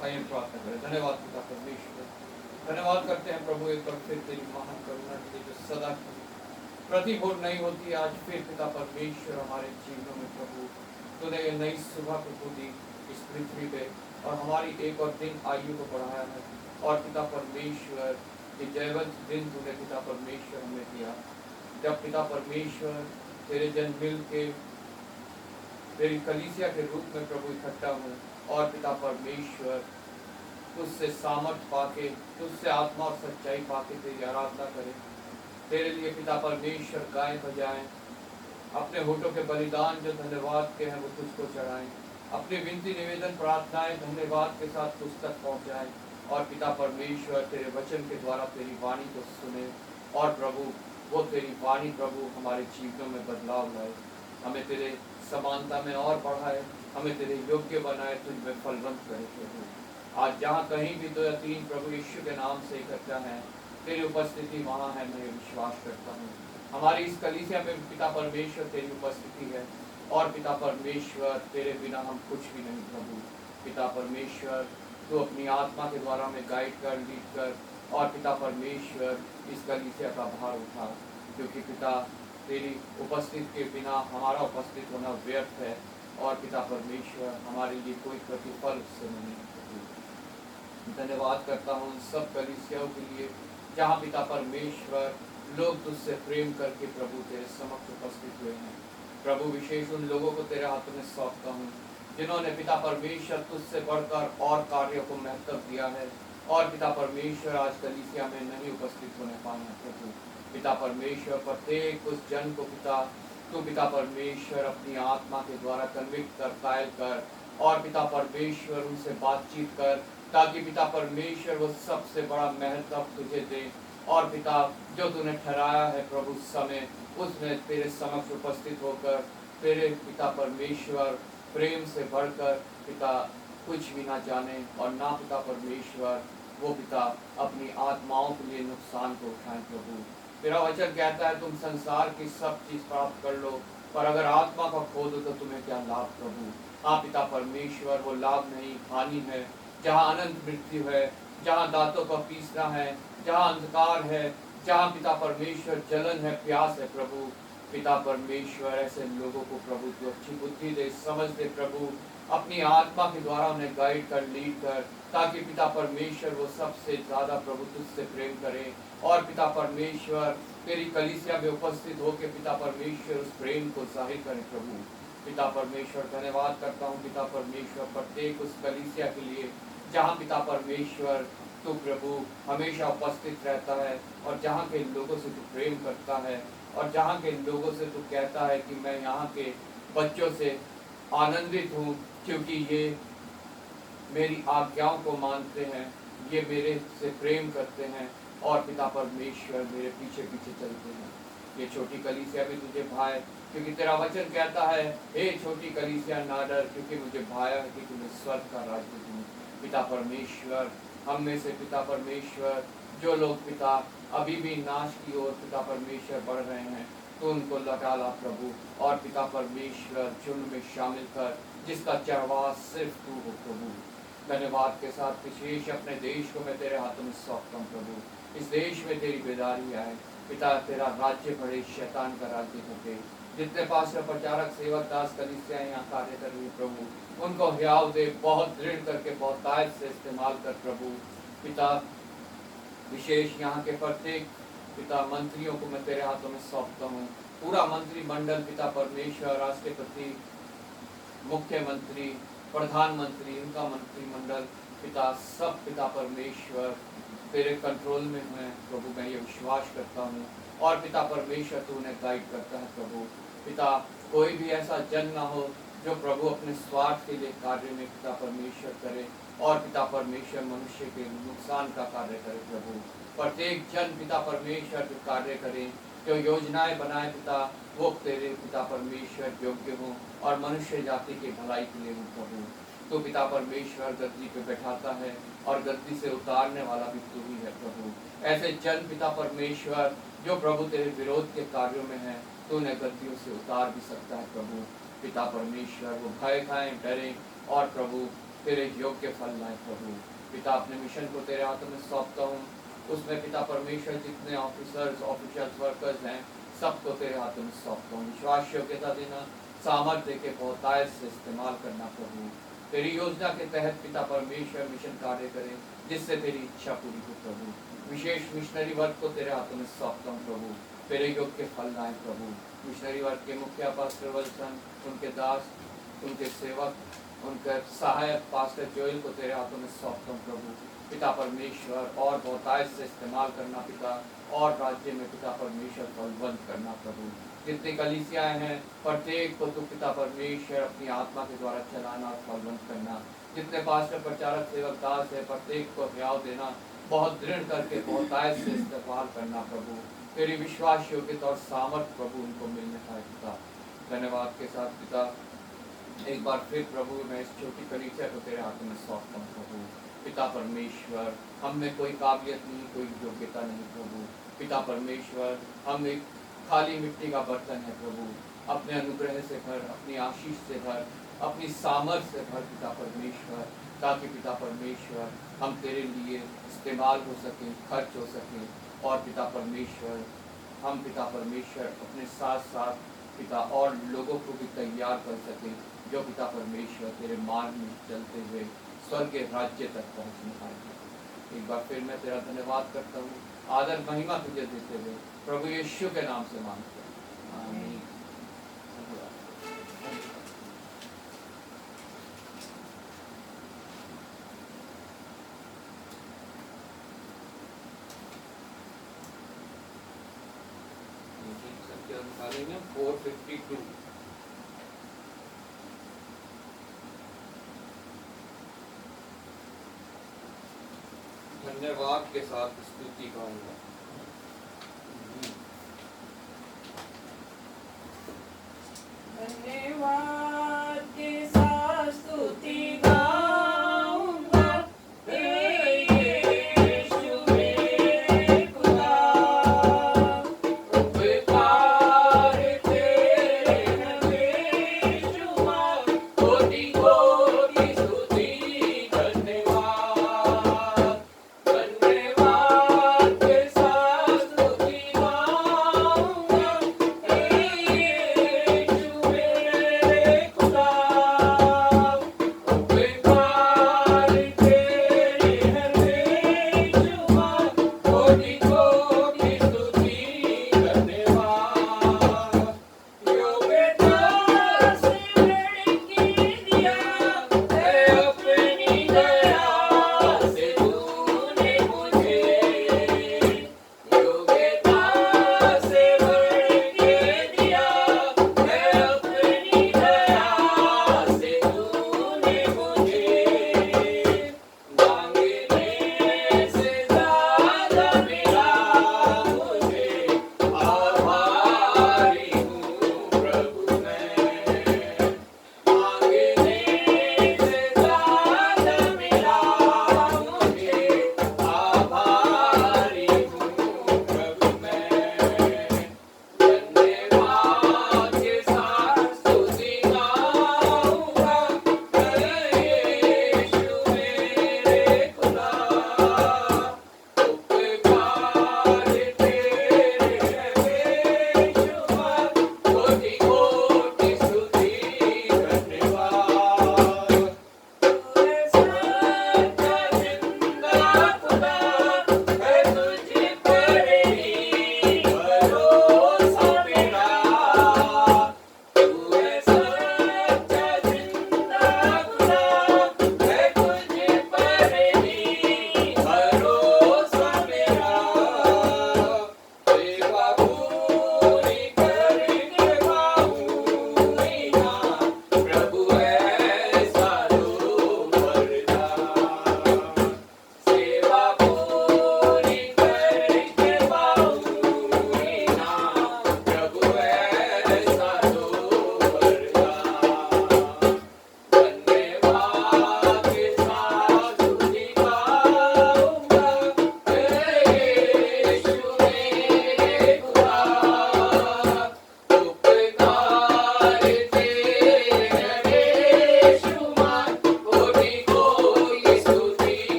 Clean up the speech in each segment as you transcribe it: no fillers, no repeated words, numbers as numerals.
आइए प्रार्थना करें। धन्यवाद पिता परमेश्वर, धन्यवाद करते हैं प्रभु एक बार फिर तेरी महान करुणा के लिए जो सदा प्रतिभूर नहीं होती। आज फिर पिता परमेश्वर हमारे जीवनों में प्रभु तूने ये नई सुबह प्रभु दी इस पृथ्वी पे और हमारी एक और दिन आयु को बढ़ाया है। और पिता परमेश्वर ये जयवंत दिन तूने पिता परमेश्वर हमें दिया, जब पिता परमेश्वर तेरे जन मिल के तेरी कलीसिया के रूप में प्रभु इकट्ठा हुए और पिता परमेश्वर तुझसे सामर्थ पाके, तुझसे आत्मा और सच्चाई पाके तेरी आराधना करें। तेरे लिए पिता परमेश्वर गाय बजाएं, अपने होठों के बलिदान जो धन्यवाद के हैं वो तुझको चढ़ाएं, अपनी विनती निवेदन प्रार्थनाएं धन्यवाद के साथ तुझ तक पहुँचाएं और पिता परमेश्वर तेरे वचन के द्वारा तेरी वाणी को सुने और प्रभु वो तेरी वाणी प्रभु हमारे जीवनों में बदलाव लाए, हमें तेरे समानता में और बढ़ाए, हमें तेरे योग्य बनाए, तुझ में फलवंत करे प्रभु। आज जहाँ कहीं भी 2 या 3 प्रभु यीशु के नाम से इकट्ठा है, तेरी उपस्थिति वहाँ है, मैं विश्वास करता हूँ। हमारी इस कलीसिया में पिता परमेश्वर तेरी उपस्थिति है और पिता परमेश्वर तेरे बिना हम कुछ भी नहीं प्रभु। पिता परमेश्वर तू अपनी आत्मा के द्वारा हमें गाइड कर, लीड कर और पिता परमेश्वर इस कलीसिया का भार उठा, क्योंकि पिता तेरी उपस्थिति के बिना हमारा उपस्थित होना व्यर्थ है और पिता परमेश्वर हमारे लिए कोई प्रतिफल उससे नहीं है। धन्यवाद करता हूँ सब कलीसियाओं के लिए जहाँ पिता परमेश्वर लोग तुझसे प्रेम करके प्रभु तेरे समक्ष उपस्थित हुए हैं। प्रभु विशेष उन लोगों को तेरे हाथों में सौंपता हूँ जिन्होंने पिता परमेश्वर तुझसे बढ़कर और कार्यों को महत्व दिया है और पिता परमेश्वर आज कलीसिया में नहीं उपस्थित होने पाए हैं प्रभु। पिता परमेश्वर प्रत्येक उस जन को पिता तू पिता परमेश्वर अपनी आत्मा के द्वारा कन्विक्ट कर, कायल कर और पिता परमेश्वर उनसे बातचीत कर, ताकि पिता परमेश्वर वो सबसे बड़ा महत्व तुझे दे और पिता जो तूने ठहराया है प्रभु समय उसमें तेरे समक्ष उपस्थित होकर तेरे पिता परमेश्वर प्रेम से बढ़कर पिता कुछ भी ना जाने और ना पिता परमेश्वर वो पिता अपनी आत्माओं के लिए नुकसान को उठाएं प्रभु। तेरा वचन कहता है तुम संसार की सब चीज प्राप्त कर लो पर अगर आत्मा का खो दो तो तुम्हें क्या लाभ प्रभु। हाँ पिता परमेश्वर वो लाभ नहीं, हानि है। जहाँ अनंत मृत्यु है, जहाँ दांतों का पीसना है, जहाँ अंधकार है, जहाँ पिता परमेश्वर जलन है, प्यास है प्रभु। पिता परमेश्वर ऐसे लोगों को प्रभु तू अच्छी बुद्धि दे, समझ दे प्रभु, अपनी आत्मा के द्वारा उन्हें गाइड कर, लीड कर, ताकि पिता परमेश्वर वो सबसे ज्यादा प्रभु तुझसे प्रेम करे और पिता परमेश्वर तेरी कलीसिया में उपस्थित होकर पिता परमेश्वर उस प्रेम को जाहिर करे प्रभु। पिता परमेश्वर धन्यवाद करता हूँ पिता परमेश्वर प्रत्येक उस कलीसिया के लिए जहाँ पिता परमेश्वर तू प्रभु हमेशा उपस्थित रहता है और जहाँ के लोगों से तू प्रेम करता है और जहाँ के लोगों से तू कहता है कि मैं यहाँ के बच्चों से आनंदित हूँ क्योंकि ये मेरी आज्ञाओं को मानते हैं, ये मेरे से प्रेम करते हैं और पिता परमेश्वर मेरे पीछे पीछे चलते हैं। ये छोटी कलीसिया भी तुझे भाए क्योंकि तेरा वचन कहता है हे छोटी कलीसिया ना डर क्योंकि मुझे भाया है कि तुम्हें स्वर्ग का राज्य दूँ। पिता परमेश्वर हम में से पिता परमेश्वर जो लोग पिता अभी भी नाश की ओर पिता परमेश्वर बढ़ रहे हैं तो उनको लौटा ला प्रभु और पिता परमेश्वर झुंड में शामिल कर जिसका चढ़वा सिर्फ तू हो प्रभु। धन्यवाद के साथ विशेष अपने देश को मैं तेरे हाथों में सौंपता हूँ प्रभु। इस देश में तेरी बेदारी आए पिता, तेरा राज्य बढ़े, शैतान का राज्य घटे। जितने पास प्रचारक सेवक दास कलीसिया यहाँ कार्य कर रही प्रभु उनको हियाव दे, बहुत दृढ़ करके बहुतायत से इस्तेमाल कर प्रभु। पिता विशेष यहाँ के प्रत्येक पिता मंत्रियों को मैं तेरे हाथों में सौंपता हूँ। पूरा मंत्रिमंडल पिता परमेश्वर, राष्ट्रपति, मुख्यमंत्री, प्रधानमंत्री, इनका मंत्रिमंडल पिता सब पिता परमेश्वर तेरे कंट्रोल में हुए प्रभु। मैं ये विश्वास करता हूँ और पिता परमेश्वर तू उन्हें गाइड करता है प्रभु। पिता कोई भी ऐसा जन ना हो जो प्रभु अपने स्वार्थ के लिए कार्य में पिता परमेश्वर करे और पिता परमेश्वर मनुष्य के नुकसान का कार्य करे प्रभु। प्रत्येक जन पिता परमेश्वर जो कार्य करे, जो योजनाएं बनाए पिता वो तेरे पिता परमेश्वर योग्य हो और मनुष्य जाति की भलाई के लिए हो प्रभु। तो पिता परमेश्वर गद्दी पे बैठाता है और गद्दी से उतारने वाला भी तू ही है प्रभु। ऐसे जन पिता परमेश्वर जो प्रभु तेरे विरोध के कार्यों में है तो उन्हें गद्दियों से उतार भी सकता है प्रभु। पिता परमेश्वर वो भय खाएं, डरें और प्रभु तेरे योग्य फल लाए प्रभु। पिता अपने मिशन को तेरे हाथों में सौंपता हूँ, उसमें पिता परमेश्वर जितने ऑफिसर्स ऑफिशियल्स वर्कर्स हैं सबको तेरे हाथों में सौंपता हूँ। विश्वास योग्यता देना, सामर्थ्य के बहुतायत से इस्तेमाल करना प्रभु। तेरी योजना के तहत पिता परमेश्वर मिशन कार्य करें जिससे तेरी इच्छा पूरी हो प्रभु। विशेष मिशनरी वर्क को तेरे हाथों में सौंपता हूँ प्रभु। तेरे योग्य फल लाए प्रभु। मिशनरी वर्क के मुखिया पास्टर वल्सन, उनके दास, उनके सेवक, उनके सहायक पास्टर जोएल को तेरे हाथों में सौंपता हूँ प्रभु। पिता परमेश्वर और बहुतायत से इस्तेमाल करना पिता, और राज्य में पिता परमेश्वर फलवंत करना प्रभु। जितनी कलीसियाएं हैं प्रत्येक को तू पिता परमेश्वर अपनी आत्मा के द्वारा चलाना और फलवंत करना। जितने पास्टर प्रचारक सेवक दास है प्रत्येक को हयाव देना, बहुत दृढ़ करके बहुतायत से इस्तेमाल करना प्रभु। तेरी विश्वास योग्यता और सामर्थ प्रभु उनको मिलने पाए पिता। धन्यवाद के साथ पिता एक बार फिर प्रभु मैं इस छोटी कलीसिया को तेरे हाथों में सौंपता हूँ प्रभु। पिता परमेश्वर हम में कोई काबिलियत नहीं, कोई योग्यता नहीं प्रभु। पिता परमेश्वर हम एक खाली मिट्टी का बर्तन है प्रभु। अपने अनुग्रह से भर, अपनी आशीष से भर, अपनी सामर्थ्य से भर पिता परमेश्वर, ताकि पिता परमेश्वर हम तेरे लिए इस्तेमाल हो सकें, खर्च हो सकें, और पिता परमेश्वर हम पिता परमेश्वर अपने साथ साथ पिता और लोगों को भी तैयार कर सकें जो पिता परमेश्वर तेरे मार्ग में चलते हुए स्वर्ग के राज्य तक पहुँचने पाएंगे। एक बार फिर मैं तेरा धन्यवाद करता हूँ, आदर महिमा तुझे देते हुए प्रभु यीशु के नाम से मांगते हैं, आमीन। संख्या 452। धन्यवाद के साथ स्तुति गाऊंगा। धन्यवाद के साथ स्तुति गाऊंगा, यीशु मेरे खुदा। उपकार तेरे हैं बेशुमार, कोटि कोटि स्तुति। धन्यवाद, धन्यवाद के साथ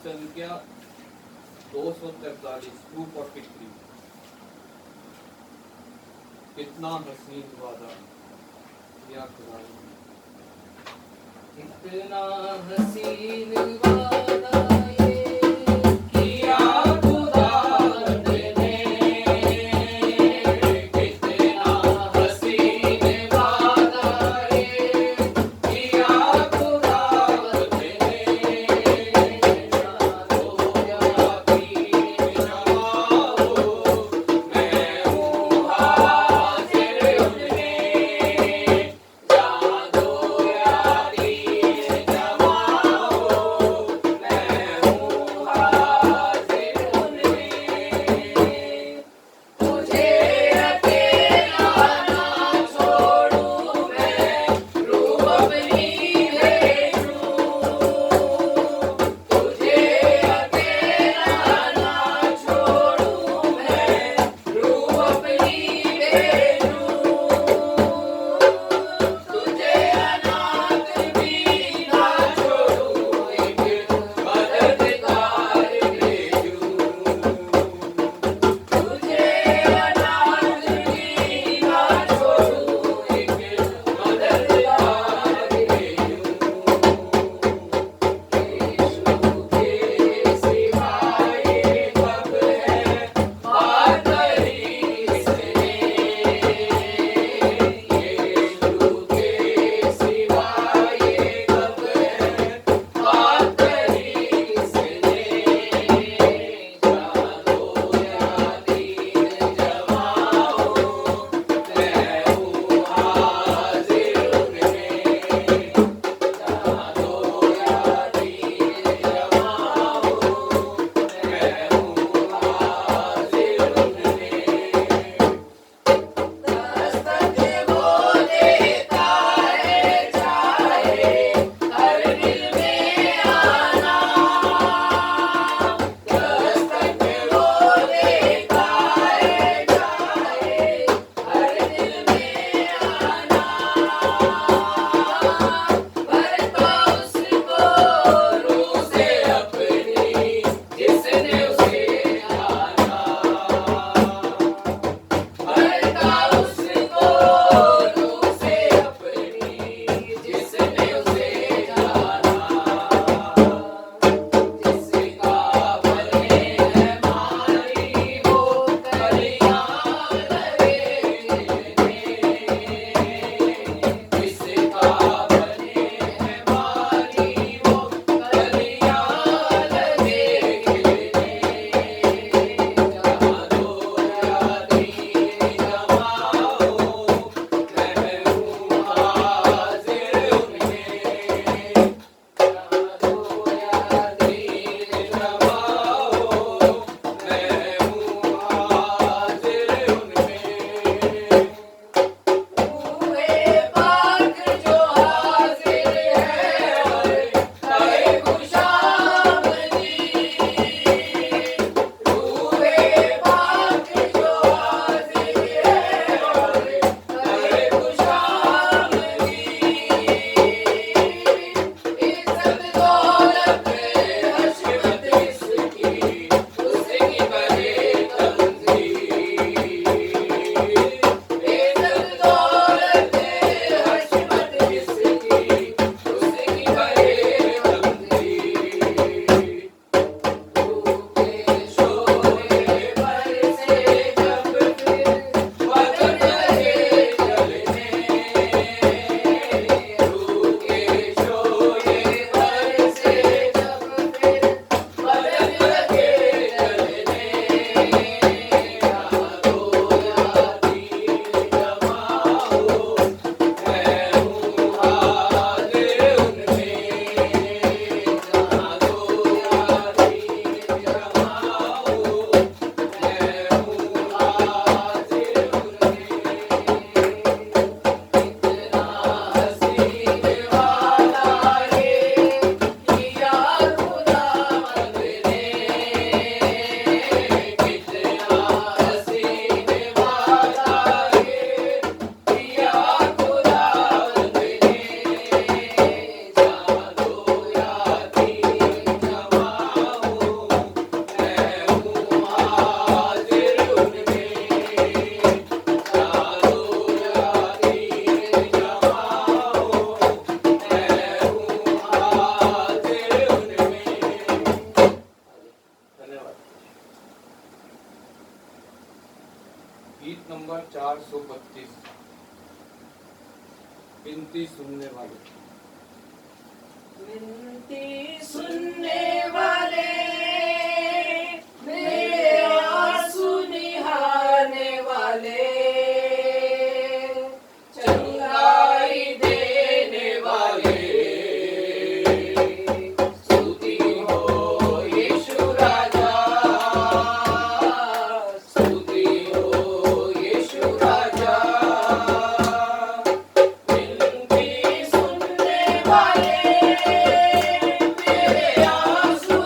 संख्या 243 243। कितना हसीन वादा या खुदा, कितना हसीन वादा ये किया खुदावंद ने, कितना हसीन वादा ये किया खुदावंद ने, जानो यकीन जमाओ मैं हूँ हाजिर उनने, जानो यकीन जमाओ मैं गीत नंबर 432, विनती सुनने वाले। विनती सुनने वाले, मेरे आंसू निहारने वाले, चंगाई देने वाले, स्तुति हो यीशु राजा, स्तुति हो यीशु राजा। विनती सुनने वाले, मेरे आंसू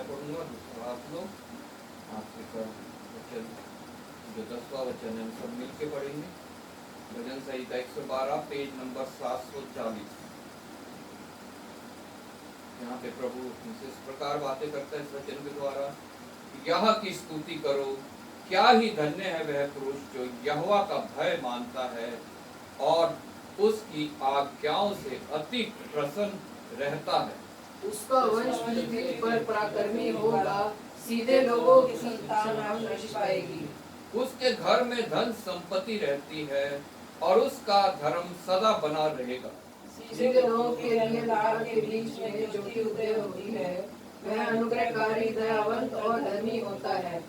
पढ़ूंगा, दूसरा आप लोग, आपके पर वचन जो 10वां वचन है हम सब मिल के पढ़ेंगे। भजन संहिता 112 पेज नंबर 740। यहाँ पे प्रभु हमसे इस प्रकार बातें करता है इस वचन के द्वारा, यह की स्तुति करो, क्या ही धन्य है वह पुरुष जो यहोवा का भय मानता है और उसकी आज्ञाओं से अति प्रसन्न रहता है। उसका वंश पृथ्वी पर पराक्रमी होगा, सीधे लोगों की संतान नष्ट पाएगी। उसके घर में धन संपत्ति रहती है और उसका धर्म सदा बना रहेगा। सीधे लोगों के लिए लाल के बीच में ज्योति उदय होती है, वह अनुग्रहकारी, दयावंत और धर्मी होता है।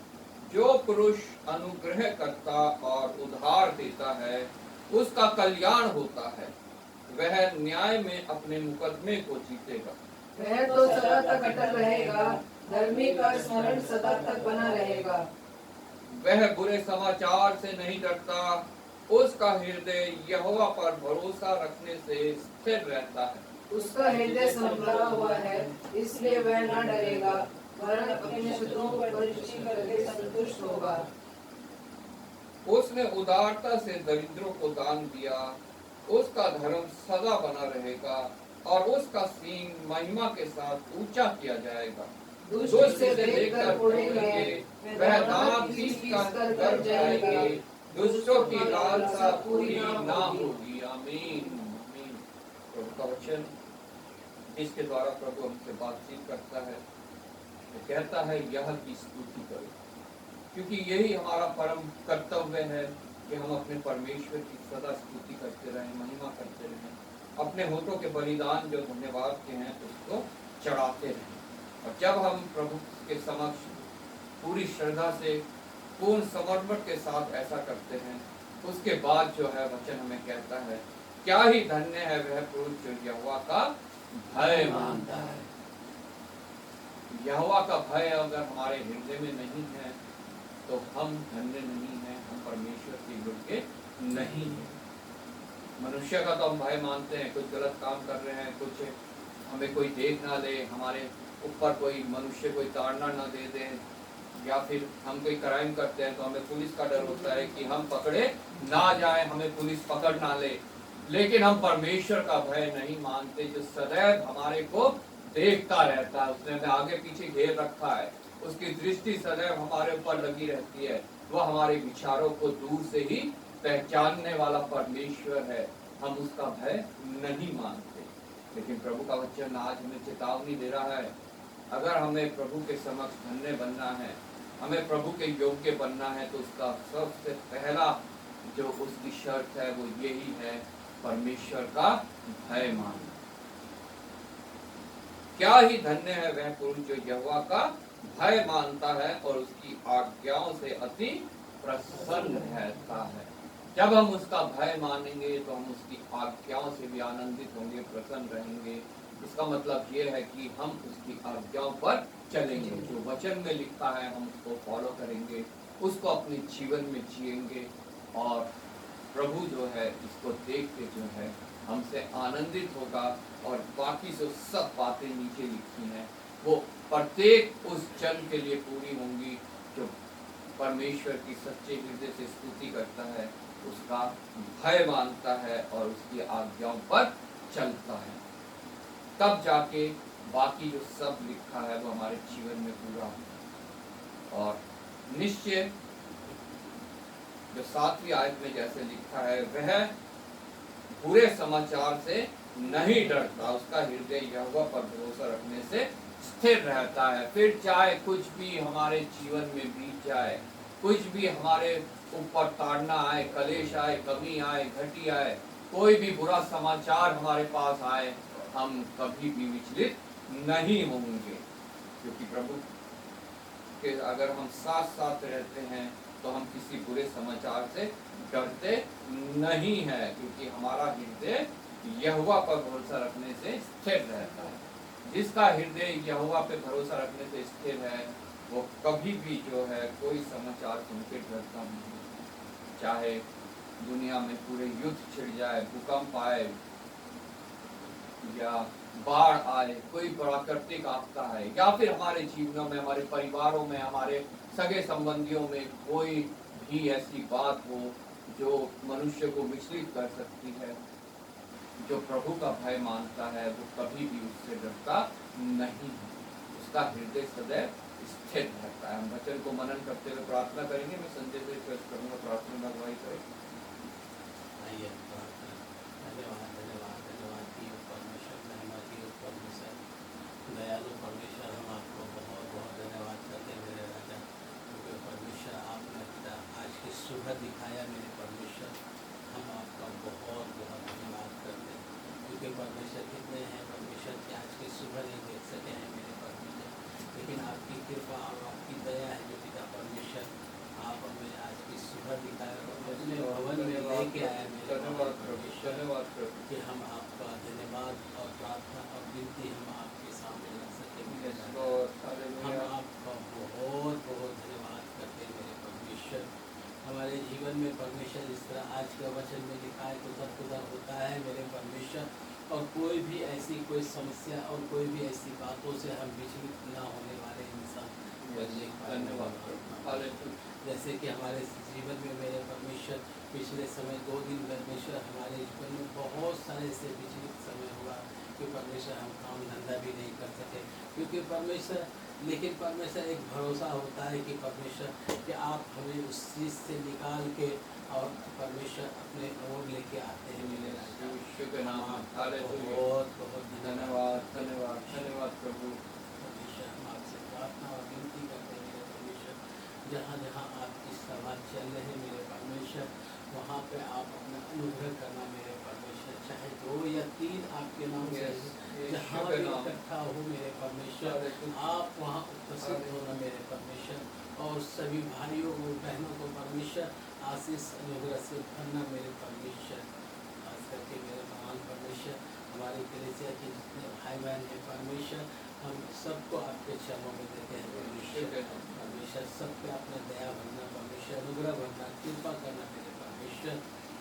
जो पुरुष अनुग्रह करता और उधार देता है उसका कल्याण होता है, वह न्याय में अपने मुकदमे को जीतेगा। वह तो सदा तक अटल रहेगा, धर्मी का स्मरण सदा तक बना रहेगा। वह बुरे समाचार से नहीं डरता, उसका हृदय यहोवा पर भरोसा रखने से स्थिर रहता है। उसका हृदय संभला हुआ है, इसलिए वह न डरेगा, वरन अपने शत्रुओं पर दृष्टि करके संतुष्ट होगा। उसने उदारता से दरिद्रों को दान दिया, उसका धर्म सदा बना रहेगा और उसका सींग महिमा के साथ ऊंचा किया जाएगा। दुष्ट से देखकर उड़ेंगे, वह दांत पीसकर डर जाएंगे, दुष्टों की लालसा पूरी ना होगी। आमीन आमीन। प्रभु का वचन इसके द्वारा प्रभु हमसे बातचीत करता है, वो कहता है यह की स्तुति करो, क्योंकि यही हमारा परम कर्तव्य है कि हम अपने परमेश्वर की सदा स्तुति करते रहें, महिमा करते रहें, अपने होठों के बलिदान जो धन्यवाद के हैं उसको चढ़ाते रहें। और जब हम प्रभु के समक्ष पूरी श्रद्धा से, पूर्ण समर्पण के साथ ऐसा करते हैं, उसके बाद जो है वचन हमें कहता है, क्या ही धन्य है वह पुरुष जो यहोवा का भय मानता है। यहोवा का भय अगर हमारे हृदय में नहीं है तो हम धन्य नहीं हैं, हम परमेश्वर के योग्य नहीं हैं। मनुष्य का तो हम भय मानते हैं, कुछ गलत काम कर रहे हैं, कुछ हमें कोई देख ना ले, हमारे ऊपर कोई मनुष्य कोई ताड़ना ना दे दे, या फिर हम कोई क्राइम करते हैं तो हमें पुलिस का डर होता है कि हम पकड़े ना जाए, हमें पुलिस पकड़ ना ले। लेकिन हम परमेश्वर का भय नहीं मानते जो सदैव हमारे को देखता रहता है, उसने हमें आगे पीछे घेर रखा है, उसकी दृष्टि सदैव हमारे ऊपर लगी रहती है, वह हमारे विचारों को दूर से ही पहचानने वाला परमेश्वर है। हम उसका भय नहीं मानते। लेकिन प्रभु का वचन आज हमें चेतावनी दे रहा है, अगर हमें प्रभु के समक्ष धन्य बनना है, हमें प्रभु के योग्य बनना है, तो उसका सबसे पहला जो उसकी शर्त है वो यही है, परमेश्वर का भय मानना। क्या ही धन्य है वह पुरुष जो यहोवा का भय मानता है और उसकी आज्ञाओं से अति प्रसन्न रहता है। जब हम उसका भय मानेंगे तो हम उसकी आज्ञाओं से भी आनंदित होंगे, प्रसन्न रहेंगे। इसका मतलब ये है कि हम उसकी आज्ञाओं पर चलेंगे, जो वचन में लिखा है हम उसको फॉलो करेंगे, उसको अपने जीवन में जिएंगे, और प्रभु जो है इसको देख के जो है हमसे आनंदित होगा। और बाकी जो सब बातें नीचे लिखी हैं वो प्रत्येक उस जन के लिए पूरी होंगी जो परमेश्वर की सच्चे हृदय से स्तुति करता है, उसका भय मानता है और उसकी आज्ञाओं पर चलता है। तब जाके बाकी जो सब लिखा है वो हमारे जीवन में पूरा होगा। और निश्चय जो 7वीं आयत में जैसे लिखा है, वह बुरे समाचार से नहीं डरता, उसका हृदय यहोवा पर भरोसा रखने से स्थिर रहता है। फिर चाहे कुछ भी हमारे जीवन में बीत जाए, कुछ भी हमारे ऊपर ताड़ना आए, कलेश आए, कमी आए, घटी आए, कोई भी बुरा समाचार हमारे पास आए, हम कभी भी विचलित नहीं होंगे, क्योंकि प्रभु के अगर हम साथ साथ रहते हैं तो हम किसी बुरे समाचार से डरते नहीं है, क्योंकि हमारा हृदय यहोवा पर भरोसा रखने से स्थिर रहता है। जिसका हृदय यहोवा पे भरोसा रखने से स्थिर है वो कभी भी जो है कोई समाचार सुन के डरता नहीं। चाहे दुनिया में पूरे युद्ध छिड़ जाए, भूकंप आए, या बाढ़ आए, कोई प्राकृतिक आपदा आए, या फिर हमारे जीवनों में, हमारे परिवारों में, हमारे सगे संबंधियों में कोई भी ऐसी बात हो जो मनुष्य को विचलित कर सकती है, जो प्रभु का भय मानता है वो कभी भी उससे डरता नहीं है, उसका हृदय सदैव स्थिर रहता है। हम वचन को मनन करते हुए प्रार्थना करेंगे। मैं संजय से रिक्वेस्ट करूंगा प्रार्थना में अगुवाई करें। आइए प्रार्थना। धन्यवाद धन्यवाद धन्यवाद की परमेश्वर, महिमा की परमेश्वर, दयालु परमेश्वर, हम आपको बहुत बहुत धन्यवाद करते हैं मेरे राजा, क्योंकि परमेश्वर आपने पिता आज की सुबह दिखाया मेरे परमेश्वर, हम आपका बहुत बहुत धन्यवाद करते हैं, क्योंकि परमेश्वर कितने हैं परमेश्वर कि आज की सुबह नहीं देख सके हैं मेरे परमेश्वर, लेकिन आपकी कृपा और आपकी दया है जो पिता परमेश्वर आप हमें आज की सुबह दिखाया और अपने भवन में लेके आए मेरे धन्यवाद प्रभु, परमेश्वर, धन्यवाद प्रभु। कि हम आपका धन्यवाद और प्रार्थना और विनती हम आपके सामने रख सके मेरे Yes, राजा। Lord. हम Hallelujah. आपका बहुत बहुत धन्यवाद करते हैं मेरे परमेश्वर। हमारे जीवन में परमेश्वर जिस तरह आज के वचन में लिखा है उधर उधर होता है मेरे परमेश्वर, और कोई भी ऐसी कोई समस्या और कोई भी ऐसी बातों से हम विचलित ना होने वाले इंसान बनने पाए मेरे धन्यवाद प्रभु। परमेश्वर। हालेलुया। जैसे कि हमारे जीवन में मेरे परमेश्वर पिछले समय 2 दिन परमेश्वर हमारे जीवन में बहुत सारे ऐसे विचलित समय हुआ कि परमेश्वर हम काम धंधा भी नहीं कर सके, क्योंकि परमेश्वर, लेकिन परमेश्वर एक भरोसा होता है कि परमेश्वर कि आप हमें उस चीज़ से निकाल के और परमेश्वर अपने ओर लेके आते हैं मेरे राजा। यीशु के नाम में। आपका हालेलुया। बहुत बहुत धन्यवाद, धन्यवाद, धन्यवाद प्रभु। परमेश्वर, हम आपसे प्रार्थना और विनती करते हैं मेरे परमेश्वर, जहाँ जहाँ आपकी सभा चल रहे हैं मेरे परमेश्वर, वहाँ पे आप अपना अनुग्रह करना मेरे परमेश्वर, चाहे 2 या 3 आपके नाम से Yes, जहाँ यीशु भी के नाम। इकट्ठा हो मेरे परमेश्वर, हालेलुया। आप वहाँ उपस्थित होना मेरे परमेश्वर, और सभी भाइयों और बहनों को परमेश्वर आशीष अनुग्रह से भरना मेरे परमेश्वर, खास करके मेरे महान परमेश्वर, हमारे कलीसिया के जितने भाई बहन हैं परमेश्वर, हम सबको आपके चरणों में देते हैं यीशु परमेश्वर। के नाम। परमेश्वर सब पे अपना दया भरना परमेश्वर, अनुग्रह भरना, कृपा करना मेरे परमेश्वर।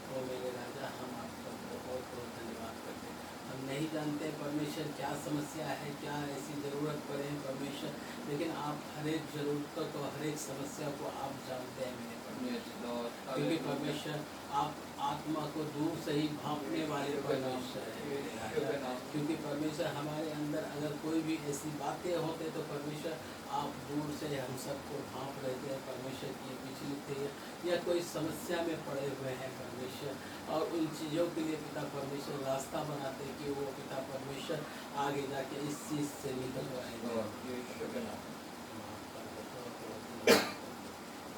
ओ मेरे राजा, हम आपका बहुत बहुत धन्यवाद करते हैं। हम नहीं जानते परमेश्वर क्या समस्या है, क्या ऐसी ज़रूरत पड़े है परमेश्वर, लेकिन आप हर एक ज़रूरतों को, हर एक समस्या को आप जानते हैं मेरे परमेश्वर, Yes, Lord. क्योंकि हालेलुया। परमेश्वर आप आत्मा को दूर से ही भांपने वाले परमेश्वर है मेरे यीशु के राजा। नाम। क्योंकि परमेश्वर हमारे अंदर अगर कोई भी ऐसी बातें होते तो परमेश्वर आप दूर से हम सबको भांप रहते हैं परमेश्वर की विचलित है या कोई समस्या में पड़े हुए हैं परमेश्वर, और उन चीज़ों के लिए पिता परमेश्वर रास्ता बनाते हैं कि वो पिता परमेश्वर आगे जाके इस चीज़ से निकल पाएंगे। Lord, यीशु के नाम।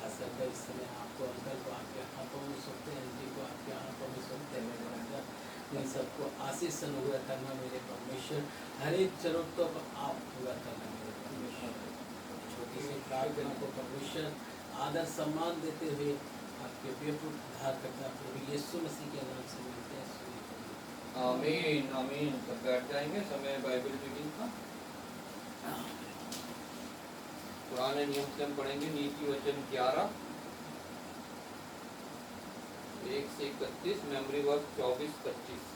आशा का इस समय आपको अंकल को आपके हाथों में सौंपते हैं, जी को आपके हाथों में सौंपते हैं मेरे राजा। इन सबको आशीष अनुग्रह करना मेरे परमेश्वर, हर एक जरूरतों को आप पूरा करना मेरे परमेश्वर। छोटी सी प्रार्थना को परमेश्वर आदर सम्मान देते हुए आपके बेपुर उद्धार करता प्रभु यीशु मसीह के नाम से मिलते हैं। आमीन, आमीन। सब बैठ जाएंगे। समय बाइबल रीडिंग का पुराने नियम से हम पढ़ेंगे नीति वचन 11 1 से 31, मेमोरी वर्क 24-25।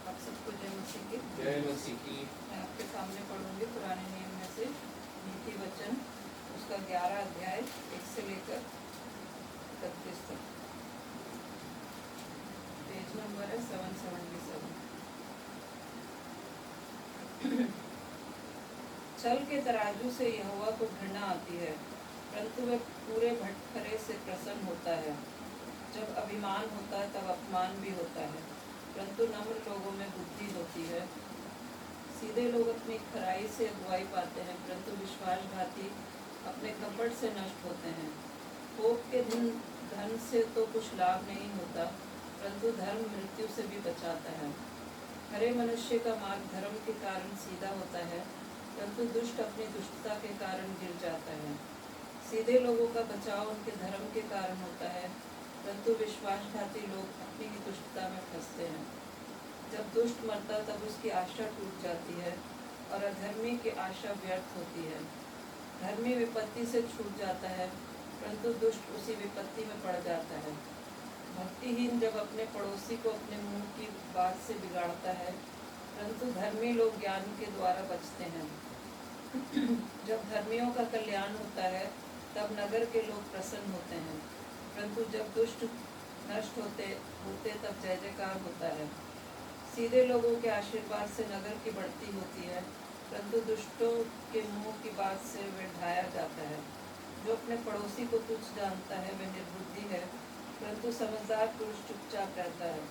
आप सबको जय मसीह की। जय मसीह की। मैं आपके सामने पढ़ूंगी पुराने नियम में से नीति वचन, उसका 11 अध्याय 1 से लेकर 31 तक। पेज नंबर है 777। छल के तराजू से यहोवा को घृणा आती है, परंतु वह पूरे भटखरे से प्रसन्न होता है। जब अभिमान होता है तब अपमान भी होता है, परंतु नम्र लोगों में बुद्धि होती है। सीधे लोग अपनी खराई से अगुवाई पाते हैं, परंतु विश्वासघाती अपने कपट से नष्ट होते हैं। कोप के धन से तो कुछ लाभ नहीं होता, परंतु धर्म मृत्यु से भी बचाता है। हरे मनुष्य का मार्ग धर्म के कारण सीधा होता है, परंतु दुष्ट अपनी दुष्टता के कारण गिर जाता है। सीधे लोगों का बचाव उनके धर्म के कारण होता है, परंतु विश्वासघाती लोग अपनी ही दुष्टता में फंसते हैं। जब दुष्ट मरता तब उसकी आशा टूट जाती है और अधर्मी की आशा व्यर्थ होती है। धर्मी विपत्ति से छूट जाता है, परंतु दुष्ट उसी विपत्ति में पड़ जाता है। भक्तिहीन जब अपने पड़ोसी को अपने मुंह की बात से बिगाड़ता है, परंतु धर्मी लोग ज्ञान के द्वारा बचते हैं। जब धर्मियों का कल्याण होता है, तब नगर के लोग प्रसन्न होते हैं, परंतु जब दुष्ट नष्ट होते तब जय जयकार होता है। सीधे लोगों के आशीर्वाद से नगर की बढ़ती होती है, परंतु दुष्टों के मुंह की बात से वे ढाया जाता है। जो अपने पड़ोसी को तुच्छ जानता है वह निर्बुद्धि है, परंतु समझदार पुरुष चुपचाप रहता है।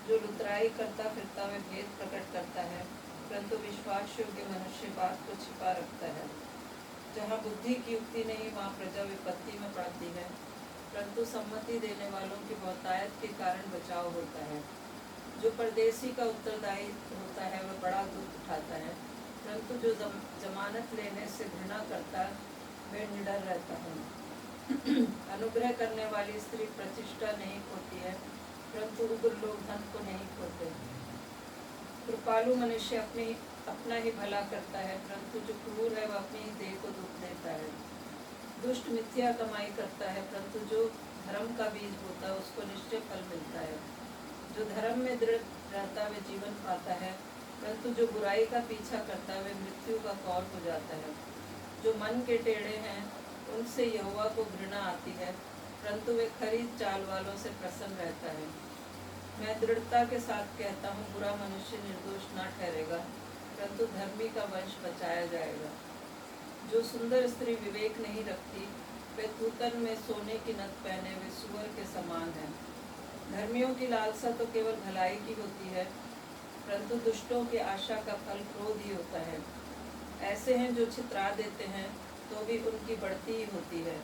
जो लुतराई करता फिरता वह भेद प्रकट करता है, परंतु विश्वास योग्य मनुष्य बात को छिपा रखता है। जहाँ बुद्धि की युक्ति नहीं वहाँ प्रजा विपत्ति में पड़ती है, परंतु सम्मति देने वालों की बहुतायत के कारण बचाव होता है। जो परदेशी का उत्तरदायी होता है वह बड़ा दुख उठाता है, परंतु जो जमानत लेने से घृणा करता वह निडर रहता है। अनुग्रह करने वाली स्त्री प्रतिष्ठा नहीं खोती है, परंतु उग्र लोग धन को नहीं खोते। कृपालु मनुष्य अपना ही भला करता है, परंतु जो क्रूर है वह अपनी ही देह को दुख देता है। दुष्ट मिथ्या कमाई करता है, परंतु जो धर्म का बीज होता है उसको निश्चय फल मिलता है। जो धर्म में दृढ़ रहता है वह जीवन पाता है, परंतु जो बुराई का पीछा करता है वह मृत्यु का कौर हो जाता है। जो मन के टेढ़े हैं उनसे यहोवा को घृणा आती है, परंतु वे खरी चाल वालों से प्रसन्न रहता है। मैं दृढ़ता के साथ कहता हूँ, बुरा मनुष्य निर्दोष न ठहरेगा, परंतु धर्मी का वंश बचाया जाएगा। जो सुंदर स्त्री विवेक नहीं रखती, वे तूतन में सोने की नथ पहने वे सुअर के समान है। धर्मियों की लालसा तो केवल भलाई की होती है, परंतु दुष्टों की आशा का फल क्रोध ही होता है। ऐसे हैं जो छितरा देते हैं तो भी उनकी बढ़ती ही होती है,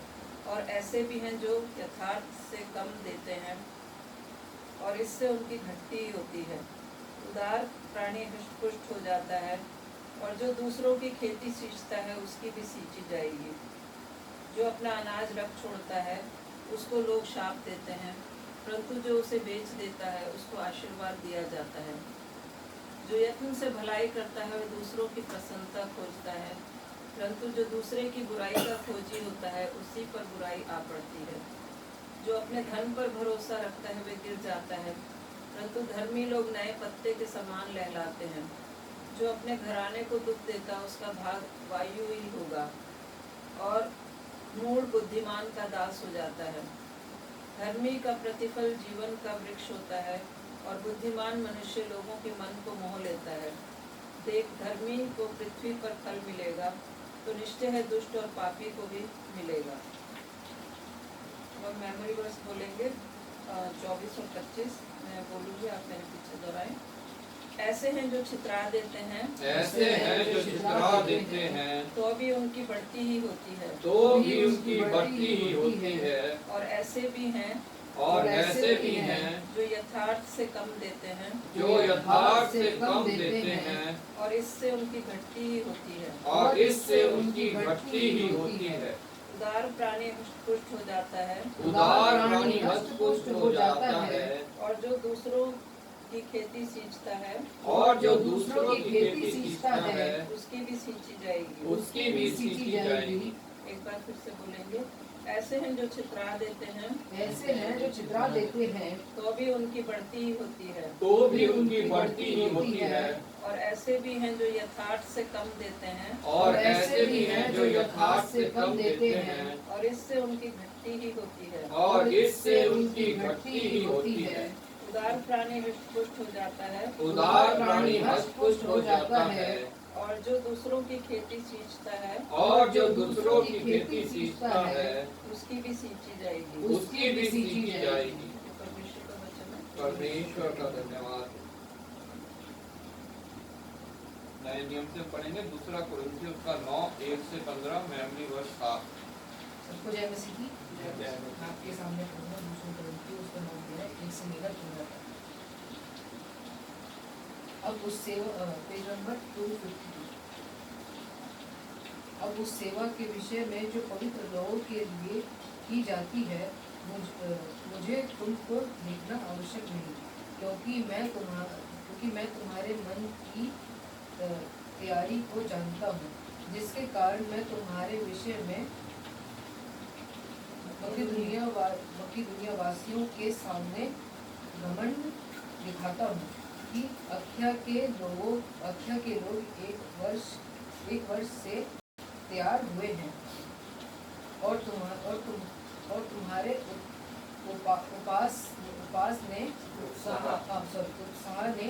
और ऐसे भी हैं जो यथार्थ से कम देते हैं और इससे उनकी घटती ही होती है। उदार प्राणी हृष्टपुष्ट हो जाता है, और जो दूसरों की खेती सींचता है उसकी भी सींची जाएगी। जो अपना अनाज रख छोड़ता है उसको लोग शाप देते हैं, परंतु जो उसे बेच देता है उसको आशीर्वाद दिया जाता है। जो यत्न से भलाई करता है वह दूसरों की प्रसन्नता खोजता है, परंतु जो दूसरे की बुराई का खोजी होता है उसी पर बुराई आ पड़ती है। जो अपने धन पर भरोसा रखता है वह गिर जाता है, परंतु धर्मी लोग नए पत्ते के समान लहलाते हैं। जो अपने घराने को दुख देता है उसका भाग वायु ही होगा, और मूढ़ बुद्धिमान का दास हो जाता है। धर्मी का प्रतिफल जीवन का वृक्ष होता है, और बुद्धिमान मनुष्य लोगों के मन को मोह लेता है। देख, धर्मी को पृथ्वी पर फल मिलेगा, तो निश्चय है दुष्ट और पापी को भी मिलेगा। और मेमोरी वर्स बोलेंगे 24 और 25 मैं बोलूँगी, आप मेरे पीछे दोहराएं। ऐसे हैं जो छितरा देते हैं, ऐसे हैं जो छितरा देते हैं, तो भी उनकी बढ़ती ही होती है, तो भी उनकी बढ़ती ही होती है। और ऐसे भी हैं जो यथार्थ से कम देते हैं, जो यथार्थ से कम देते हैं, और इससे उनकी घटती ही होती है, और इससे उनकी घटती ही होती है। उदार प्राणी हष्टपुष्ट हो जाता है, उदार प्राणी हष्टपुष्ट हो जाता है, और जो दूसरों की खेती सींचता है, और जो दूसरों की खेती सींचता है उसकी भी सींची जाएगी, उसकी भी सींची जाएगी। एक बार फिर से बोलेंगे। ऐसे हैं जो छितरा देते हैं, ऐसे हैं जो छितरा देते हैं, तो भी उनकी बढ़ती ही होती है, तो भी उनकी बढ़ती ही होती है। और ऐसे भी हैं जो यथार्थ से कम देते हैं, और ऐसे भी हैं जो यथार्थ से कम देते हैं, और इससे उनकी घटती ही होती है, और इससे उनकी घटती ही होती है। उदार प्राणी हष्टपुष्ट हो जाता है, उदार प्राणी हष्टपुष्ट हो जाता है, और जो दूसरों की खेती सींचता है, और जो दूसरों की खेती सींचता है उसकी भी सींची जाएगी, उसकी भी सींची जाएगी। परमेश्वर का वचन है। परमेश्वर का धन्यवाद। नए नियम से पढ़ेंगे दूसरा कुरिन्थियों का 9:1-15 मेमोरी वर्स 7। सबको जय मसीह की। जय। आपके सामने पढ़ूंगा दूसरे कुरिन्थियों उसका नाम दिया है 1 से लेकर 15 तक। अब उस सेवा पेज नंबर 252। अब उस सेवा के विषय में जो पवित्र लोगों के लिए की जाती है मुझे तुमको देखना आवश्यक नहीं, क्योंकि मैं तुम्हारे मन की तैयारी को जानता हूँ, जिसके कारण मैं तुम्हारे विषय में दुनिया वासियों के सामने घमंड दिखाता हूँ कि अख्या के लोग एक वर्ष से तैयार हुए हैं और तुम्हारे उपास ने उत्साह ने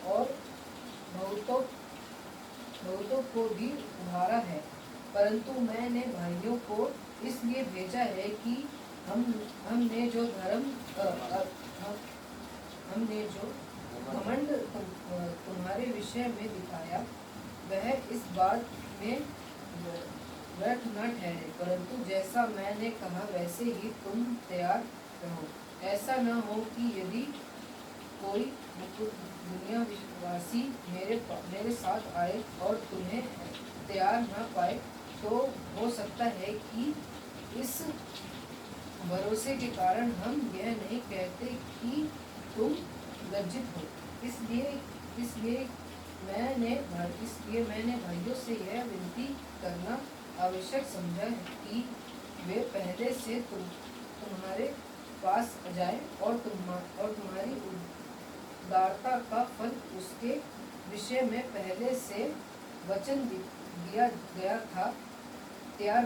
और बहुतों को भी उभारा है। परंतु मैंने भाइयों को इसलिए भेजा है कि हमने जो घमंड तुम्हारे विषय में दिखाया वह इस बात में व्यर्थ न ठहरे, परंतु जैसा मैंने कहा वैसे ही तुम तैयार रहो। ऐसा न हो कि यदि कोई दुनियावासी मेरे साथ आए और तुम्हें तैयार न पाए, तो हो सकता है कि इस भरोसे के कारण हम यह नहीं कहते कि तुम लज्जित हो। इसलिए मैंने भाइयों से यह विनती करना आवश्यक समझा कि वे पहले से तुम्हारे पास जाएं और तुम्हारी उदारता का फल उसके विषय में पहले से वचन दिया गया था तैयार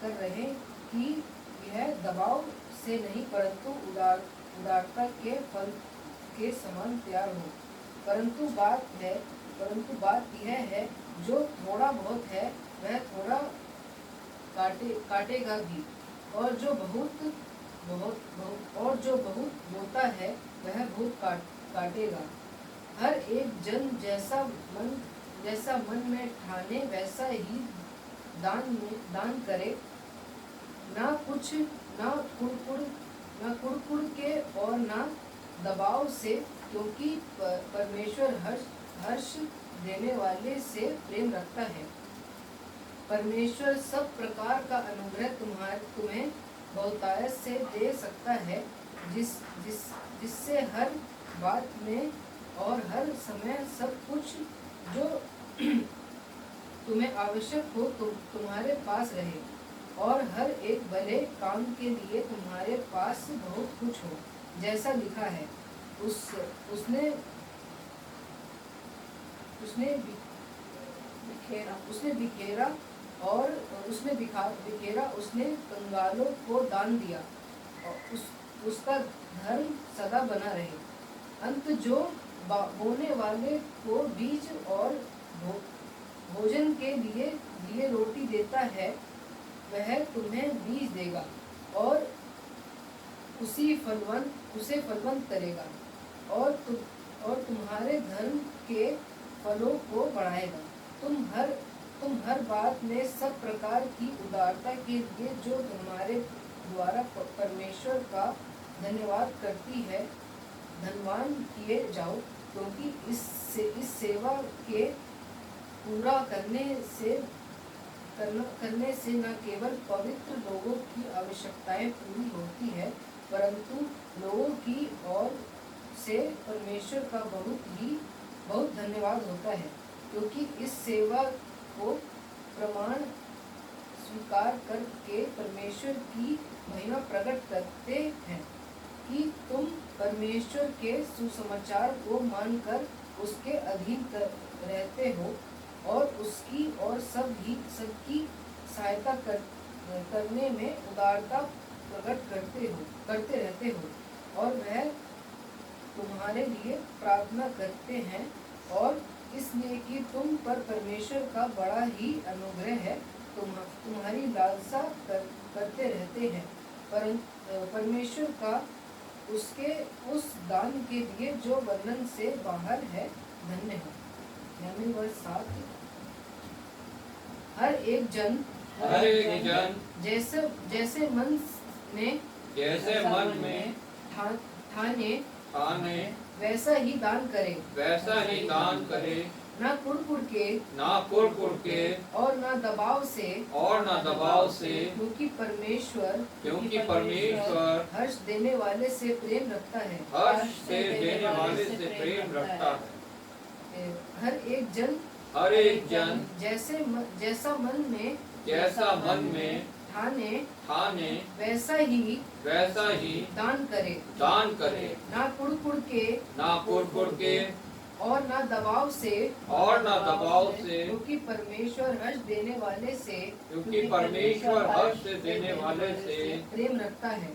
कर रहे कि यह दबाव से नहीं परंतु उदारता के फल के समान तैयार हो। परंतु बात यह है, जो थोड़ा बहुत है वह थोड़ा काटेगा भी, और जो बहुत बोता है वह बहुत काटेगा। हर एक जन जैसा मन में ठाने वैसा ही दान करे, ना कुड़कुड़ के और ना दबाव से, क्योंकि परमेश्वर हर्ष देने वाले से प्रेम रखता है। परमेश्वर सब प्रकार का अनुग्रह तुम्हें बहुतायत से दे सकता है, जिससे हर बात में और हर समय सब कुछ जो तुम्हें आवश्यक हो तुम्हारे पास रहे, और हर एक भले काम के लिए तुम्हारे पास बहुत कुछ हो, जैसा लिखा है। उसने बिखेरा और उसने कंगालों को दान दिया, और उसका धर्म सदा बना रहे। अंत जो बोने वाले को बीज और भोजन के लिए रोटी देता है, वह तुम्हें बीज देगा और उसे फलवंत करेगा, और तुम्हारे धर्म के फलों को बढ़ाएगा। तुम हर बात में सब प्रकार की उदारता के लिए जो तुम्हारे द्वारा परमेश्वर का धन्यवाद करती है, धनवान किए जाओ, क्योंकि इस सेवा के पूरा करने से न केवल पवित्र लोगों की आवश्यकताएं पूरी होती है, परंतु लोगों की ओर से परमेश्वर का बहुत धन्यवाद होता है, क्योंकि इस सेवा को प्रमाण स्वीकार करके परमेश्वर की महिमा प्रकट करते हैं कि तुम परमेश्वर के सुसमाचार को मानकर उसके अधीन रहते हो, और उसकी और सबकी सहायता करने में उदारता प्रकट करते रहते हो, और वह तुम्हारे लिए प्रार्थना करते हैं, और इसलिए कि तुम पर परमेश्वर का बड़ा ही अनुग्रह है, तुम्हारी लालसा करते रहते हैं। परमेश्वर का उसके उस दान के लिए जो वर्णन से बाहर है, धन्य है। वर्ष 7। हर एक जन जैसे मन में ठाने वैसा ही दान करे, ना कुड़कुड़ के और ना दबाव से, क्योंकि परमेश्वर हर्ष देने वाले से प्रेम रखता है। हर एक जन जैसा मन में ठाने वैसा ही दान करे, ना कुड़ कुड़ के और ना दबाव से, क्योंकि परमेश्वर हर्ष देने वाले से प्रेम रखता है।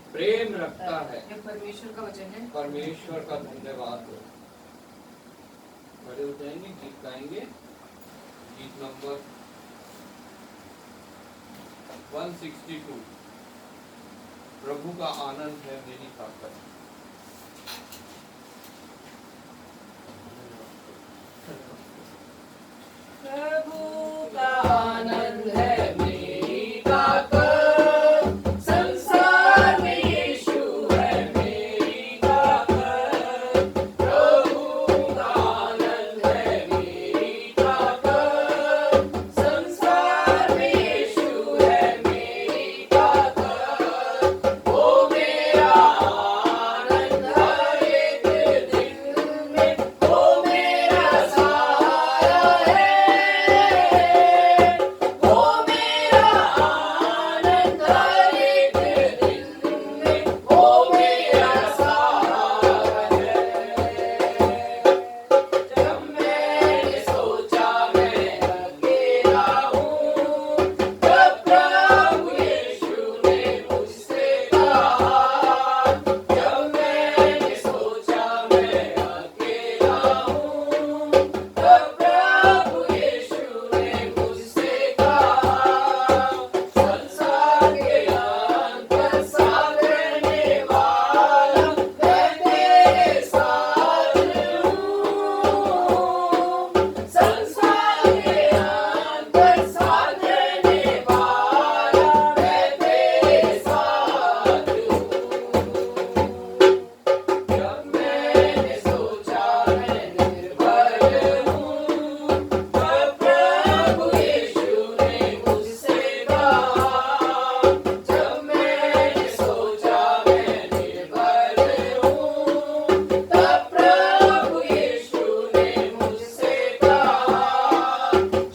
यह परमेश्वर का वचन है। परमेश्वर का धन्यवाद हो। खड़े हो जाएंगे, गीत गाएंगे। गीत नंबर 162, प्रभु का आनंद है मेरी ताकत। प्रभु का आनंद है मेरी ताकत, संसार में यीशु है मेरी ताकत। प्रभु का आनंद है मेरी ताकत, संसार में यीशु है मेरी ताकत। वो मेरा आनंद हर एक दिन में, वो मेरा सहारा है। वो मेरा आनंद हर एक दिन में, वो मेरा सहारा है। जब मैंने सोचा मैं अकेला हूँ, तब प्रभु यीशु ने मुझसे कहा। जब मैंने सोचा मैं अकेला हूँ, तब प्रभु यीशु ने मुझसे कहा। संसार के अंत साथ रहने वाला मैं तेरे साथ हूँ। संसार के अंत साथ रहने वाला मैं तेरे साथ हूँ। जब मैंने सोचा मैं निर्भय हूँ, तब प्रभु यीशु ने मुझसे कहा। जब मैंने सोचा मैं निर्भय हूँ, तब प्रभु यीशु ने मुझसे कहा।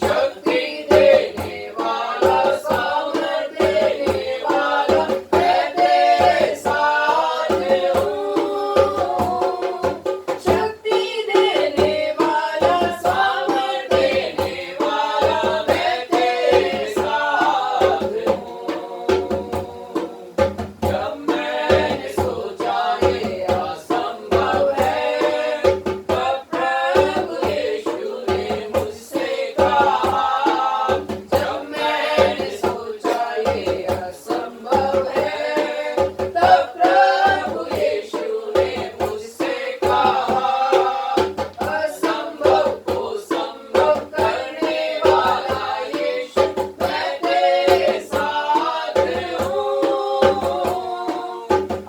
शक्ति देने वाला, सामर्थ देने वाला मैं तेरे साथ हूँ। शक्ति देने वाला, सामर्थ देने वाला मैं तेरे साथ हूँ। जब मैंने सोचा ये असंभव है, तब प्रभु यीशु ने मुझसे कहा। जब मैंने सोचा ये असंभव है, तब प्रभु यीशु ने मुझसे कहा। असंभव को संभव करने वाला यीशु मैं तेरे साथ हूँ।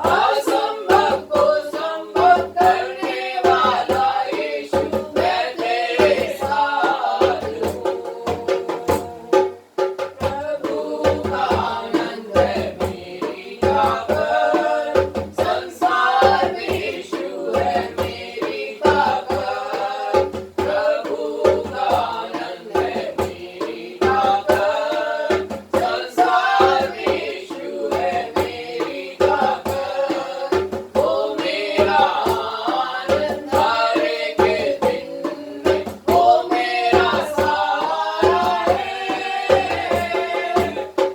असंभव को संभव करने वाला यीशु मैं तेरे साथ हूँ। प्रभु का आनंद है मेरी ताकत, संसार में यीशु है मेरी ताकत। प्रभु का आनंद है मेरी ताकत, संसार में यीशु है मेरी ताकत। वो मेरा आनंद हर एक दिन में, वो मेरा सहारा है।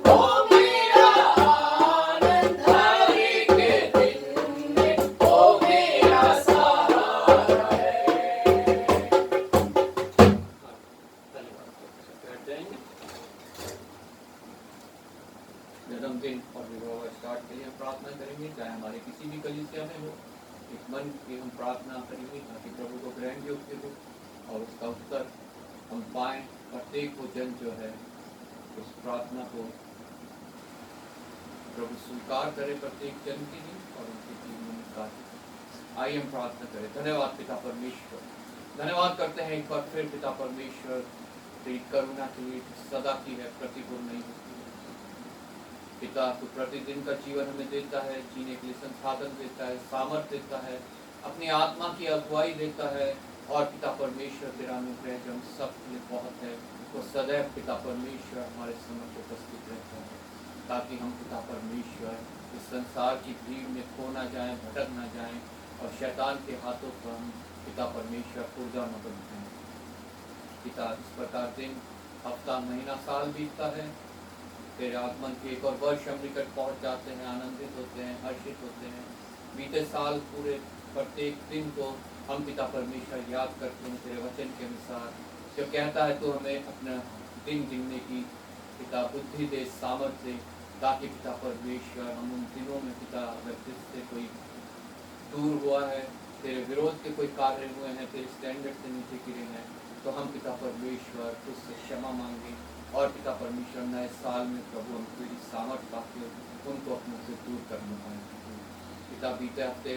वो मेरा आनंद हर एक दिन में, वो मेरा सहारा है। बैठ जाएंगे। जन्मदिन और विवाह स्टार्ट के लिए हम प्रार्थना करेंगे, चाहे हमारे किसी भी कलीसिया में हो। एक मन की हम प्रार्थना करेंगे ताकि प्रभु को ग्रहण योग्य हो और उसका उत्तर हम पाएं। प्रत्येक को जन जो है उस प्रार्थना को प्रभु स्वीकार करे, प्रत्येक जन के लिए और उनके जीवन में कार्य। आइए हम प्रार्थना करें। धन्यवाद पिता परमेश्वर, धन्यवाद करते हैं एक बार फिर पिता परमेश्वर तेरी करुणा के लिए सदा की है, प्रतिकूल नहीं होती है। पिता तू प्रतिदिन का जीवन हमें देता है, जीने के लिए संसाधन देता है, सामर्थ्य देता है, अपनी आत्मा की अगुवाई देता है। और पिता परमेश्वर तेरा अनुग्रह जो हम सब के लिए बहुत है, वो सदैव पिता परमेश्वर हमारे समक्ष उपस्थित रहता है। ताकि हम पिता परमेश्वर इस संसार की भीड़ में खो ना जाएं, भटक ना जाएं और शैतान के हाथों पर हम पिता परमेश्वर पुर्जा न बन जाएं। पिता इस प्रकार दिन, हफ्ता, महीना, साल बीतता है, तेरे आगमन के एक और वर्ष हम निकट पहुँच जाते हैं, आनंदित होते हैं, हर्षित होते हैं। बीते साल पूरे प्रत्येक दिन को हम पिता परमेश्वर याद करते हैं तेरे वचन के अनुसार, जो कहता है तो हमें अपना दिन गिनने की पिता बुद्धि दे, सामर्थ्य दे, ताकि पिता परमेश्वर हम उन दिनों में पिता अगर जिससे कोई दूर हुआ है, तेरे विरोध के कोई कार्य हुए हैं, तेरे स्टैंडर्ड से नीचे गिरे हैं, तो हम पिता परमेश्वर तुझसे क्षमा मांगे और पिता परमेश्वर नए साल में प्रभु हम तेरी सामर्थ्य पाके उनको अपने से दूर करना पाएंगे। पिता बीते हफ्ते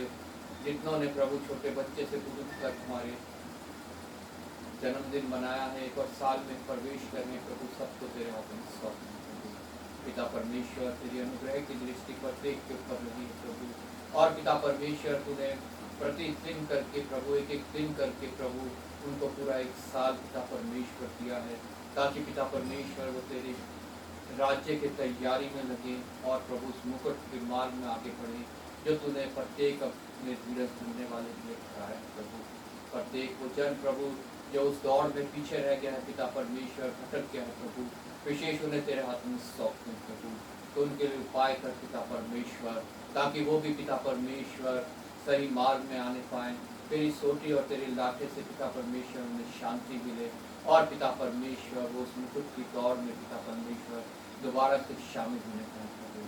जितनों ने प्रभु छोटे बच्चे से बुजुर्ग तक हमारे जन्मदिन मनाया है, एक और साल में प्रवेश करने प्रभु सबको तेरे हाथों में सौंपते हैं। पिता परमेश्वर तेरी अनुग्रह की दृष्टि प्रत्येक के ऊपर रही है प्रभु, और पिता परमेश्वर तूने प्रतिदिन करके प्रभु, एक एक दिन करके प्रभु उनको पूरा एक साल पिता परमेश्वर दिया है, ताकि पिता परमेश्वर वो तेरे राज्य की तैयारी में लगे और प्रभु उस मुकुट के मार्ग में आगे बढ़े जो तूने प्रत्येक अपने धीरज सुनने वाले के लिए कहा है प्रभु। प्रत्येक वो जन प्रभु जो उस दौड़ में पीछे रह गया है पिता परमेश्वर, भटक गया है प्रभु, विशेष उन्हें तेरे हाथ में सौंपते हैं प्रभु। तो उनके लिए उपाय कर पिता परमेश्वर, ताकि वो भी पिता परमेश्वर सही मार्ग में आने पाए, तेरी सोटी और तेरे लाठे से पिता परमेश्वर उन्हें शांति मिले और पिता परमेश्वर वो उस मुकुट की दौड़ में पिता परमेश्वर दोबारा से शामिल होने पाए प्रभु।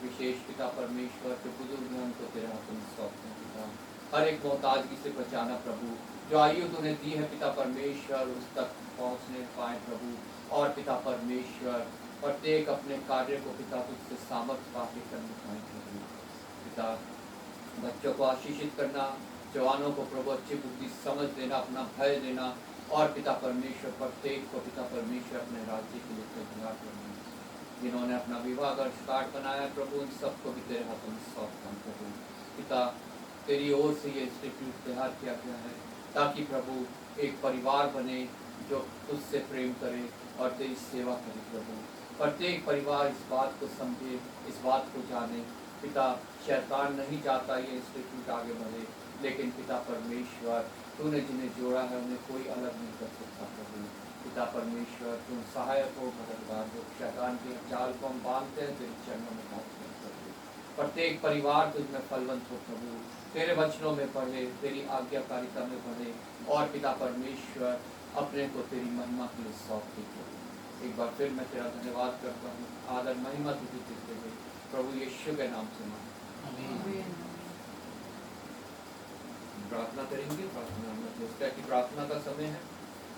विशेष पिता परमेश्वर के बुजुर्ग हैं उनको तेरे हाथों में सौंपते हैं पिता, हर एक मोहताजगी से बचाना प्रभु, जो आयु तूने दी है पिता परमेश्वर उस तक पहुँचने पाए प्रभु, और पिता परमेश्वर प्रत्येक अपने कार्य को पिता तुझसे सामर्थ्य पाके करने पाए प्रभु। पिता बच्चों को आशीषित करना, जवानों को प्रभु अच्छी बुद्धि समझ देना, अपना भय देना, और पिता परमेश्वर प्रत्येक को पिता परमेश्वर अपने राज्य के लिए तैयार करना। जिन्होंने अपना विवाह वर्ष कार्ड बनाया प्रभु, इन सबको भी तेरे हाथों में सौंपता हूं प्रभु। पिता तेरी ओर से ये इंस्टीट्यूट तैयार किया गया है ताकि प्रभु एक परिवार बने जो तुझसे प्रेम करे और तेरी सेवा करे प्रभु। प्रत्येक परिवार इस बात को समझे, इस बात को जाने पिता, शैतान नहीं चाहता ये इंस्टीट्यूट आगे बढ़े, लेकिन पिता परमेश्वर तूने जिन्हें जोड़ा है उन्हें कोई अलग नहीं कर सकता प्रभु। पिता परमेश्वर तुम सहायक हो, मददगार हो, शैतान के जाल को हम बांधते हैं तेरे चरणों में पहुँचते हैं प्रभु। प्रत्येक परिवार तुझमें फलवंत हो प्रभु, तेरे वचनों में पढ़े, तेरी आज्ञाकारिता में बढ़े, और पिता परमेश्वर अपने को तेरी महिमा के लिए सौंपते प्रभु। एक बार फिर मैं तेरा धन्यवाद करता हूँ, आदर महिमा तुझे देते हुए प्रभु यीशु के नाम से मांगता हूं। प्रार्थना करेंगे, प्रार्थना का समय है,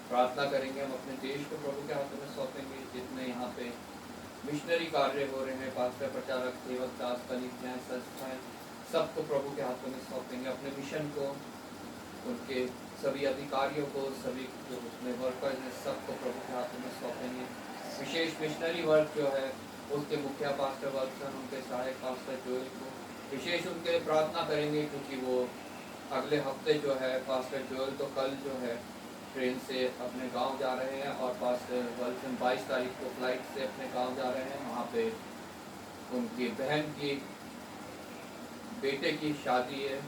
प्रार्थना करेंगे। हम अपने देश को प्रभु के हाथों में सौंपेंगे। जितने यहाँ पे मिशनरी कार्य हो रहे हैं, पास्टर, प्रचारक, सेवक, दास, कलीसियाएं, संस्थाएं, सबको प्रभु के हाथों में सौंपेंगे। अपने मिशन को, उनके सभी अधिकारियों को, सभी जो उसमें वर्कर्स हैं, सबको प्रभु के हाथों में सौंपेंगे। विशेष मिशनरी वर्क जो है उसके मुखिया पास्टर वत्सन, उनके सहायक पास्टर जोएल को विशेष उनके लिए प्रार्थना करेंगे, क्योंकि वो अगले हफ्ते जो है पास्टर जोएल तो कल जो है ट्रेन से अपने गांव जा रहे हैं, और पास्टर वत्सन 22 तारीख को फ्लाइट से अपने गांव जा रहे हैं। वहाँ पे उनकी बहन की बेटे की शादी है,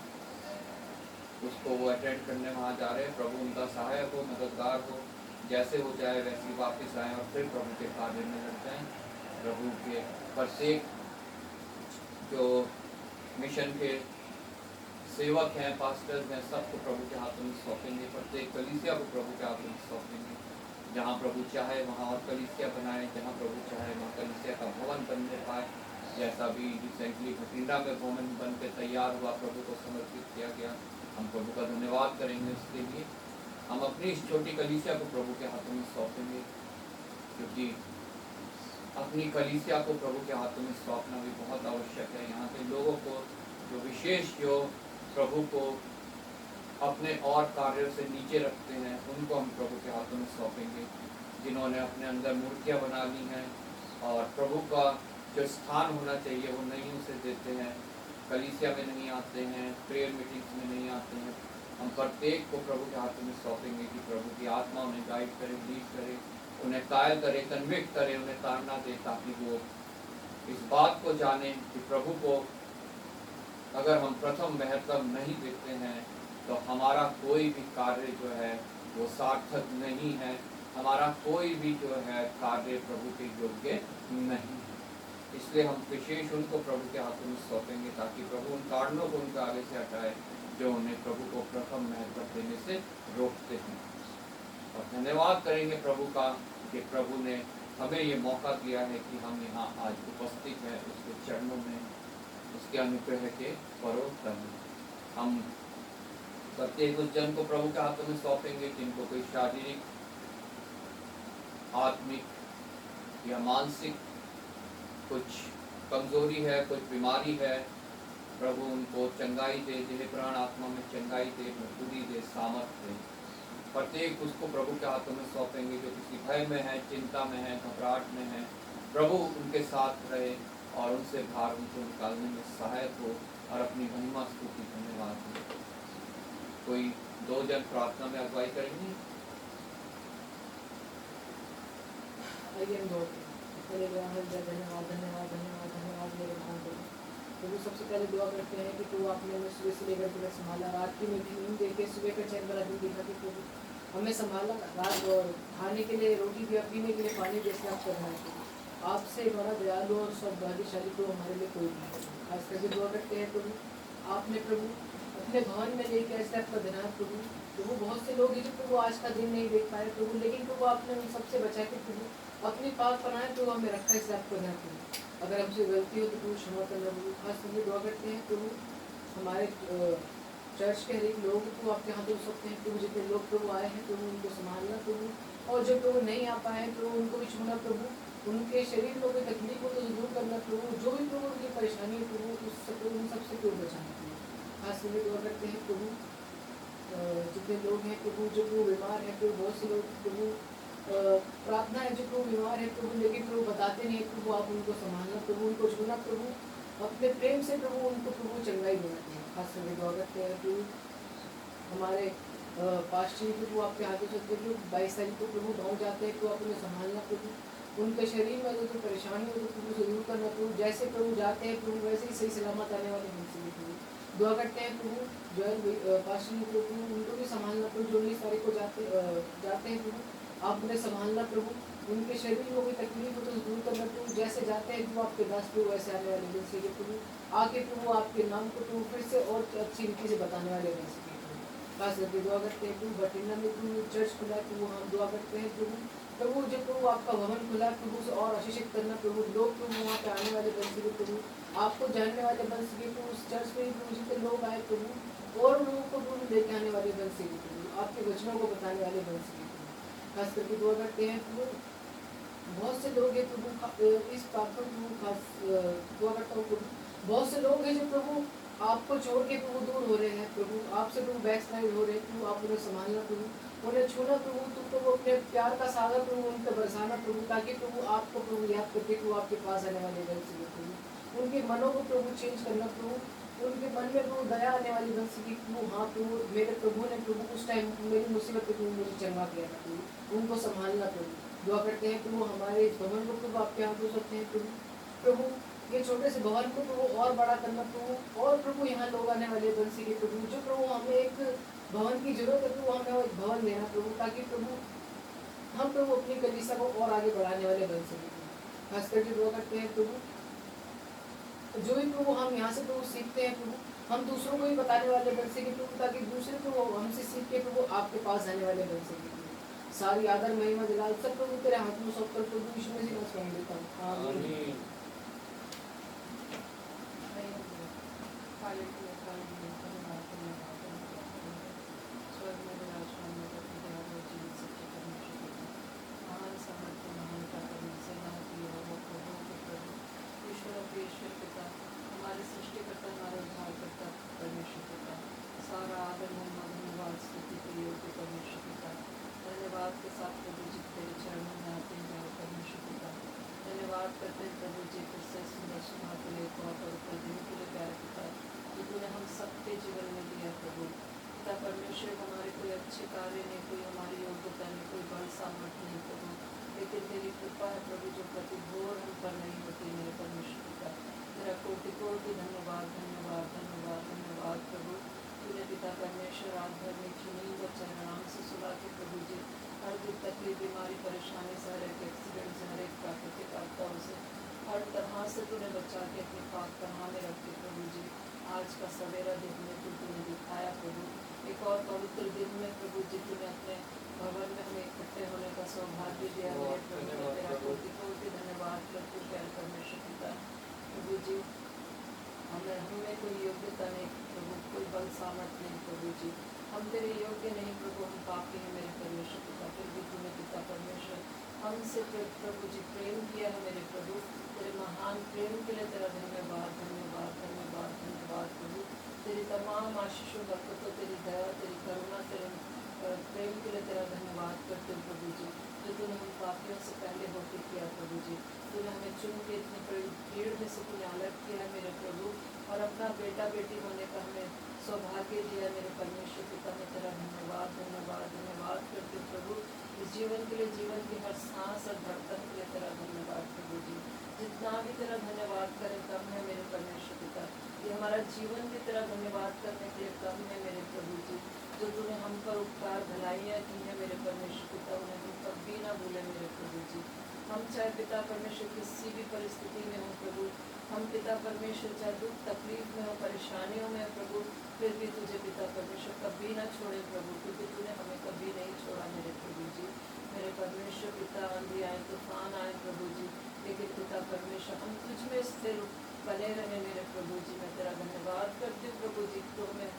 उसको वो अटेंड करने वहाँ जा रहे हैं। प्रभु उनका सहायक हो, मददगार हो, जैसे हो जाए वैसे वापस आए और फिर प्रभु के कार्य में लग जाएं। प्रभु के प्रत्येक जो मिशन के सेवक हैं, पास्टर्स हैं, सबको प्रभु के हाथों में सौंपेंगे। प्रत्येक कलीसिया को प्रभु के हाथों में सौंपेंगे। जहाँ प्रभु चाहे वहाँ और कलीसिया बनाए, जहाँ प्रभु चाहे वहाँ कलीसिया का भवन बनने पाए। जैसा भी रिसेंटली भटिंडा में भवन बन के तैयार हुआ, प्रभु को समर्पित किया गया, हम प्रभु का धन्यवाद करेंगे उसके लिए। हम अपनी इस छोटी कलीसिया को प्रभु के हाथों में सौंपेंगे, क्योंकि अपनी कलीसिया को प्रभु के हाथों में सौंपना भी बहुत आवश्यक है। यहाँ के लोगों को जो विशेष जो प्रभु को अपने और कार्यों से नीचे रखते हैं, उनको हम प्रभु के हाथों में सौंपेंगे। जिन्होंने अपने अंदर मूर्तियाँ बना ली हैं और प्रभु का जो स्थान होना चाहिए वो नहीं उसे देते हैं, कलीसिया में नहीं आते हैं, प्रेयर मीटिंग्स में नहीं आते हैं, हम प्रत्येक को प्रभु के हाथों में सौंपेंगे कि प्रभु की आत्मा उन्हें गाइड करे, लीड करे, उन्हें कायल करे, कन्विक्ट करे, उन्हें ताड़ना दे, ताकि वो इस बात को जाने कि प्रभु को अगर हम प्रथम महत्व नहीं देते हैं तो हमारा कोई भी कार्य जो है वो सार्थक नहीं है, हमारा कोई भी जो है कार्य प्रभु के योग्य नहीं है। इसलिए हम विशेष उनको प्रभु के हाथों में सौंपेंगे ताकि प्रभु उन कारणों को उनके आगे से हटाए जो उन्हें प्रभु को प्रथम महत्व देने से रोकते हैं। और धन्यवाद करेंगे प्रभु का कि प्रभु ने हमें ये मौका दिया है कि हम यहाँ आज उपस्थित हैं उसके चरणों में, उसके अनुग्रह के परोत्तर में। हम प्रत्येक उस जन को प्रभु के हाथों में सौंपेंगे जिनको कोई शारीरिक, आत्मिक या मानसिक कुछ कमजोरी है, कुछ बीमारी है। प्रभु उनको चंगाई दे, देह प्राण आत्मा में चंगाई दे, मजबूती दे, सामर्थ्य दे। प्रत्येक उसको प्रभु के हाथों में सौंपेंगे जो किसी भय में है, चिंता में है, घबराहट में है। प्रभु उनके साथ रहे और उनसे भार उनको निकालने में सहायक हो और अपनी महिमा स्तुति धन्यवाद दे। कोई दो जन प्रार्थना में अगुवाई करेंगे। धन्यवाद धन्यवाद धन्यवाद धन्यवाद मेरे महान प्रभु। तो सबसे पहले दुआ करते हैं कि तू आपने हमें सुबह से लेकर के संभाला, रात की नींद देके सुबह का चैन वाला दिन दिखा कि प्रभु हमें संभाला, रात और खाने के लिए रोटी दिया, पीने के लिए पानी जैसे आप करना है। आपसे बड़ा दयालु और सब भाग्यशाली तो हमारे लिए कोई नहीं है। खास करके दुआ करते हैं प्रभु आपने प्रभु अपने भवन में लेके ऐसे आपका धन्यवाद प्रभु। प्रभु बहुत से लोग हैं जो प्रभु आज का दिन नहीं देख पाए प्रभु, लेकिन प्रभु आपने उन सबसे बचा के प्रभु अपनी पाक बनाए प्रभु हमें रखा इस आपको धन्यवाद प्रभु। अगर हमसे गलती हो तो प्रभु क्षमा करना प्रभु। खास करके दुआ करते हैं प्रभु हमारे चर्च के हर एक लोग को आपके हाथों में सकते हैं प्रभु। जितने लोग प्रभु आए हैं प्रभु उनको संभालना प्रभु, और जो प्रभु नहीं आ पाए हैं प्रभु उनको भी छूना प्रभु। उनके शरीर में कोई तकलीफ हो तो दूर करना प्रभु, जो भी प्रभु उनकी परेशानी है प्रभु उस उन सबसे प्रभु बचाना प्रभु। खास करके दुआ करते हैं प्रभु जितने लोग हैं प्रभु जो प्रभु बीमार है प्रभु, बहुत से लोग प्रभु प्रार्थना है जो प्रभु बीमार है प्रभु, लेकिन प्रभु बताते नहीं प्रभु। आप उनको संभालना प्रभु, उनको छूना प्रभु, अपने प्रेम से प्रभु उनको प्रभु चंगाई देना। खास करके दुआ करते हैं प्रभु हमारे पास्टर प्रभु आपके हाथों से प्रभु 22 तारीख को प्रभु गाँव जाते हैं तो आप उन्हें संभालना प्रभु। उनके शरीर में जो परेशानी हो तो प्रभु से दूर करना प्रभु, जैसे प्रभु जाते हैं प्रभु वैसे ही सही सलामत आने वाले मिलते प्रभु। दुआ करते हैं प्रभु जो पास्टर प्रभु उनको भी संभालना प्रभु, जो 19 तारीख को जाते हैं प्रभु आप उन्हें संभालना प्रभु। उनके शरीर में कोई तकलीफ हो तो दूर करना प्रभु, जैसे जाते हैं प्रभु आपके दास प्रभु वैसे आने वाले दिन से प्रभु आके प्रभु आपके नाम को प्रभु फिर से और अच्छी रीति से बताने वाले बन सके प्रभु। खास करके दुआ करते हैं प्रभु बठिंडा में प्रभु चर्च खुला प्रभु, हम दुआ करते हैं प्रभु प्रभु जो प्रभु आपका भवन खुला प्रभु से और आशीषित करना प्रभु, लोग प्रभु वहाँ पे आने वाले बन सके प्रभु, आपको जानने वाले बन सके प्रभु। उस चर्च में प्रभु जितने लोग आए प्रभु और लोगों को प्रभु लेके आने वाले बन सके प्रभु, आपके वचनों को बताने वाले बन सके प्रभु। खास करके दुआ करते हैं प्रभु बहुत से लोग हैं प्रभु इस बात पर प्रभु खास दुआ करता हूँ प्रभु, बहुत से लोग हैं जो प्रभु आपको छोड़ के प्रभु दूर हो रहे हैं प्रभु, आपसे प्रभु बैक स्लाइड हो रहे हैं प्रभु। आप उन्हें संभालना प्रभु, उन्हें छूना प्रभु, तुम प्रभु अपने प्यार का सागर प्रभु उन पर बरसाना प्रभु, ताकि प्रभु आपको प्रभु याद करके प्रभु आपके पास आने वाले बन सके प्रभु। उनके मनों को प्रभु चेंज करना प्रभु, उनके मन में प्रभु दया आने वाली बन सके प्रभु। हाँ प्रभु मेरे प्रभु ने प्रभु उस टाइम मेरी मुसीबत प्रभु मुझे चंगा किया था प्रभु, उनको संभालना प्रभु। दुआ करते हैं प्रभु हमारे इस भवन को प्रभु आपके हाथ हो सकते हैं प्रभु, प्रभु ये छोटे से भवन को प्रभु और बड़ा करना प्रभु, और प्रभु यहाँ लोग आने वाले बन सके प्रभु। जो प्रभु हमें एक भवन की जरूरत है प्रभु हमें एक भवन देना प्रभु, ताकि प्रभु हम प्रभु अपनी कलीसिया को और आगे बढ़ाने वाले बन सके प्रभु। खास करके दुआ करते हैं प्रभु जो भी प्रभु हम यहाँ से प्रभु सीखते हैं प्रभु, हम दूसरों को भी बताने वाले बन सके प्रभु, ताकि दूसरे प्रभु हमसे सीख के प्रभु आपके पास आने वाले बन सके प्रभु। सारी आदर महिमा जलाल सब प्रभु तेरे हाथ में सौंप कर प्रभु यीशु मसीह का नाम लेता हूँ आमीन। हमारे सृष्टिकर्ता हमारे उद्धारकर्ता परमेश्वर पिता, सारा आदर महिमा धन्यवाद स्तुति के योग्य परमेश्वर पिता। धन्यवाद के साथ प्रभु जी तेरे चरणों में आते हैं परमेश्वर पिता। धन्यवाद करते हैं प्रभु जी फिर से सुंदर सुना के लिए और ऊपर देने के लिए प्यारे पिता जो तूने हम सबके जीवन में दिया प्रभु पिता परमेश्वर। हमारे कोई अच्छे कार्य नहीं, कोई हमारी योग्यता नहीं, कोई बल सामर्थ्य नहीं प्रभु, लेकिन तेरी कृपा है प्रभु जो प्रतिभोर हम पर नहीं होती मेरे परमेश्वर पिता। तेरा कोटि कोटि धन्यवाद धन्यवाद धन्यवाद धन्यवाद प्रभु। तूने पिता परमेश्वर रात भर में चुनी व चरणाम से सुला के प्रभु जी हर दुख तकलीफ बीमारी परेशानी से हर एक एक्सीडेंट से हर एक प्राकृतिक आपदाओं से हर तरह से तूने बचा के अपनी पाक पनाह में रखे प्रभु जी। आज का सवेरा दिन में तूने दिखाया प्रभु, एक और पवित्र दिन में प्रभु जी तूने अपने भवन में हमें इकट्ठे होने का सौभाग्य दिया मेरे प्रभु। तेरा कोटि कोटि धन्यवाद करते प्यारे परमेश्वर पिता। प्रभु जी हमें कोई योग्यता नहीं प्रभु, कोई बल सामर्थ नहीं प्रभु जी, हम तेरे योग्य नहीं प्रभु, हम पापी हैं मेरे परमेश्वर पिता। फिर भी तूने पिता परमेश्वर हमसे प्रभु जी प्रेम किया है मेरे प्रभु। तेरे महान प्रेम के लिए तेरा धन्यवाद धन्यवाद धन्यवाद धन्यवाद प्रभु। तेरी तमाम आशीषों बरकतों, तेरी दया, तेरी करुणा, तेरे प्रेम के लिए तेरा धन्यवाद करते हो प्रभु जी, जो तूने उन पापियों से पहले होके किया प्रभु जी। तूने हमें चुन के इतनी बड़ी भीड़ में से तूने अलग किया है मेरे प्रभु, और अपना बेटा बेटी होने का हमें सौभाग्य दिया मेरे परमेश्वर पिता। मैं तेरा धन्यवाद धन्यवाद धन्यवाद करते प्रभु। इस जीवन के लिए, जीवन की हर सांस और धड़कन के लिए तेरा धन्यवाद प्रभु जी। जितना भी तेरा धन्यवाद करें कम है मेरे परमेश्वर पिता। ये हमारा जीवन भी तेरा धन्यवाद करने के लिए कम है मेरे प्रभु जी। जो तूने हम पर उपकार भलाइयाँ की हैं मेरे परमेश्वर पिता, उन्हें तुम कभी ना भूले मेरे प्रभु जी। हम चाहे पिता परमेश्वर किसी भी परिस्थिति में हो प्रभु, हम पिता परमेश्वर चाहे दुख तकलीफ में हो, परेशानियों में हो प्रभु, फिर भी तुझे पिता परमेश्वर कभी ना छोड़े प्रभु, क्योंकि तूने हमें कभी नहीं छोड़ा मेरे प्रभु जी। मेरे परमेश्वर पिता आंधी आए तूफान आए प्रभु जी, लेकिन पिता परमेश्वर हम तुझ में स्थिर बने रहे मेरे प्रभु जी। मैं तेरा धन्यवाद करती हूँ प्रभु जी, तो हमें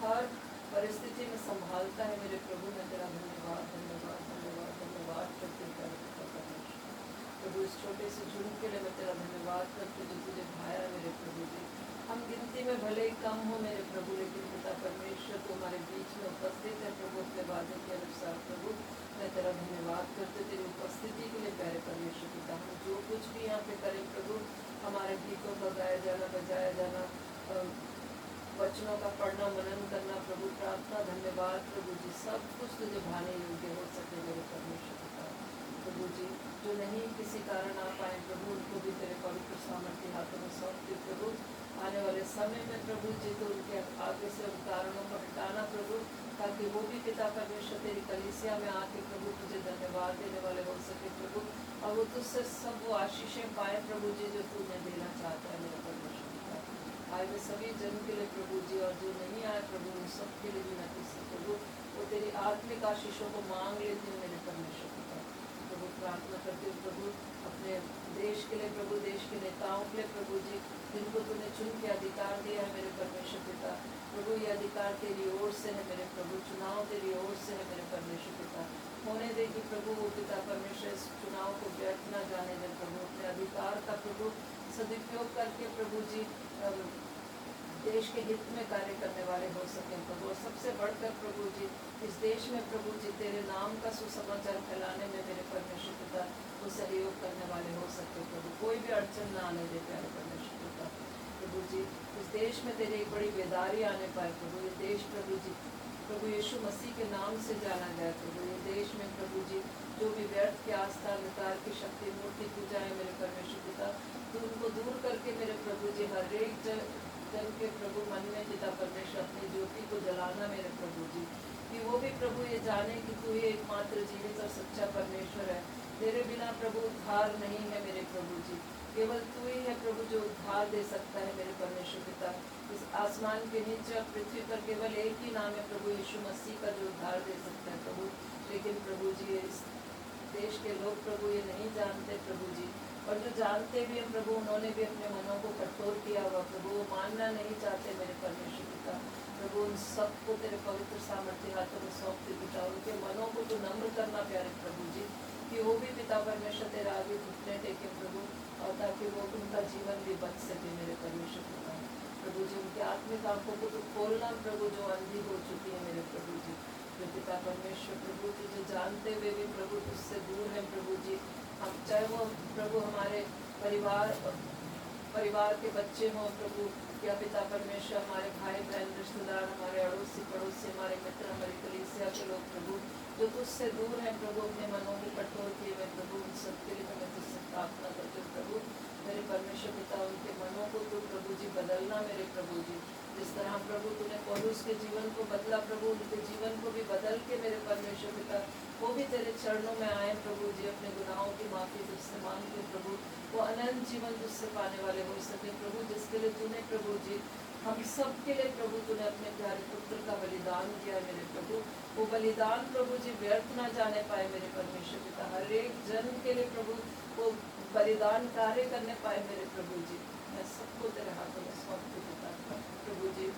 हर परिस्थिति में संभालता है मेरे प्रभु। मैं तेरा धन्यवाद धन्यवाद धन्यवाद धन्यवाद करती हूँ पिता परमेश्वर प्रभु। इस छोटे से झुंड के लिए मैं तेरा धन्यवाद करती हूँ जो तुझे भाया मेरे प्रभु जी। हम गिनती में भले ही कम हो मेरे प्रभु, लेकिन पिता परमेश्वर तो हमारे बीच में उपस्थित है प्रभु, अपने वादे के अनुसार प्रभु। मैं तेरा धन्यवाद करते तेरी उपस्थिति के लिए प्यारे परमेश्वर पिता। हम जो कुछ भी यहाँ पे करें प्रभु, हमारे गीतों का गाया जाना, बजाया जाना, वचनों का पढ़ना, मनन करना प्रभु, प्रार्थना, धन्यवाद प्रभु जी, सब कुछ तुझे भाने योग्य हो सके मेरे परमेश्वर पिता। प्रभु जी जो नहीं किसी कारण आ पाए प्रभु, उनको भी तेरे पवित्र सामर्थ्य हाथों में सौंपते प्रभु। आने वाले समय में प्रभु जी तो उनके आगे से उन कारणों को हटाना प्रभु, ताकि वो भी पिता परमेश्वर तेरी कलीसिया में आके प्रभु तुझे धन्यवाद देने वाले हो सके प्रभु, और वो तुझसे सब वो आशीषें पाए प्रभु जी जो तू उन्हें देना चाहता है मेरे परमेश्वर पिता। आए हुए सभी जन के लिए प्रभु जी, और जो नहीं आए प्रभु उन सब के लिए भी मैं तुझसे प्रभु वो तेरी आत्मिक आशीषों को मांग लेती हूँ मेरे परमेश्वर पिता। प्रभु प्रार्थना करते हुए प्रभु अपने देश के लिए प्रभु, देश के नेताओं के लिए प्रभु जी, जिनको तूने चुन के अधिकार दिया है मेरे परमेश्वर पिता प्रभु। ये अधिकार तेरी ओर से है मेरे प्रभु, चुनाव तेरी ओर से है मेरे परमेश्वर पिता। होने दे कि प्रभु वो पिता परमेश्वर इस चुनाव को व्यर्थ न जाने दे प्रभु, अपने अधिकार का प्रभु सदुपयोग करके प्रभु जी देश के हित में कार्य करने वाले हो सके प्रभु। और सबसे बढ़कर प्रभु जी इस देश में प्रभु जी तेरे नाम का सुसमाचार फैलाने में मेरे परमेश्वर पिता वो सहयोग करने वाले हो सकते प्रभु। कोई भी अड़चन ना आने दे प्यारे परमेश्वर पिता प्रभु जी। इस देश में तेरी एक बड़ी बेदारी आने पाए प्रभु। ये देश प्रभु जी प्रभु यीशु मसीह के नाम से जाना जाए प्रभु। ये देश में प्रभु जी जो भी व्यर्थ की आस्था, विकार की शक्ति, मूर्ति पूजा है मेरे परमेश्वर पिता, तो उनको दूर करके मेरे प्रभु जी हर एक जन के प्रभु मन में पिता परमेश्वर अपनी ज्योति को जलाना मेरे प्रभु जी, कि वो भी प्रभु ये जाने कि तू ही एकमात्र जीवित और सच्चा परमेश्वर है। तेरे बिना प्रभु उद्धार नहीं है मेरे प्रभु जी, केवल तू ही है प्रभु जो उद्धार दे सकता है मेरे परमेश्वर पिता। इस आसमान के नीचे और पृथ्वी पर केवल एक ही नाम है प्रभु यीशु मसीह का जो उद्धार दे सकता है प्रभु। लेकिन प्रभु जी इस देश के लोग प्रभु ये नहीं जानते प्रभु जी, और जो जानते भी हैं प्रभु उन्होंने भी अपने मनों को कठोर किया हुआ प्रभु, वो मानना नहीं चाहते मेरे परमेश्वर पिता प्रभु। उन सबको तेरे पवित्र सामर्थ्य हाथों में सौंपते पिता, उनके मनों को तो नम्र करना प्यारे प्रभु जी, कि वो भी पिता परमेश्वर तेरा आगे घुटने टेके प्रभु, और ताकि वो उनका जीवन भी बच सके मेरे परमेश्वर पिता प्रभु जी। उनकी आत्मिक आंखों को तो खोलना प्रभु जो अंधी हो चुकी है मेरे प्रभु जी। जो पिता परमेश्वर प्रभु तुझे जानते हुए भी प्रभु तुझसे दूर है प्रभु जी, हम चाहे वो प्रभु हमारे परिवार परिवार के बच्चे हों प्रभु, या पिता परमेश्वर हमारे भाई बहन रिश्तेदार, हमारे अड़ोसी पड़ोसी, हमारे मित्र, हमारी कलीसिया के लोग प्रभु जो तुझसे दूर हैं प्रभु, अपने मनों को कठोर किए हुए प्रभु, उन सबके लिए मैं तुझसे प्रार्थना करती हूँ प्रभु। मेरे परमेश्वर पिता, उनके मनों को तू प्रभु जी बदलना मेरे प्रभु जी। जिस तरह प्रभु तूने पौलुस के जीवन को बदला प्रभु, उनके जीवन को भी बदल के मेरे परमेश्वर पिता वो भी तेरे चरणों में आए प्रभु जी, अपने गुनाहों की माफ़ी तुझसे मांग के प्रभु वो अनंत जीवन तुझसे पाने वाले हो सके प्रभु, जिसके लिए तूने प्रभु जी हम सब के लिए प्रभु तूने अपने प्यारे पुत्र का बलिदान किया मेरे प्रभु। वो बलिदान प्रभु जी व्यर्थ ना जाने पाए मेरे परमेश्वर पिता, हर एक जन के लिए प्रभु वो बलिदान कार्य करने पाए मेरे प्रभु जी। मैं सबको तेरे हाथों में सौंपती पिता प्रभु जी।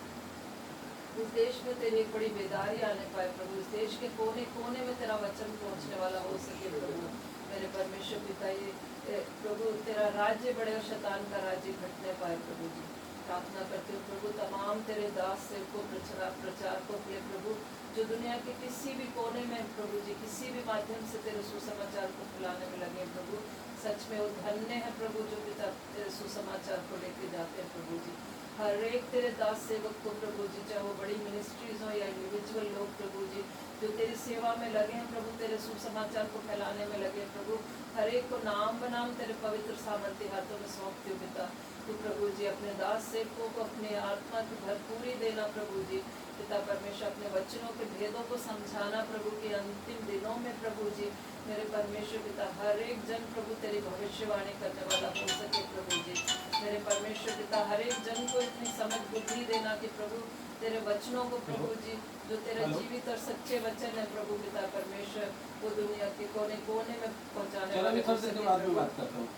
इस देश में तेरी एक बड़ी बेदारी आने पाए प्रभु, इस देश के कोने कोने में तेरा वचन पहुंचने वाला हो सके प्रभु मेरे परमेश्वर पिता। ये प्रभु तेरा राज्य बढ़े और शैतान का राज्य घटने पाए प्रभु जी। प्रार्थना करते हो प्रभु तमाम तेरे दास सेवकों प्रचारकों के प्रभु जो दुनिया के किसी भी कोने में प्रभु जी किसी भी माध्यम से तेरे सुसमाचार को फैलाने में लगे प्रभु, सच में वो धन्य है प्रभु जो पिता तेरे सुसमाचार को लेके जाते हैं प्रभु जी। हर एक तेरे दास सेवक को प्रभु जी, चाहे वो बड़ी मिनिस्ट्रीज हो या इंडिविजुअल लोग प्रभु जी जो तेरी सेवा में लगे हैं प्रभु, तेरे सुसमाचार को फैलाने में लगे प्रभु, हर एक को नाम बनाम तेरे पवित्र सामर्थ्य हाथों में सौंपते हो पिता। तो प्रभु जी अपने दास सेवकों को अपने आत्मा की भरपूरी देना प्रभु जी पिता परमेश्वर, अपने वचनों के भेदों को समझाना प्रभु के अंतिम दिनों में प्रभु जी मेरे परमेश्वर पिता, हर एक जन प्रभु तेरी भविष्यवाणी करने वाला हो सके प्रभु जी मेरे परमेश्वर पिता। हर एक जन को इतनी समझ बुद्धि देना कि प्रभु तेरे वचनों को प्रभु जी जो तेरे जीवित और सच्चे वचन है प्रभु पिता परमेश्वर, वो दुनिया के कोने कोने में पहुंचाने वाले हो सके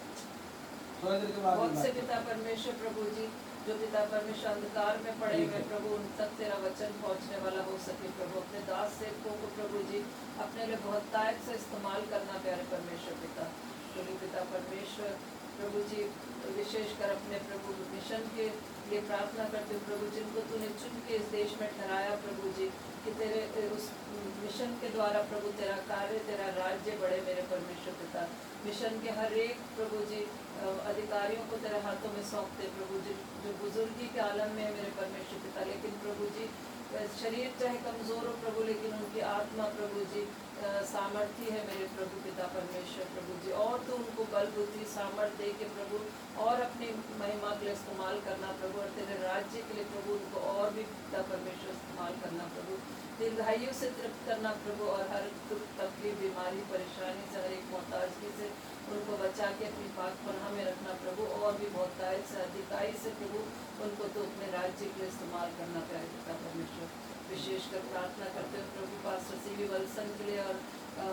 बहुत से पिता परमेश्वर प्रभु जी जो पिता परमेश्वर अंधकार में पड़े हुए प्रभु उन तक तेरा वचन पहुंचने वाला हो सके प्रभु। अपने दास सेवकों को प्रभु जी अपने लिए बहुतायत से इस्तेमाल करना प्यारे परमेश्वर पिता। प्रभु पिता परमेश्वर प्रभु जी विशेषकर अपने प्रभु मिशन के लिए प्रार्थना करते हो प्रभु, जिनको तूने चुन के इस देश में ठहराया प्रभु जी कि तेरे उस मिशन के द्वारा प्रभु तेरा कार्य तेरा राज्य बढ़े मेरे परमेश्वर पिता। मिशन के हर एक प्रभु जी अधिकारियों को तेरे हाथों में सौंपते प्रभु जी जो बुजुर्गी के आलम में है मेरे परमेश्वर पिता, लेकिन प्रभु जी शरीर चाहे कमज़ोर हो प्रभु लेकिन उनकी आत्मा प्रभु जी सामर्थ्य है मेरे प्रभु पिता परमेश्वर प्रभु जी, और तो उनको बल बुद्धि सामर्थ्य दे के प्रभु और अपनी महिमा के लिए इस्तेमाल करना प्रभु, और तेरे राज्य के लिए प्रभु उनको और भी पिता परमेश्वर इस्तेमाल करना प्रभु, दीर्घायु से तृप्त करना प्रभु, और हर दुख तकलीफ बीमारी परेशानी से हर एक मोहताजगी से उनको बचा के अपनी पाक पनाह में रखना प्रभु, और भी बहुतायत से अधिकाई से प्रभु उनको तो अपने राज्य के लिए इस्तेमाल करना प्यारे पिता परमेश्वर। विशेषकर प्रार्थना करते हुए प्रभु पास्टर सीवी वल्सन के लिए और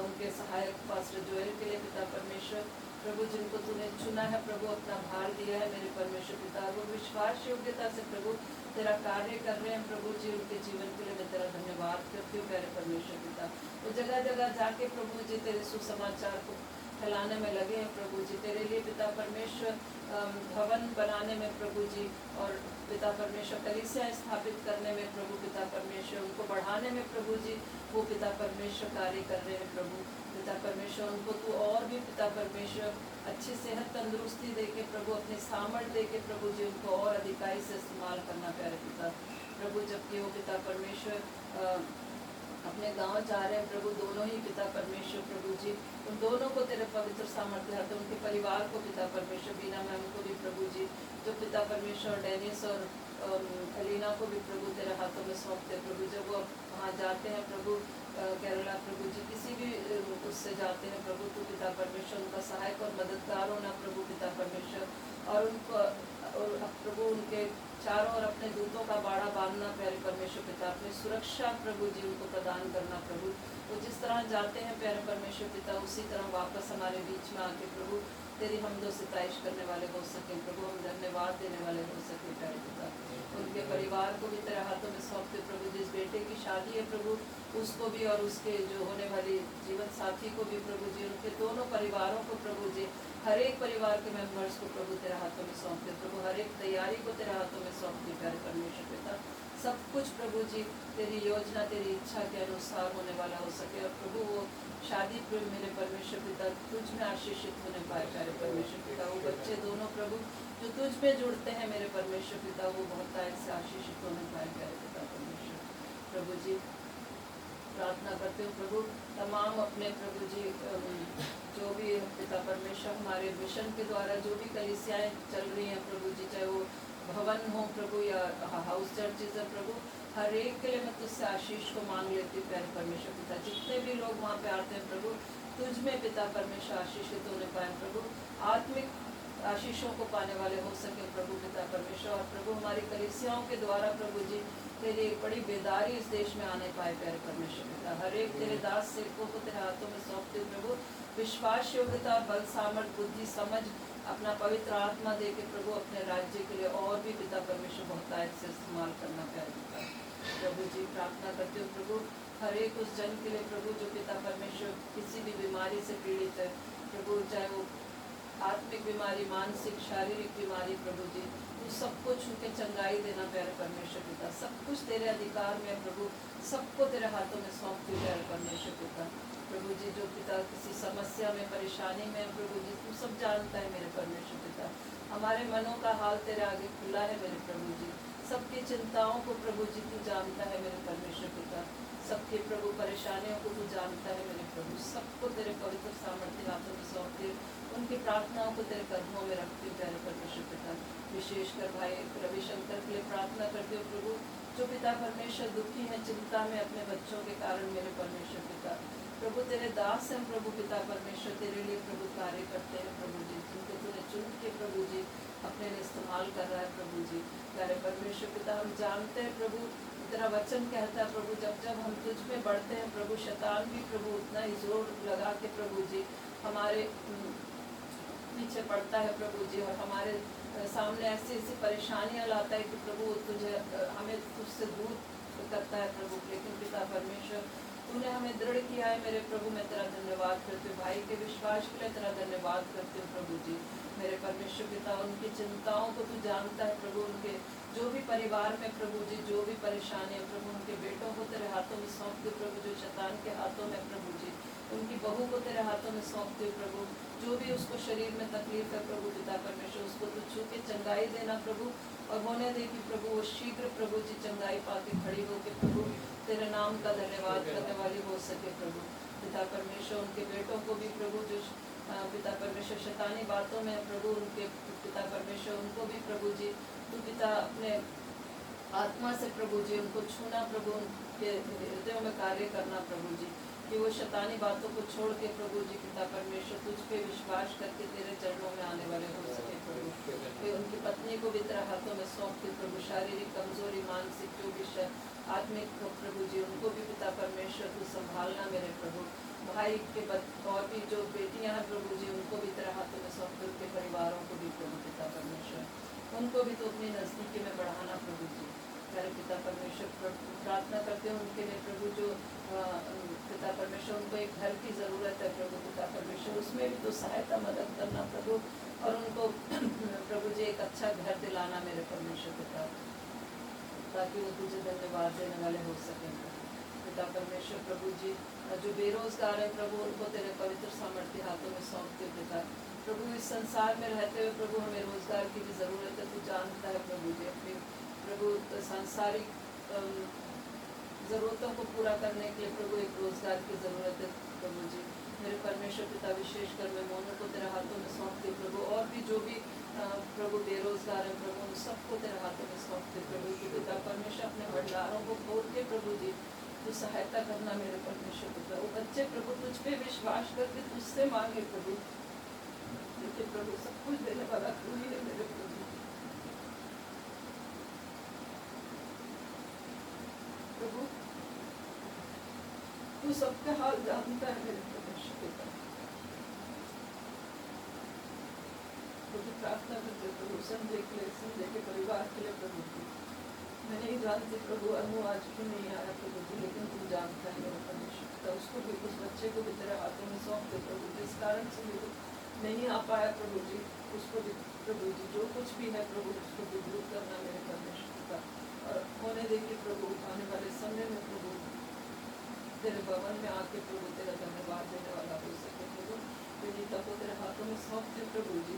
उनके सहायक पास्टर जोएल के लिए पिता परमेश्वर प्रभु, जिनको तूने चुना है प्रभु अपना भार दिया है मेरे परमेश्वर पिता, वो विश्वास योग्यता से प्रभु तेरा कार्य कर रहे हैं प्रभु जी, उनके जीवन के लिए मैं तेरा धन्यवाद करती हूँ प्यारे परमेश्वर पिता। वो जगह जगह जाके प्रभु जी तेरे सुसमाचार को फैलाने में लगे हैं प्रभु जी, तेरे लिए पिता परमेश्वर भवन बनाने में प्रभु जी, और पिता परमेश्वर कलीसिया स्थापित करने में प्रभु पिता परमेश्वर, उनको बढ़ाने में प्रभु जी वो पिता परमेश्वर कार्य कर रहे हैं प्रभु पिता परमेश्वर। उनको तू और भी पिता परमेश्वर अच्छी सेहत तंदुरुस्ती दे के प्रभु अपने सामर्थ्य दे के प्रभु जी उनको और अधिकाई से इस्तेमाल करना प्यारे पिता प्रभु, जबकि वो पिता परमेश्वर अपने गांव जा रहे हैं प्रभु, दोनों ही पिता परमेश्वर प्रभु जी उन दोनों को तेरे पवित्र सामर्थ्य हाथों, उनके परिवार को पिता परमेश्वर, बीना मैम को भी प्रभु जी जो पिता परमेश्वर डेनिस और एलिना को भी प्रभु तेरे हाथों में सौंपते प्रभु, जब वो वहाँ जाते हैं प्रभु केरला प्रभु जी किसी भी उससे जाते हैं प्रभु, तो पिता परमेश्वर उनका सहायक और मददगार होना प्रभु पिता परमेश्वर, और उनको और प्रभु उनके चारों ओर अपने दूतों का बाड़ा बांधना प्यारे परमेश्वर पिता, अपनी सुरक्षा प्रभु जी उनको प्रदान करना प्रभु, वो जिस तरह जाते हैं प्यारे परमेश्वर पिता उसी तरह वापस हमारे बीच में आके प्रभु तेरी हम दो सिताइश करने वाले हो सकें प्रभु, हम धन्यवाद देने वाले हो सके प्यारे पिता। उनके परिवार को भी तेरे हाथों में सौंपते प्रभु, जिस बेटे की शादी है प्रभु उसको भी और उसके जो होने वाली जीवन साथी को भी प्रभु जी, उनके दोनों परिवारों को प्रभु जी, हर एक परिवार के मेंबर्स को प्रभु तेरे हाथों में सौंपते प्रभु, हर एक तैयारी को तेरे हाथों में सौंपते प्यारे परमेश्वर पिता। सब कुछ प्रभु जी तेरी योजना तेरी इच्छा के अनुसार होने वाला हो सके। और प्रभु वो शादी पे मेरे परमेश्वर पिता तुझ में आशीषित होने पाए प्यारे परमेश्वर पिता। वो बच्चे दोनों प्रभु जो तुझ में जुड़ते हैं मेरे परमेश्वर पिता, वो बहुतायत से आशीषित होने पाए प्यारे पिता परमेश्वर। प्रभु जी प्रार्थना करते हो प्रभु तमाम अपने प्रभु जी जो भी पिता परमेश्वर हमारे मिशन के द्वारा जो भी कलीसियाएं चल रही हैं प्रभु जी, चाहे वो भवन हो प्रभु या हाउस चर्चेज है प्रभु, हर एक के लिए मैं तुझसे आशीष को मांग लेती हूँ प्यारे परमेश्वर पिता। जितने भी लोग वहाँ पे आते हैं प्रभु तुझ में पिता परमेश्वर आशीषित होने पाए प्रभु, आत्मिक आशीषों को पाने वाले हो सके प्रभु पिता परमेश्वर। और प्रभु हमारी कलीसियाओं के द्वारा प्रभु जी तेरी एक बड़ी बेदारी इस देश में आने पाए प्यारे परमेश्वर पिता। हर एक तेरे दास सेवकों को तेरे हाथों में सौंपते हुए प्रभु विश्वास योग्यता बल सामर्थ बुद्धि समझ अपना पवित्र आत्मा दे के प्रभु अपने राज्य के लिए और भी पिता परमेश्वर बहुतायत से इस्तेमाल करना प्यारे पिता। प्रभु जी प्रार्थना करते हो प्रभु हर एक उस जन के लिए प्रभु जो पिता परमेश्वर किसी भी बीमारी से पीड़ित है प्रभु, चाहे वो आत्मिक बीमारी मानसिक शारीरिक बीमारी प्रभु जी तू सब कुछ उनके चंगाई देना प्यारे परमेश्वर पिता। सब कुछ तेरे अधिकार में प्रभु, सबको तेरे हाथों में सौंपती प्यारे परमेश्वर पिता। प्रभु जी जो पिता किसी समस्या में परेशानी में प्रभु जी तू सब जानता है मेरे परमेश्वर पिता। हमारे मनों का हाल तेरे आगे खुला है मेरे प्रभु जी, सबकी चिंताओं को प्रभु जी तू जानता है मेरे परमेश्वर पिता। सबके प्रभु परेशानियों को तू जानता है मेरे प्रभु, सबको तेरे पवित्र सामर्थ्य हाथों में सौंपते उनकी प्रार्थनाओं को तेरे कदमों में रखते हो प्यारे परमेश्वर पिता। विशेषकर भाई रविशंकर के लिए प्रार्थना करते हो प्रभु जो पिता परमेश्वर दुखी है चिंता में अपने बच्चों के कारण मेरे परमेश्वर पिता। प्रभु तेरे दास हैं प्रभु पिता परमेश्वर तेरे लिए प्रभु कार्य करते हैं प्रभु जी, जिनको तूने चुन के प्रभु जी अपने लिए इस्तेमाल कर रहा है प्रभु जी प्यारे परमेश्वर पिता। हम जानते हैं प्रभु तेरा वचन कहता है प्रभु जब जब हम तुझ में बढ़ते हैं प्रभु शैतान भी प्रभु उतना ही जोर लगा के प्रभु जी हमारे पीछे पड़ता है प्रभु जी, और हमारे सामने ऐसी ऐसी परेशानियां लाता है कि प्रभु तुझे हमें तुझसे दूर करता है प्रभु। लेकिन पिता परमेश्वर तूने हमें दृढ़ किया है मेरे प्रभु, मैं तेरा धन्यवाद करती हूँ। भाई के विश्वास के लिए तेरा धन्यवाद करती हूँ प्रभु जी मेरे परमेश्वर पिता। उनकी चिंताओं को तू जानता है प्रभु, उनके जो भी परिवार में प्रभु जी जो भी परेशानी है प्रभु उनके बेटों को तेरे हाथों में सौंपते हो प्रभु, जो शैतान के हाथों में प्रभु जी उनकी बहू को तेरे हाथों में सौंपते हो प्रभु, जो भी उसको शरीर में तकलीफ है प्रभु पिता परमेश्वर उसको तू छू के चंगाई देना प्रभु, और होने दे कि प्रभु वो शीघ्र प्रभु जी चंगाई पाके खड़ी होके प्रभु तेरे नाम का धन्यवाद करने वाली हो सके प्रभु पिता परमेश्वर। उनके बेटों को भी प्रभु जो पिता परमेश्वर शैतानी बातों में प्रभु उनके पिता परमेश्वर उनको भी प्रभु जी तू पिता अपने आत्मा से प्रभु जी उनको छूना प्रभु, उनके हृदयों में कार्य करना प्रभु जी कि वो शैतानी बातों को छोड़ के प्रभु जी पिता परमेश्वर तुझ पे विश्वास करके तेरे चरणों में आने वाले हो सके प्रभु। कि उनकी पत्नी को भी तेरे हाथों में सौंप के प्रभु शारीरिक कमजोरी मानसिक जो भी आत्मिक प्रभु जी उनको भी पिता परमेश्वर तू संभालना मेरे प्रभु। भाई के और भी जो बेटियां हैं प्रभु जी उनको भी तेरे हाथों में सौंप के उनके परिवारों को भी प्रभु पिता परमेश्वर उनको भी तो अपनी नजदीकी में बढ़ाना प्रभु जी मेरे पिता परमेश्वर। प्रार्थना करते हैं उनके लिए प्रभु जो पिता परमेश्वर उनको एक घर की ज़रूरत है प्रभु पिता परमेश्वर, उसमें भी तो सहायता मदद करना प्रभु, और उनको प्रभु जी एक अच्छा घर दिलाना मेरे परमेश्वर पिता, ताकि वो तुझे धन्यवाद देने वाले हो सकें पिता परमेश्वर। प्रभु जी जो बेरोजगार है प्रभु उनको तेरे पवित्र सामर्थ्य हाथों में सौंपते पिता प्रभु। इस संसार में रहते हुए प्रभु हमें रोजगार की भी ज़रूरत है, तू जानता है प्रभु जी अपनी प्रभु सांसारिक ज़रूरतों को पूरा करने के लिए प्रभु एक रोजगार की ज़रूरत है प्रभु जी मेरे परमेश्वर पिता। विशेषकर मैं मोनों को तेरे हाथों में सौंपती प्रभु, और भी जो भी प्रभु बेरोजगार है प्रभु उन सबको तेरे हाथों में सौंपते प्रभु कि पिता परमेश्वर अपने भंडारों को खोल के प्रभु जी तो सहायता करना मेरे परमेश्वर पिता। वो बच्चे प्रभु तुझ पे विश्वास करके तुझसे मांगे प्रभु, लेकिन प्रभु सब कुछ देने वाला तू ही है मेरे प्रभु। प्रभु तू सबका हाल जानता है मेरे परमेश्वर पिता। प्रभु प्रार्थना करते प्रभु संजय के लिए, संजय के परिवार के लिए प्रभु जी मैं नहीं जानती प्रभु अनु आज क्यों नहीं आया प्रभु जी, लेकिन तू जानता है मेरे परमेश्वर पिता। उसको भी उस बच्चे को भी तेरे हाथों में सौंप दे प्रभु, जिस कारण से भी नहीं आ पाया प्रभु जी उसको भी प्रभु जी जो कुछ भी है प्रभु उसको भी दूर करना मेरे परमेश्वर पिता, और होने दे कि प्रभु आने वाले समय में प्रभु तेरे भवन में आके प्रभु तेरा धन्यवाद देने वाला हो सके। प्रभु विनीता को तेरे हाथों में सौंपते प्रभु जी,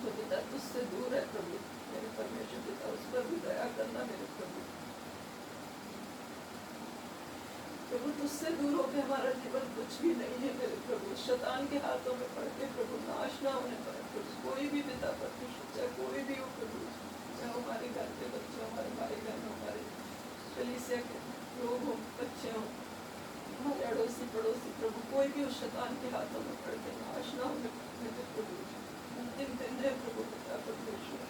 जो पिता तुझसे दूर है प्रभु, मेरे परमेश्वर पिता उस पर भी दया करना मेरे प्रभु। प्रभु तुझसे दूर होकर हमारा जीवन कुछ भी नहीं है मेरे प्रभु, शैतान के हाथों में पड़ के प्रभु नाश ना होने पाए प्रभु। कोई भी पिता परमेश्वर चाहे कोई भी हो प्रभु, चाहे हमारे घर के बच्चे, हमारे भाई बहन, हमारे कलीसिया के लोग हो, बच्चे हो, हमारे अड़ोसी पड़ोसी प्रभु, कोई भी उस शैतान के हाथों में पड़ के नाश ना होने पाए प्रभु। अंतिम दिन है प्रभु पिता परमेश्वर,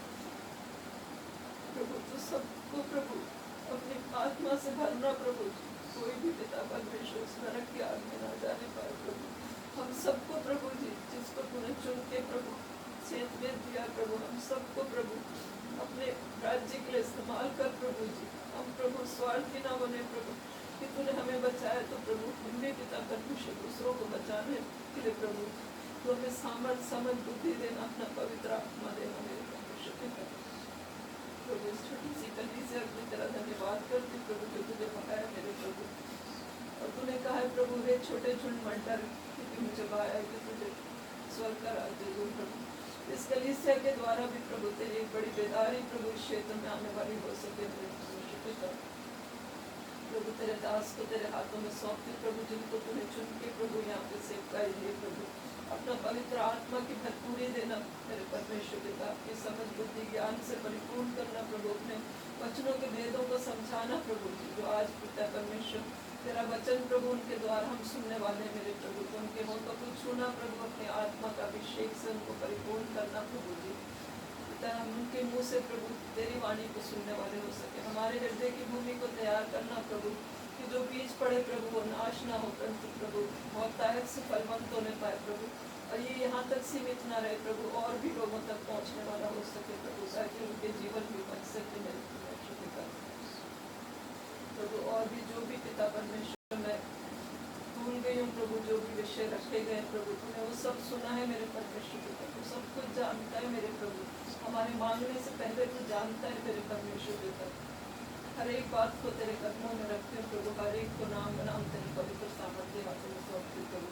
प्रभु तो सबको प्रभु अपनी आत्मा से भरना प्रभु। कोई भी पिता परमेश्वर उस नरक की आग में ना जाने पाए प्रभु। हम सबको प्रभु जी, जिसको तूने चुन के प्रभु सेत में दिया प्रभु, हम सबको प्रभु अपने राज्य के लिए इस्तेमाल कर प्रभु जी। हम प्रभु स्वार्थी ना बने प्रभु, कि तूने हमें बचाया तो प्रभु हम भी पिता परमेश्वर दूसरों को बचाने के लिए प्रभु तो हमें सामर्थ समझ बुद्धि देना, अपना पवित्र आत्मा देना मेरे परमेश्वर पिता। प्रभु इस छोटी सी कली से अपनी तरह धन्यवाद करती प्रभु, जो तुझे पकाया मेरे प्रभु। और तूने कहा है प्रभु वे छोटे झुंड मत डर, क्योंकि मुझे पाया कि तुझे स्वर्ग का राज्य दूर प्रभु। इस कलीसिया के द्वारा भी प्रभु तेरी एक बड़ी बेदारी प्रभु इस क्षेत्र में आने वाली हो सके मेरे परमेश्वर पिता। प्रभु तेरे दास को तेरे हाथों में सौंपते प्रभु, जिनको तूने चुन के प्रभु यहाँ पे सेवकाई दिए प्रभु। अपना पवित्र आत्मा की भरपूरी देना मेरे परमेश्वर पिता, आपकी समझ बुद्धि ज्ञान से परिपूर्ण करना प्रभु, अपने वचनों के भेदों को समझाना प्रभु जी। जो आज पिता परमेश्वर तेरा वचन प्रभु उनके द्वारा हम सुनने वाले मेरे प्रभु, तो उनके होठों को छूना प्रभु, अपने आत्मा का अभिषेक से उनको परिपूर्ण करना प्रभु जी। पिता हम उनके मुँह से प्रभु तेरी वाणी को सुनने वाले हो सके। हमारे हृदय की भूमि को तैयार करना प्रभु, कि जो बीज पड़े प्रभु वो नाश ना हो, परंतु प्रभु बहुतायत से फलवंत होने पाए प्रभु। और ये यहाँ तक सीमित ना रहे प्रभु, और भी लोगों तक पहुँचने वाला हो सके प्रभु, ताकि उनके जीवन भी बच सके मेरे परमेश्वर पिता प्रभु। और भी जो भी पिता परमेश्वर मैं भूल गई हूँ प्रभु, जो भी विषय रखे गए प्रभु, तूने वो सब सुना है मेरे परमेश्वर पिता। तू सब कुछ जानता है मेरे प्रभु, हमारे मांगने से पहले तू जानता है मेरे परमेश्वर पिता। हर एक बात को तेरे कदमों में रखते हैं प्रभु, हर एक को नाम बनाम तेरे पवित्र सामर्थ्य हाथों में सौंपते प्रभु।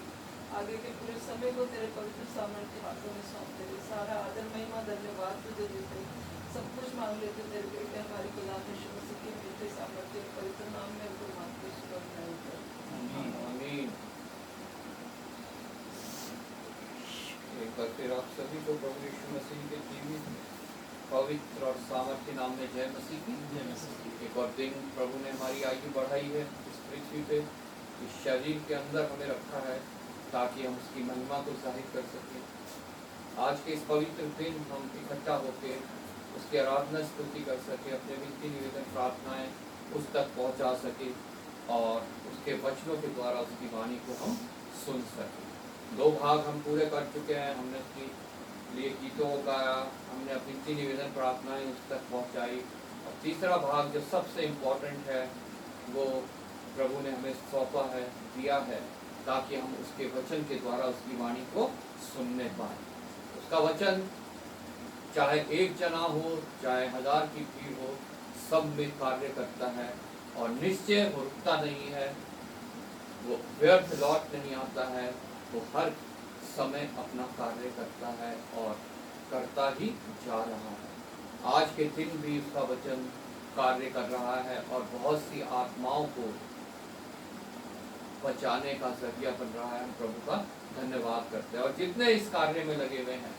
आगे के पूरे समय को तेरे पवित्र सामर्थ्य हाथों में सौंपते हुए सारा आदर महिमा धन्यवाद तुझे देते, सब कुछ मांग लेते तेरे बेटे हमारे खुदा यीशु मसीह के मीठे सामर्थ्य पवित्र नाम में उनको मांगते आमीन। एक बार फिर आप सभी को प्रभु यीशु मसीह के जीवित पवित्र और सामर्थ्य नाम में जय मसीह की। जय मसीह। एक और दिन प्रभु ने हमारी आयु बढ़ाई है, इस पृथ्वी पे इस शरीर के अंदर हमें रखा है ताकि हम उसकी महिमा को जाहिर कर सकें। आज के इस पवित्र दिन हम इकट्ठा होकर उसकी आराधना स्तुति कर सके, अपने विनती निवेदन प्रार्थनाएं उस तक पहुंचा सके और उसके वचनों के द्वारा उसकी वाणी को हम सुन सकें। 2 भाग हम पूरे कर चुके हैं, हमने उसकी लिए गीतों को गाया, हमने अपनी विनती निवेदन प्रार्थनाएं उस तक पहुंचाई। और तीसरा भाग जो सबसे इम्पोर्टेंट है वो प्रभु ने हमें सौंपा है, दिया है, ताकि हम उसके वचन के द्वारा उसकी वाणी को सुनने पाए। उसका वचन चाहे 1 जना हो चाहे 1000 की भीड़ हो, सब में कार्य करता है और निश्चय वो रुकता नहीं है, वो व्यर्थ लौट नहीं आता है, वो हर समय अपना कार्य करता है और करता ही जा रहा है। आज के दिन भी उसका वचन कार्य कर रहा है और बहुत सी आत्माओं को बचाने का जरिया बन रहा है। हम प्रभु का धन्यवाद करते हैं। और जितने इस कार्य में लगे हुए हैं,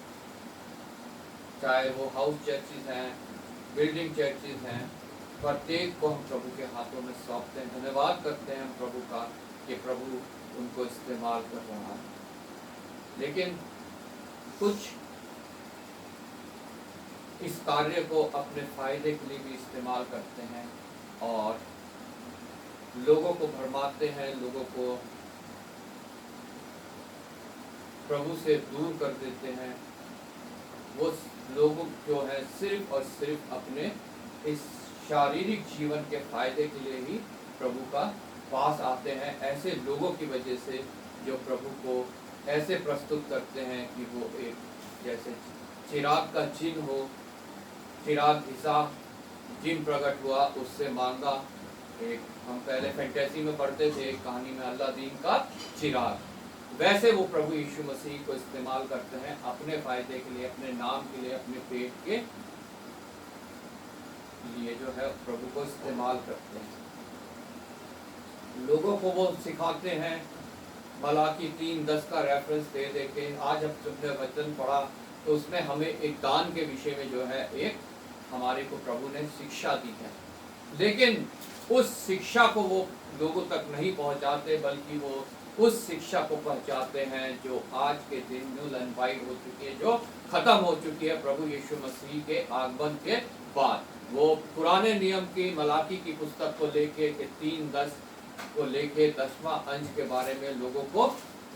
चाहे वो हाउस चर्चेज हैं, बिल्डिंग चर्चेज हैं, प्रत्येक को हम प्रभु के हाथों में सौंपते हैं। धन्यवाद करते हैं हम प्रभु का कि प्रभु उनको इस्तेमाल कर रहा है। लेकिन कुछ इस कार्य को अपने फायदे के लिए भी इस्तेमाल करते हैं और लोगों को भरमाते हैं, लोगों को प्रभु से दूर कर देते हैं। वो लोग जो है सिर्फ और सिर्फ अपने इस शारीरिक जीवन के फायदे के लिए ही प्रभु का पास आते हैं। ऐसे लोगों की वजह से जो प्रभु को ऐसे प्रस्तुत करते हैं कि वो एक जैसे चिराग का चिन्ह हो, चिराग घिसा जिन प्रकट हुआ उससे मांगा। एक हम पहले फैंटेसी में पढ़ते थे एक कहानी में, अल्लादीन का चिराग। वैसे वो प्रभु यीशु मसीह को इस्तेमाल करते हैं अपने फायदे के लिए, अपने नाम के लिए, अपने पेट के लिए जो है प्रभु को इस्तेमाल करते हैं। लोगों को वो सिखाते हैं। मलाकी 3:10 का रेफरेंस दे दे के आज अब तुमने वचन पढ़ा तो उसमें हमें एक दान के विषय में जो है एक हमारे को प्रभु ने शिक्षा दी है, लेकिन उस शिक्षा को वो लोगों तक नहीं पहुंचाते, बल्कि वो उस शिक्षा को पहुंचाते हैं जो आज के दिन न्यूल एंड वाइड हो चुकी है, जो खत्म हो चुकी है प्रभु यीशु मसीह के आगमन के बाद। वो पुराने नियम की मलाकी की पुस्तक को लेके के 3:10 को लेके 10वां अंश के बारे में लोगों को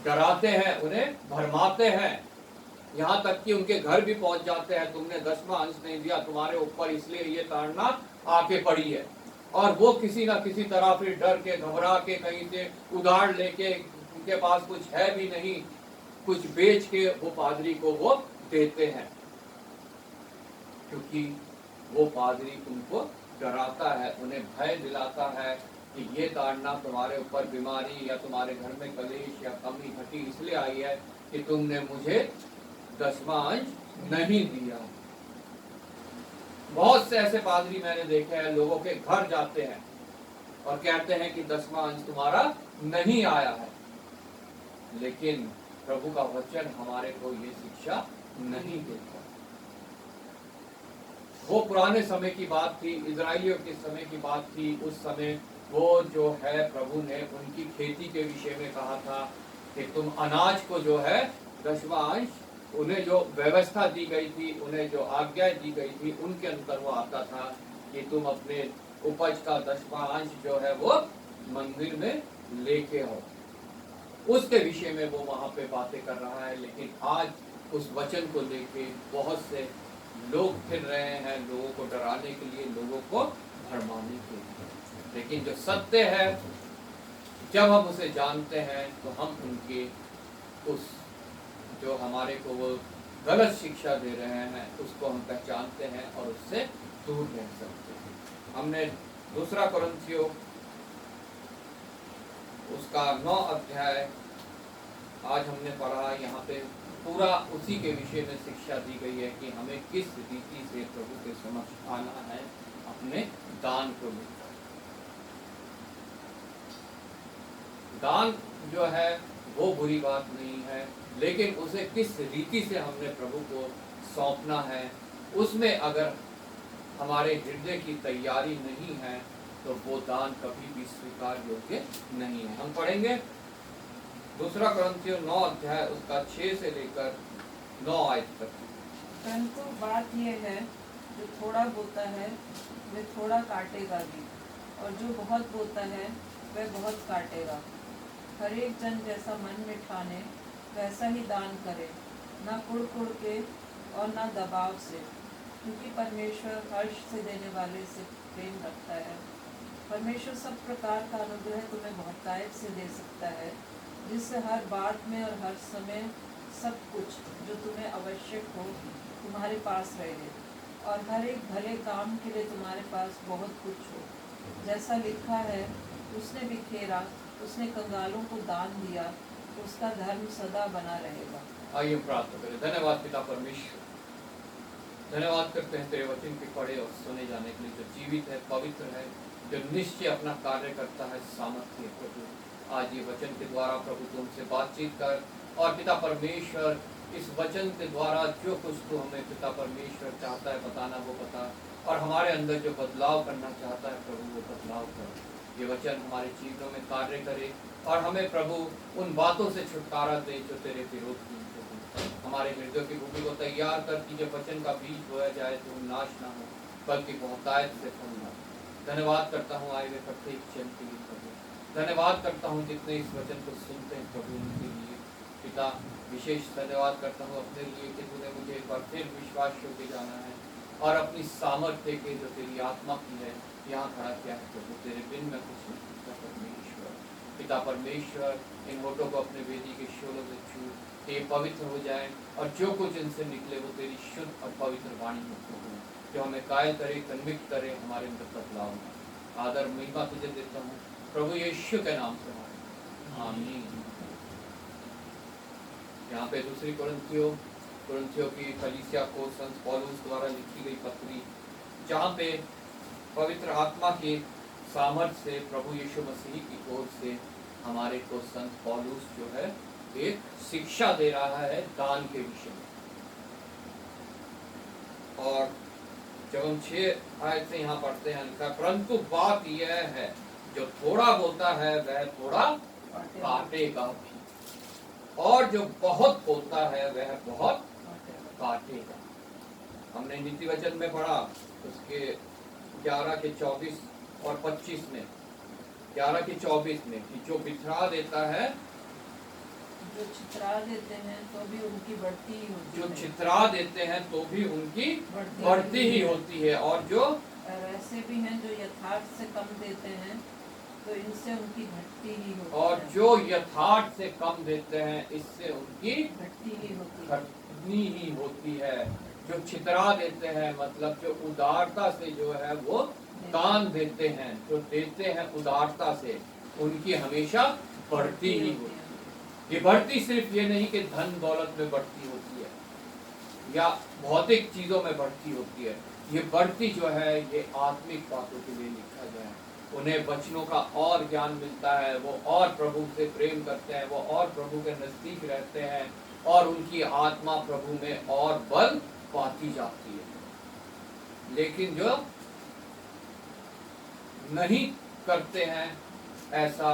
डराते हैं, उन्हें भरमाते हैं, यहाँ तक कि उनके घर भी पहुंच जाते हैं। तुमने 10वां अंश नहीं दिया, तुम्हारे ऊपर इसलिए ये ताड़ना आके पड़ी है। और वो किसी ना किसी तरह फिर डर के घबरा के कहीं से उधार लेके, उनके पास कुछ है भी नहीं, कुछ बेच के वो पादरी को वो देते हैं, क्योंकि वो पादरी उनको डराता है, उन्हें भय दिलाता है कि ये ताड़ना तुम्हारे ऊपर बीमारी या तुम्हारे घर में कलेश या कमी घटी इसलिए आई है कि तुमने मुझे 10वां अंश नहीं दिया। बहुत से ऐसे पादरी मैंने देखे हैं, लोगों के घर जाते हैं और कहते हैं कि 10वां अंश तुम्हारा नहीं आया है, लेकिन प्रभु का वचन हमारे को ये शिक्षा नहीं देता। वो पुराने समय की बात थी, इजराइलियों के समय की बात थी। उस समय वो जो है प्रभु ने उनकी खेती के विषय में कहा था कि तुम अनाज को जो है 10वां अंश, उन्हें जो व्यवस्था दी गई थी, उन्हें जो आज्ञा दी गई थी, उनके अंदर वो आता था कि तुम अपने उपज का 10वां अंश जो है वो मंदिर में लेके हो। उसके विषय में वो वहां पे बातें कर रहा है। लेकिन आज उस वचन को लेके बहुत से लोग फिर रहे हैं, लोगों को डराने के लिए, लोगों को भरमाने के लिए। लेकिन जो सत्य है, जब हम उसे जानते हैं तो हम उनके उस जो हमारे को वो गलत शिक्षा दे रहे हैं उसको हम पहचानते हैं और उससे दूर रह सकते हैं। हमने 2 कुरिन्थियों उसका 9 अध्याय आज हमने पढ़ा। यहाँ पे पूरा उसी के विषय में शिक्षा दी गई है कि हमें किस रीति से प्रभु के समक्ष आना है अपने दान को लेकर। दान जो है वो बुरी बात नहीं है, लेकिन उसे किस रीति से हमने प्रभु को सौंपना है, उसमें अगर हमारे हृदय की तैयारी नहीं है तो वो दान कभी भी स्वीकार योग्य नहीं है। हम पढ़ेंगे 2 कुरिन्थियों 9 अध्याय उसका 6 से लेकर 9 आयत तक। परंतु बात यह है, जो थोड़ा बोता है वह थोड़ा काटेगा भी, और जो बहुत बोता है वह बहुत काटेगा। हर एक जन जैसा मन में ठाने वैसा ही दान करे, न कुड़ के और न दबाव से, क्योंकि परमेश्वर हर्ष से देने वाले से प्रेम रखता है। परमेश्वर सब प्रकार का अनुग्रह तुम्हें बहुतायत से दे सकता है, जिससे हर बात में और हर समय सब कुछ जो तुम्हें आवश्यक हो तुम्हारे पास रहे, और हर एक भले काम के लिए तुम्हारे पास बहुत कुछ हो। जैसा लिखा है, उसने बिखेरा, उसने कंगालों को दान दिया, उसका धर्म सदा बना रहेगा। आइए प्रार्थना करें। धन्यवाद पिता परमेश्वर, धन्यवाद करते हैं तेरे वचन के पढ़े और सुने जाने के लिए, जो जीवित है, पवित्र है, जो निश्चय अपना कार्य करता है, सामर्थ्य है। प्रभु आज ये वचन के द्वारा प्रभु तुमसे बातचीत कर, और पिता परमेश्वर इस वचन के द्वारा जो कुछ तू हमें पिता परमेश्वर चाहता है बताना वो बता, और हमारे अंदर जो बदलाव करना चाहता है प्रभु वो बदलाव कर। ये वचन हमारे जीवनों में कार्य करे और हमें प्रभु उन बातों से छुटकारा दे जो तेरे विरोध की। हमारे हृदय की भूमि को तैयार कर कि जब वचन का बीज बोया जाए तो नाश ना हो बल्कि बहुतायत से फलना। धन्यवाद करता हूँ आए हुए प्रत्येक जन के लिए प्रभु। धन्यवाद करता हूँ जितने इस वचन को सुनते हैं प्रभु, उनके लिए पिता विशेष धन्यवाद करता हूँ अपने लिए कि तूने मुझे एक बार फिर विश्वास योग्य जाना है और अपनी सामर्थ्य के जो तेरी आत्मा की है यहाँ खड़ा किया है प्रभु। तेरे बिन में कुछ नहीं परमेश्वर। पिता परमेश्वर इन होठों को अपने वेदी के शोलों से छू ये पवित्र हो जाए और जो कुछ इनसे निकले वो तेरी शुद्ध और पवित्र वाणी हो। जो हमें कायल करे, कन्विक्ट करे, हमारे अंदर बदलाव हो। आदर महिमा तुझे देता हूँ प्रभु यीशु के नाम से मांगता हूं। आमीन। यहाँ पे दूसरी कुरिन्थियों की कलीसिया को संत पौलुस द्वारा लिखी गई पत्री, जहाँ पे पवित्र आत्मा के सामर्थ्य से प्रभु यीशु मसीह की ओर से हमारे को संत पौलुस जो है एक शिक्षा दे रहा है दान के विषय में। और जब हम 6 आयत से यहाँ पढ़ते हैं, लिखा परंतु बात यह है जो थोड़ा बोता है वह थोड़ा काटेगा भी, और जो बहुत बोता है वह बहुत काटेगा। हमने नीति वचन में पढ़ा उसके 11 के 24 और 25 में, 11 के 24 में कि जो बिथरा देता है, जो छितरा देते हैं तो भी उनकी बढ़ती ही होती जो है। छितरा देते हैं तो भी उनकी बढ़ती ही होती है, और जो और ऐसे भी हैं जो यथार्थ से कम देते हैं तो इनसे उनकी घटती ही होती है। और जो यथार्थ से कम देते हैं इससे उनकी घटती ही होती है। घटनी ही होती है। जो छितरा देते हैं मतलब जो उदारता से जो है वो दान देते हैं, जो देते हैं उदारता से, उनकी हमेशा बढ़ती ही होती है। ये बढ़ती सिर्फ ये नहीं कि धन दौलत में बढ़ती होती है या भौतिक चीजों में बढ़ती होती है, ये बढ़ती जो है ये आत्मिक बातों के लिए लिखा गया है। उन्हें वचनों का और ज्ञान मिलता है, वो और प्रभु से प्रेम करते हैं, वो और प्रभु के नजदीक रहते हैं, और उनकी आत्मा प्रभु में और बल पाती जाती है। लेकिन जो नहीं करते हैं ऐसा,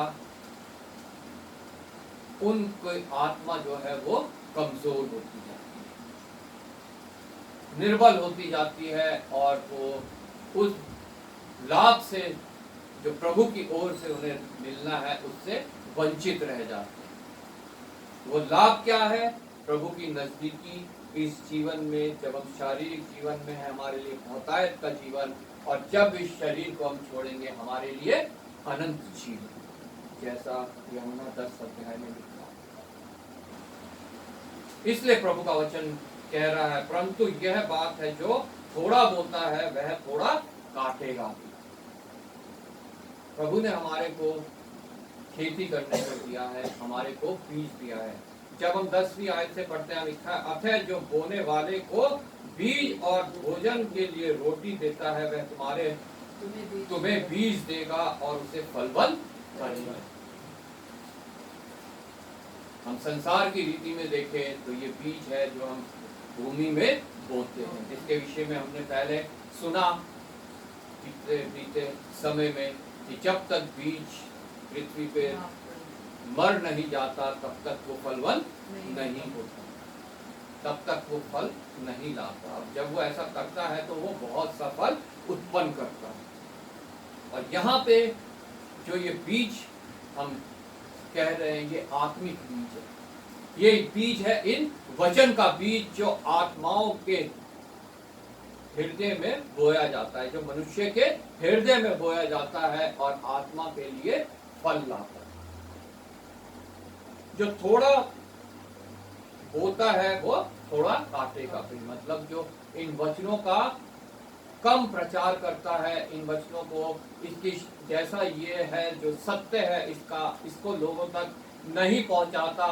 उनकी आत्मा जो है वो कमजोर होती जाती है, निर्बल होती जाती है, और वो उस लाभ से जो प्रभु की ओर से उन्हें मिलना है उससे वंचित रह जाते हैं। वो लाभ क्या है? प्रभु की नजदीकी इस जीवन में, जब हम शारीरिक जीवन में है हमारे लिए बहुतायत का जीवन, और जब इस शरीर को हम छोड़ेंगे हमारे लिए अनंत जीवन, जैसा यूहन्ना 10 अध्याय में लिखा। इसलिए प्रभु का वचन कह रहा है परंतु यह बात है जो थोड़ा बोता है वह थोड़ा काटेगा भी। प्रभु ने हमारे को खेती करने को दिया है, हमारे को बीज दिया है। जब हम 10वीं आयत से पढ़ते हैं, लिखा है अतः जो बोने वाले को बीज और भोजन के लिए रोटी देता है वह तुम्हें बीज देगा और उसे फलबल करेगा। हम संसार की रीति में देखें तो ये बीज है जो हम भूमि में बोते हैं, जिसके विषय में हमने पहले सुना बीते समय में कि जब तक बीज पृथ्वी पे मर नहीं जाता तब तक वो फलवान नहीं होता, तब तक वो फल नहीं लाता। अब जब वो ऐसा करता है तो वो बहुत सा फल उत्पन्न करता है। और यहाँ पे जो ये बीज हम कह रहे हैं ये आत्मिक बीज है, ये बीज है इन वचन का बीज जो आत्माओं के हृदय में बोया जाता है, जो मनुष्य के हृदय में बोया जाता है और आत्मा के लिए फल लाता है। जो थोड़ा बोता है वो थोड़ा काटेगा भी, मतलब जो इन वचनों का कम प्रचार करता है, इन वचनों को इसकी जैसा ये है जो सत्य है इसको लोगों तक नहीं पहुंचाता,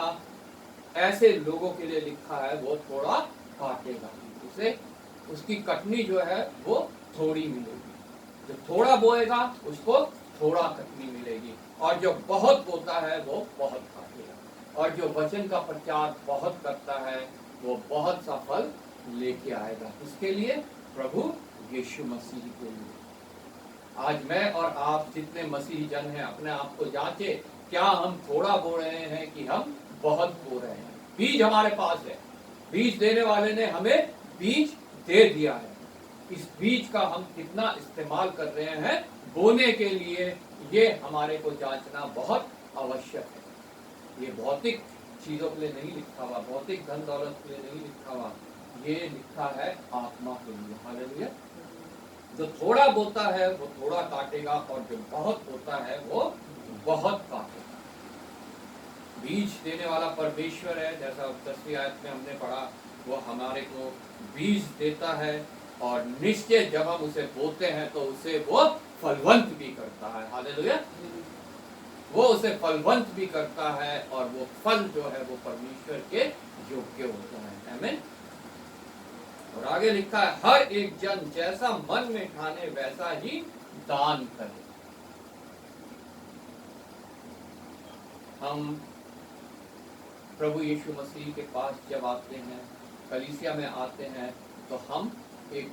ऐसे लोगों के लिए लिखा है वो थोड़ा काटेगा, उसे उसकी कटनी जो है वो थोड़ी मिलेगी। जो थोड़ा बोएगा उसको थोड़ा कटनी मिलेगी, और जो बहुत बोता है वो बहुत काटेगा, और जो वचन का प्रचार बहुत करता है वो बहुत सा फल लेके आएगा। इसके लिए प्रभु यीशु मसीह के लिए आज मैं और आप जितने मसीही जन हैं अपने आप को जांचे, क्या हम थोड़ा बो रहे हैं कि हम बहुत बो रहे हैं। बीज हमारे पास है, बीज देने वाले ने हमें बीज दे दिया है, इस बीज का हम कितना इस्तेमाल कर रहे हैं बोने के लिए, ये हमारे को जांचना बहुत आवश्यक है। ये भौतिक चीजों के लिए नहीं लिखा हुआ, भौतिक धन दौलत के लिए नहीं लिखा हुआ, ये लिखा है आत्मा के लिए। हालेलुया। जो थोड़ा बोता है वो थोड़ा काटेगा, और जो बहुत बोता है वो बहुत काटेगा। बीज देने वाला परमेश्वर है, जैसा 10वीं आयत में हमने पढ़ा, वो हमारे को बीज देता है और निश्चय जब हम उसे बोते हैं तो उसे वो फलवंत भी करता है। हालेलुया। वो उसे फलवंत भी करता है और वो फल जो है वो परमेश्वर के योग्य होता है। आमीन। और आगे लिखा है, हर एक जन जैसा मन में ठाने वैसा ही दान करे। हम प्रभु यीशु मसीह के पास जब आते हैं, कलीसिया में आते हैं, तो हम एक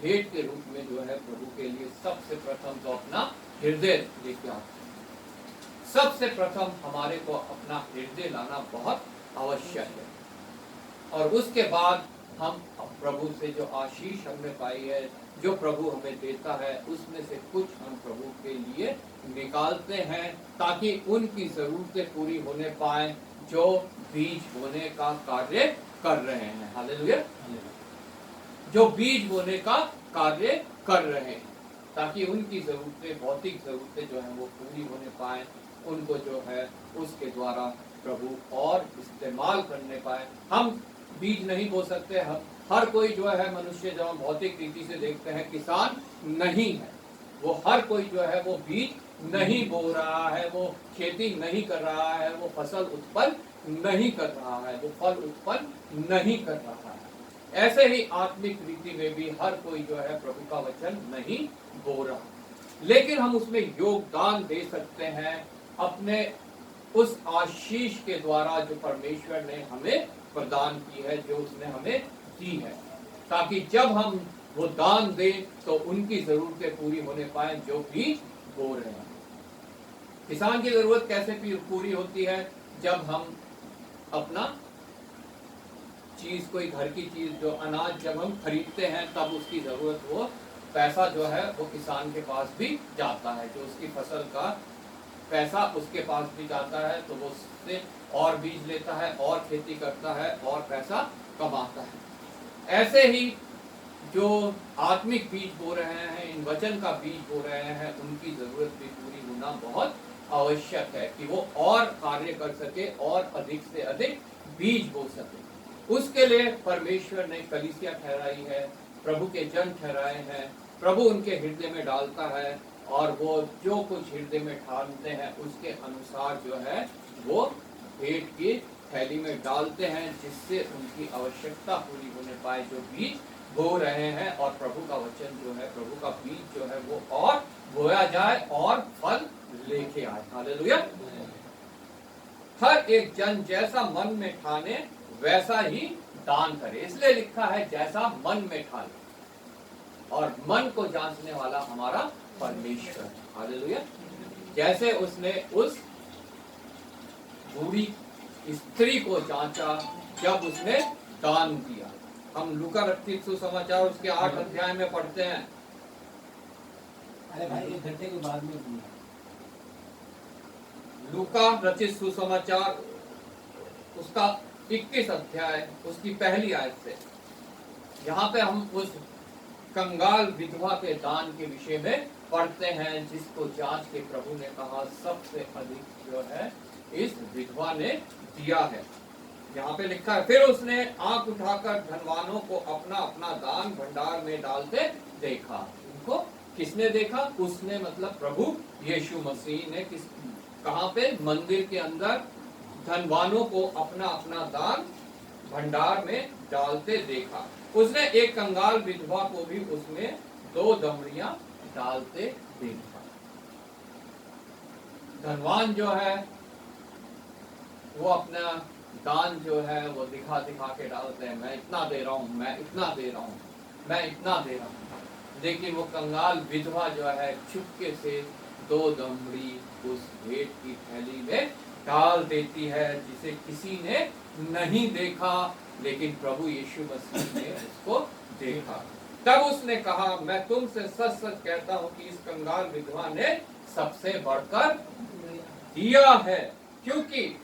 भेंट के रूप में जो है प्रभु के लिए सबसे प्रथम तो अपना हृदय लेके आते हैं। सबसे प्रथम हमारे को अपना हृदय लाना बहुत आवश्यक है, और उसके बाद हम प्रभु से जो आशीष हमने पाई है, जो प्रभु हमें देता है, उसमें से कुछ हम प्रभु के लिए निकालते हैं ताकि उनकी जरूरतें पूरी होने पाए जो बीज बोने का कार्य कर रहे हैं। हालेलुया। जो बीज बोने का कार्य कर रहे हैं, ताकि उनकी जरूरतें, भौतिक जरूरतें जो है वो पूरी होने पाए, उनको जो है उसके द्वारा प्रभु और इस्तेमाल करने पाए। हम बीज नहीं बो सकते। हर कोई जो है मनुष्य, जब हम भौतिक रीति से देखते हैं, किसान नहीं है। वो हर कोई जो है वो बीज नहीं बो रहा है, वो खेती नहीं कर रहा है, वो फसल उत्पन्न नहीं कर रहा है, वो फल उत्पन्न नहीं कर रहा है। ऐसे ही आत्मिक रीति में भी हर कोई जो है प्रभु का वचन नहीं बो रहा, लेकिन हम उसमें योगदान दे सकते हैं अपने उस आशीष के द्वारा जो परमेश्वर ने हमें प्रदान की है, जो उसने हमें दी है, ताकि जब हम वो दान दें तो उनकी जरूरतें पूरी होने पाए जो भी बो रहे हैं। किसान की जरूरत कैसे पूरी होती है? जब हम अपना चीज, कोई घर की चीज, जो अनाज जब हम खरीदते हैं, तब उसकी जरूरत, वो पैसा जो है वो किसान के पास भी जाता है। जो उसकी फसल का पैसा उसके पास भी जाता है, तो वो उससे और बीज लेता है और खेती करता है और पैसा कमाता है। ऐसे ही जो आत्मिक बीज बो रहे हैं, इन वचन का बीज बो रहे हैं, उनकी जरूरत भी पूरी होना बहुत आवश्यक है कि वो और कार्य कर सके और अधिक से अधिक बीज बो सके। उसके लिए परमेश्वर ने कलीसिया ठहराई है, प्रभु के जन ठहराए हैं, प्रभु उनके हृदय में डालता है, और वो जो कुछ हृदय में ठानते हैं उसके अनुसार जो है वो भेंट की थैली में डालते हैं, जिससे उनकी आवश्यकता पूरी होने पाए, जो बीज बो रहे हैं। और प्रभु का वचन जो है, प्रभु का बीज जो है वो और बोया जाए और फल लेके आए। हालेलुया। हर एक जन जैसा मन में ठाने वैसा ही दान करे। इसलिए लिखा है जैसा मन में ठाने, और मन को जांचने वाला हमारा परमेश्वर। हालेलुया। जैसे उसने उस बूढ़ी स्त्री को जांचा जब उसने दान दिया। हम लूका रचित सुसमाचार उसके 8 अध्याय में पढ़ते हैं। अरे भाई 1 घंटे के बाद में बोलना। लूका रचित सुसमाचार उसका 21 अध्याय उसकी पहली आयत से, यहाँ पे हम उस कंगाल विधवा के दान के विषय में पढ़ते हैं, जिसको जांच के प्रभु ने कहा सबसे अधिक जो है इस विधवा ने दिया है। यहाँ पे लिखा है, फिर उसने आंख उठाकर धनवानों को अपना अपना दान भंडार में डालते देखा। उनको किसने देखा? उसने, मतलब प्रभु यीशु मसीह ने। कहाँ पे? मंदिर के अंदर धनवानों को अपना अपना दान भंडार में डालते देखा। उसने एक कंगाल विधवा को भी उसमें 2 दमड़ियां डालते देखा। धनवान जो है वो अपना दान जो है वो दिखा दिखा के डालते हैं, मैं इतना दे रहा हूँ, मैं इतना दे रहा हूँ, मैं इतना दे रहा हूँ। लेकिन वो कंगाल विधवा जो है चुपके से 2 दमड़ी उस भेंट की थैली में डाल देती है, जिसे किसी ने नहीं देखा, लेकिन प्रभु यीशु मसीह ने उसको देखा। तब उसने कहा, मैं तुमसे सच सच कहता हूँ कि इस कंगाल विधवा ने सबसे बढ़कर दिया है, क्योंकि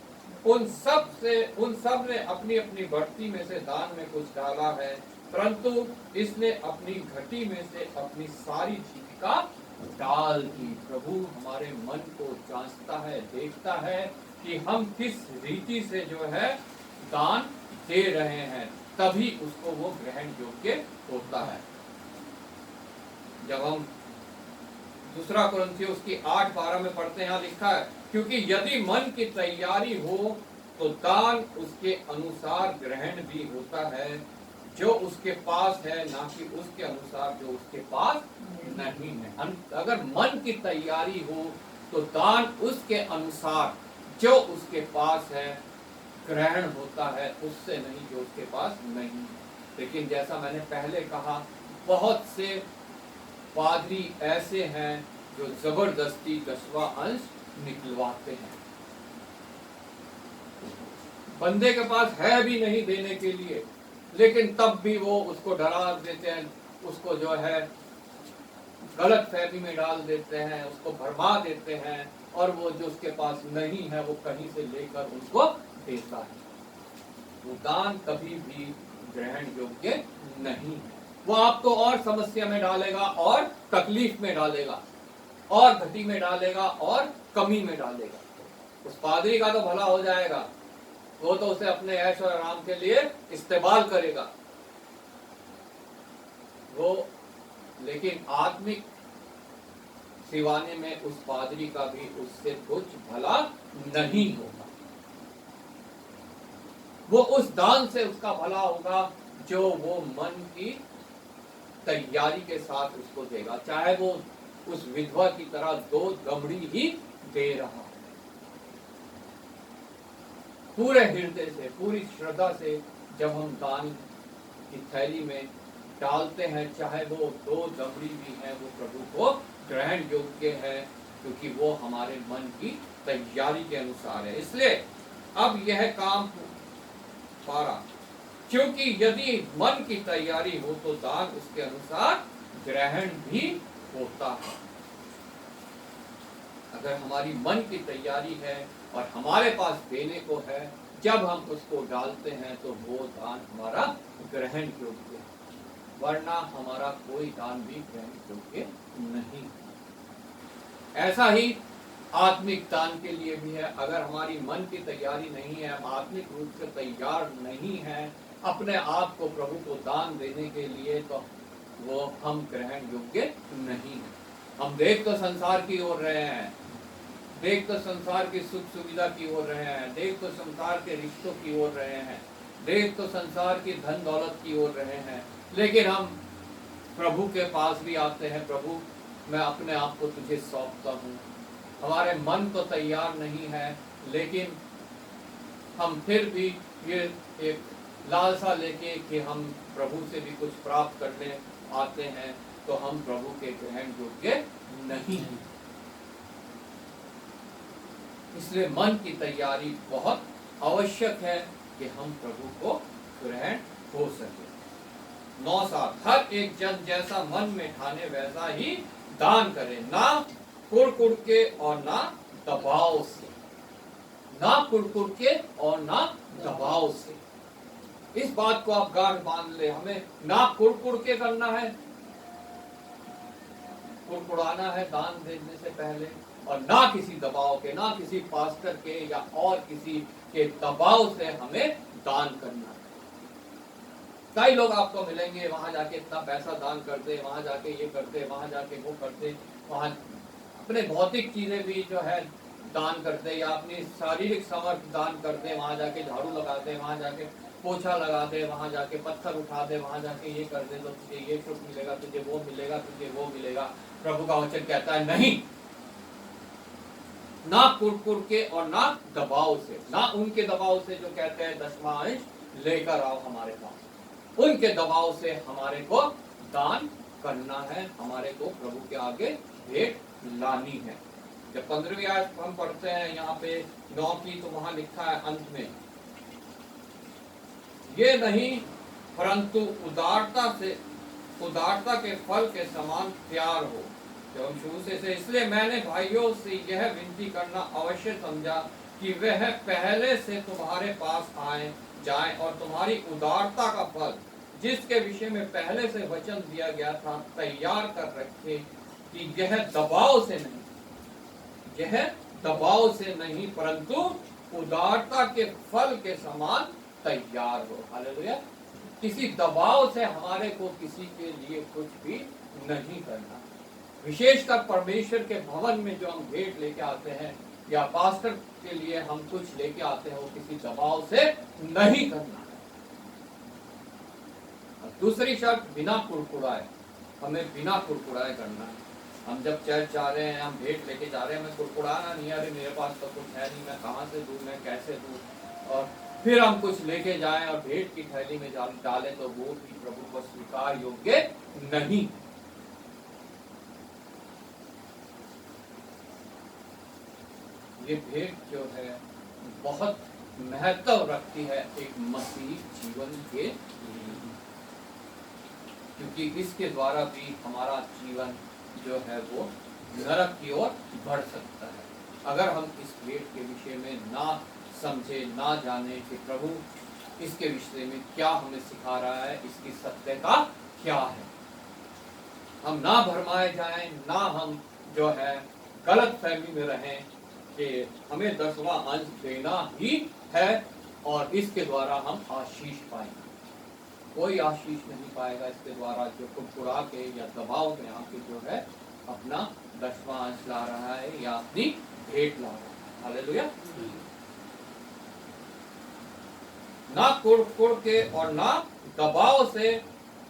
उन सब ने अपनी अपनी बढ़ती में से दान में कुछ डाला है, परंतु इसने अपनी घटी में से अपनी सारी जीविका डाल दी। प्रभु हमारे मन को जांचता है, देखता है कि हम किस रीति से जो है दान दे रहे हैं, तभी उसको वो ग्रहण योग्य होता है। जब हम दूसरा कुरिन्थियों उसकी 8:12 में पढ़ते हैं, यहाँ लिखा है, क्योंकि यदि मन की तैयारी हो तो दान उसके अनुसार ग्रहण भी होता है, जो उसके पास है, ना कि उसके अनुसार जो उसके पास नहीं है। अगर मन की तैयारी हो तो दान उसके अनुसार जो उसके पास है ग्रहण होता है, उससे नहीं जो उसके पास नहीं है। लेकिन जैसा मैंने पहले कहा, बहुत से पादरी ऐसे हैं जो जबरदस्ती 10वां अंश निकलवाते हैं। बंदे के पास है भी नहीं देने के लिए, लेकिन तब भी वो उसको डरा देते हैं, उसको जो है गलत फहमी में डाल देते हैं, उसको भरमा देते हैं, और वो जो उसके पास नहीं है वो कहीं से लेकर उनको देता है। वो दान कभी भी ग्रहण योग्य नहीं है। वो आपको और समस्या में डालेगा, और तकलीफ में डालेगा, और घटी में डालेगा, और कमी में डालेगा। उस पादरी का तो भला हो जाएगा, वो तो उसे अपने ऐश और आराम के लिए इस्तेमाल करेगा वो, लेकिन आत्मिक सिवाने में उस पादरी का भी उससे कुछ भला नहीं होगा। वो उस दान से उसका भला होगा जो वो मन की तैयारी के साथ उसको देगा, चाहे वो उस विधवा की तरह 2 दमड़ी ही दे रहा है। पूरे हृदय से, पूरी श्रद्धा से जब हम दान की थैली में डालते हैं, चाहे वो 2 दमड़ी भी है, वो प्रभु को ग्रहण योग्य है, क्योंकि वो हमारे मन की तैयारी के अनुसार है। इसलिए अब यह काम पारा, क्योंकि यदि मन की तैयारी हो तो दान उसके अनुसार ग्रहण भी होता है। अगर हमारी मन की तैयारी है और हमारे पास देने को है, जब हम उसको डालते हैं तो वो दान हमारा ग्रहण योग्य है, वरना हमारा कोई दान भी ग्रहण योग्य नहीं। ऐसा ही आत्मिक दान के लिए भी है। अगर हमारी मन की तैयारी नहीं है, हम आत्मिक रूप से तैयार नहीं है अपने आप को प्रभु को दान देने के लिए, तो वो हम ग्रहण योग्य नहीं है। हम देख तो संसार की ओर रहे हैं, देख तो संसार की सुख सुविधा की ओर रहे हैं, देख तो संसार के रिश्तों की ओर रहे हैं, देख तो संसार की धन दौलत की ओर रहे हैं, लेकिन हम प्रभु के पास भी आते हैं, प्रभु मैं अपने आप को तुझे सौंपता हूँ। हमारे मन तो तैयार नहीं है, लेकिन हम फिर भी ये एक लालसा लेके कि हम प्रभु से भी कुछ प्राप्त करने आते हैं, तो हम प्रभु के ग्रहण योग्य नहीं हैं। इसलिए मन की तैयारी बहुत आवश्यक है कि हम प्रभु को ग्रहण हो सके। 9:7 हर एक जन जैसा मन में ठाने वैसा ही दान करे, ना कुड़ के और ना दबाव से, ना कुड़ के और ना दबाव से। इस बात को आप गांठ बांध ले, हमें ना कुड़ के करना है, कुड़कुड़ाना है दान देने से पहले, और ना किसी दबाव के, ना किसी पास्टर के या और किसी के दबाव से हमें दान करना है। कई लोग आपको मिलेंगे, वहां जाके इतना पैसा दान करते, वहां जाके ये करते, वहां जाके वो करते, वहां अपने भौतिक चीजें भी जो है दान करते, या अपनी शारीरिक सामर्थ्य दान करते, वहां जाके झाड़ू लगाते, वहां जाके पोछा लगा दे, वहां जाके पत्थर उठा दे, वहां जाके ये कर दे तो तुझे ये सुख मिलेगा, तुझे वो मिलेगा, तुझे वो मिलेगा। प्रभु का वचन कहता है नहीं, ना कुड़ के और ना दबाव से, ना उनके दबाव से जो कहते हैं 10वां अंश लेकर आओ हमारे पास, उनके दबाव से हमारे को दान करना है, हमारे को प्रभु के आगे भेंट लानी है। जब 15वीं आयत हम पढ़ते हैं यहाँ पे 9 की, तो वहां लिखा है अंत में, ये नहीं परंतु उदारता के फल के समान प्यार हो। जब हम शुरू से इसलिए मैंने भाइयों से यह विनती करना अवश्य समझा कि वह पहले से तुम्हारे पास आए जाएं और तुम्हारी उदारता का फल, जिसके विषय में पहले से वचन दिया गया था, तैयार कर रखे, कि यह दबाव से नहीं परंतु उदारता के फल के समान तैयार हो। हालेलुया। किसी दबाव से हमारे को किसी के लिए कुछ भी नहीं करना। विशेषकर परमेश्वर के भवन में जो हम भेंट लेके आते हैं या पास्टर के लिए हम कुछ लेके आते हैं, वो किसी दबाव से नहीं करना है। और दूसरी शर्त, बिना कुड़कुड़ाए, हमें बिना कुड़कुड़ाए करना है। हम जब चर्च जा रहे हैं, हम भेंट लेके जा रहे हैं, हमें कुड़कुड़ाना नहीं, अरे मेरे पास तो कुछ है नहीं, मैं कहाँ से दूं, मैं कैसे दूं, और फिर हम कुछ लेके जाएं और भेंट की थैली में डालें, तो वो भी प्रभु को स्वीकार योग्य नहीं। ये भेंट जो है बहुत महत्व रखती है एक मसीही जीवन के लिए, क्योंकि इसके द्वारा भी हमारा जीवन जो है वो नरक की ओर बढ़ सकता है। अगर हम इस भेंट के विषय में ना समझे, ना जाने कि प्रभु इसके विषय में क्या हमें सिखा रहा है, इसकी सत्यता क्या है, हम ना भरमाए जाएं, ना हम जो है गलत फहमी में रहें कि हमें 10वां अंश देना ही है और इसके द्वारा हम आशीष पाएंगे। कोई आशीष नहीं पाएगा इसके द्वारा जो कुड़कुड़ा के या दबाव में आके जो है अपना 10वां अंश ला रहा है या अपनी भेंट ला रहा है। हालेलुया। ना कुड़ के और ना दबाव से,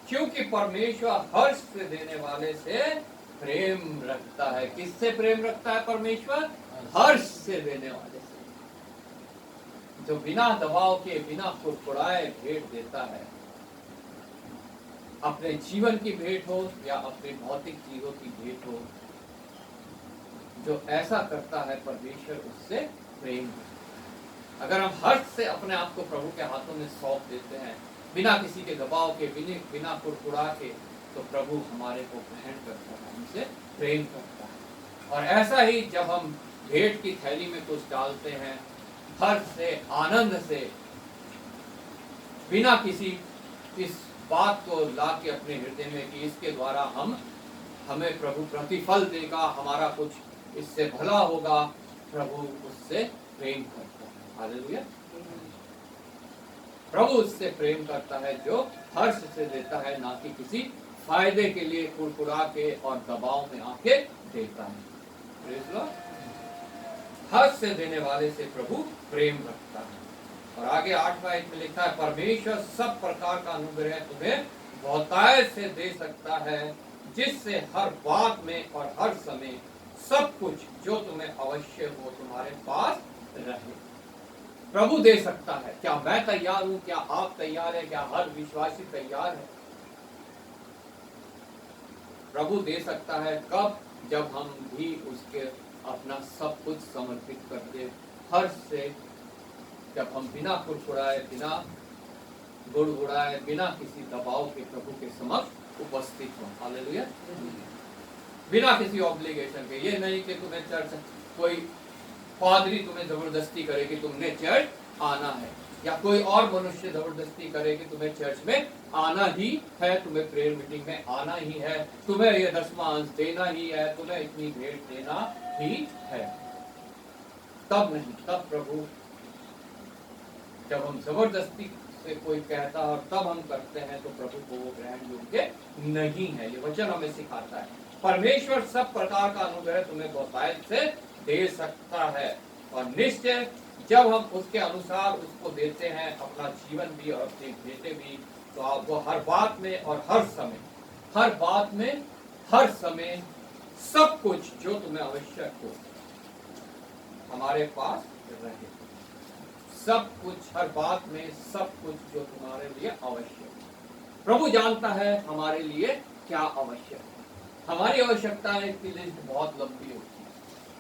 क्योंकि परमेश्वर हर्ष से देने वाले से प्रेम रखता है। किससे प्रेम रखता है परमेश्वर? हर्ष से देने वाले से। जो बिना दबाव के, बिना कुड़कुड़ाए भेंट देता है, अपने जीवन की भेंट हो या अपने भौतिक चीजों की भेंट हो, जो ऐसा करता है परमेश्वर उससे प्रेम करता है। अगर हम हर्ष से अपने आप को प्रभु के हाथों में सौंप देते हैं, बिना किसी के दबाव के, बिना कुड़कुड़ा के, तो प्रभु हमारे को ग्रहण करता है, हमसे प्रेम करता है। और ऐसा ही जब हम भेंट की थैली में कुछ डालते हैं हर्ष से, आनंद से, बिना किसी इस बात को ला के अपने हृदय में कि इसके द्वारा हमें प्रभु प्रतिफल देगा, हमारा कुछ इससे भला होगा, प्रभु उससे प्रेम करता है। हालेलुया। प्रभु उससे प्रेम करता है जो हर्ष से देता है, ना कि किसी फायदे के लिए कुड़कुड़ा के और दबाव में आके देता है। Praise Lord. हर्ष से देने वाले से प्रभु प्रेम रखता है। और आगे 8वां आयत में लिखा है, परमेश्वर सब प्रकार का अनुग्रह तुम्हें बहुतायत से दे सकता है, जिससे हर बात में और हर समय सब कुछ जो तुम्हें अवश्य हो तुम्हारे पास रहे। प्रभु दे सकता है। क्या मैं तैयार हूं? क्या आप तैयार है? क्या हर विश्वासी तैयार है? प्रभु दे सकता है कब? जब हम भी उसके अपना सब कुछ समर्पित कर दे, हर्ष से, जब हम बिना कुड़कुड़ाए, बिना गुड़गुड़ाए, बिना किसी दबाव के प्रभु के समक्ष उपस्थित हो। हालेलुया। बिना किसी ऑब्लिगेशन के। ये नहीं कि तुम्हें चर्च कोई पादरी तुम्हें जबरदस्ती करे कि तुमने चर्च आना है, या कोई और मनुष्य जबरदस्ती करे कि तुम्हें चर्च में आना ही है, तुम्हें प्रेयर मीटिंग में आना ही है, तुम्हें ये 10वां अंश देना ही है, तुम्हें इतनी भेंट देना ही है। तब नहीं, तब प्रभु, जब हम जबरदस्ती से कोई कहता है और तब हम करते हैं, तो प्रभु को वो ग्रहण योग्य नहीं है। ये वचन हमें सिखाता है। परमेश्वर सब प्रकार का अनुग्रह तुम्हें बहुतायत से दे सकता है, और निश्चय जब हम उसके अनुसार उसको देते हैं, अपना जीवन भी और अपनी भेंटें भी, तो आपको हर बात में और हर समय, हर बात में हर समय सब कुछ जो तुम्हें आवश्यक हो हमारे पास रहे। सब कुछ, हर बात में सब कुछ जो तुम्हारे लिए आवश्यक है। प्रभु जानता है हमारे लिए क्या आवश्यक है। हमारी आवश्यकताएं की लिस्ट बहुत लंबी होती है,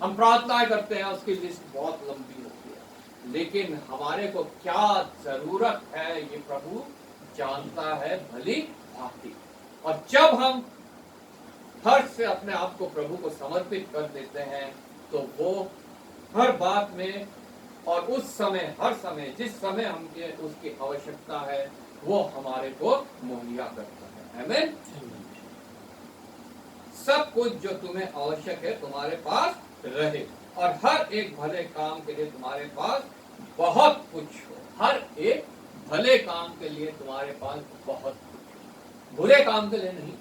हम प्रार्थनाएं करते हैं, उसकी लिस्ट बहुत लंबी होती है, लेकिन हमारे को क्या जरूरत है ये प्रभु जानता है भली भांति। और जब हम हर्ष से अपने आप को प्रभु को समर्पित कर देते हैं, तो वो हर बात में और उस समय, हर समय, जिस समय हमके उसकी आवश्यकता है, वो हमारे को मुहैया करता है। आमीन। सब कुछ जो तुम्हें आवश्यक है तुम्हारे पास रहे, और हर एक भले काम के लिए तुम्हारे पास बहुत कुछ हो। हर एक भले काम के लिए तुम्हारे पास बहुत कुछ हो, बुरे काम के लिए नहीं।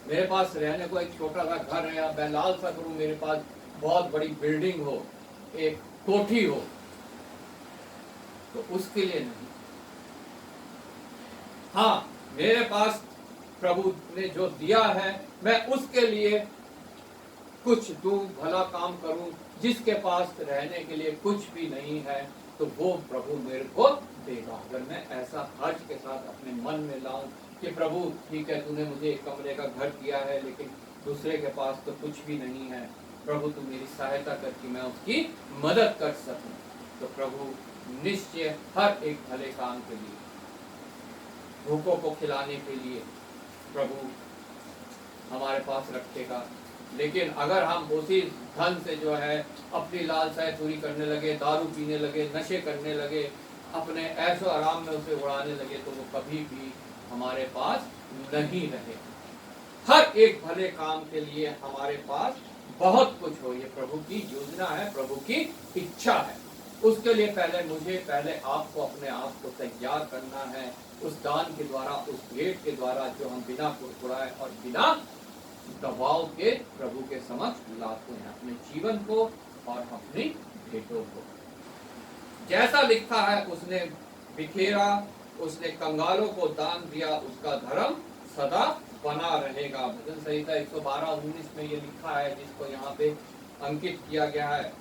मेरे पास रहने को एक छोटा सा घर है, या मैं लालसा करूं मेरे पास बहुत बड़ी बिल्डिंग हो, एक कोठी हो, तो उसके लिए नहीं। हाँ, मेरे पास प्रभु ने जो दिया है मैं उसके लिए कुछ दूं, भला काम करूं। जिसके पास रहने के लिए कुछ भी नहीं है तो वो प्रभु मेरे को देगा। अगर मैं ऐसा हर्ष के साथ अपने मन में लाऊं कि प्रभु ठीक है, तूने मुझे एक कमरे का घर दिया है लेकिन दूसरे के पास तो कुछ भी नहीं है, प्रभु तू मेरी सहायता कर कि मैं उसकी मदद कर सकूं, तो प्रभु निश्चय हर एक भले काम के लिए, भूखों को खिलाने के लिए प्रभु हमारे पास रखेगा। लेकिन अगर हम उसी धन से जो है अपनी लालसाएं पूरी करने लगे, दारू पीने लगे, नशे करने लगे, अपने ऐशो आराम में उसे उड़ाने लगे, तो वो कभी भी हमारे पास नहीं रहे। हर एक भले काम के लिए हमारे पास बहुत कुछ हो, ये प्रभु की योजना है, प्रभु की इच्छा है। उसके लिए पहले आपको अपने आप को तैयार करना है, उस दान के द्वारा, उस भेंट के द्वारा जो हम बिना कुरकुराए और बिना दबाव के प्रभु के समक्ष लाते हैं अपने जीवन को और अपनी भेंटों को। जैसा लिखा है, उसने बिखेरा, उसने कंगालों को दान दिया, उसका धर्म सदा बना रहेगा। भजन संहिता 112:19 में ये लिखा है, जिसको यहाँ पे अंकित किया गया है।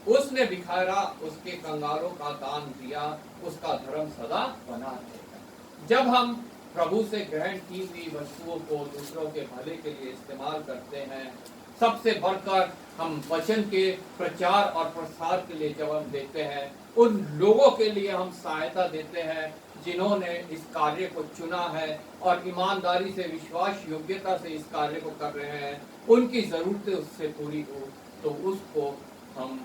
उसने बिखारा, उसके कंगालों का दान दिया, उसका धर्म सदा बना रहेगा। जब हम प्रभु से ग्रहण की हुई वस्तुओं को दूसरों के भले के लिए इस्तेमाल करते हैं, सबसे बढ़कर हम वचन के प्रचार और प्रसार के लिए जब हम देते हैं, उन लोगों के लिए हम सहायता देते हैं जिन्होंने इस कार्य को चुना है और ईमानदारी से, विश्वास योग्यता से इस कार्य को कर रहे हैं, उनकी जरूरतें उससे पूरी हो, तो उसको हम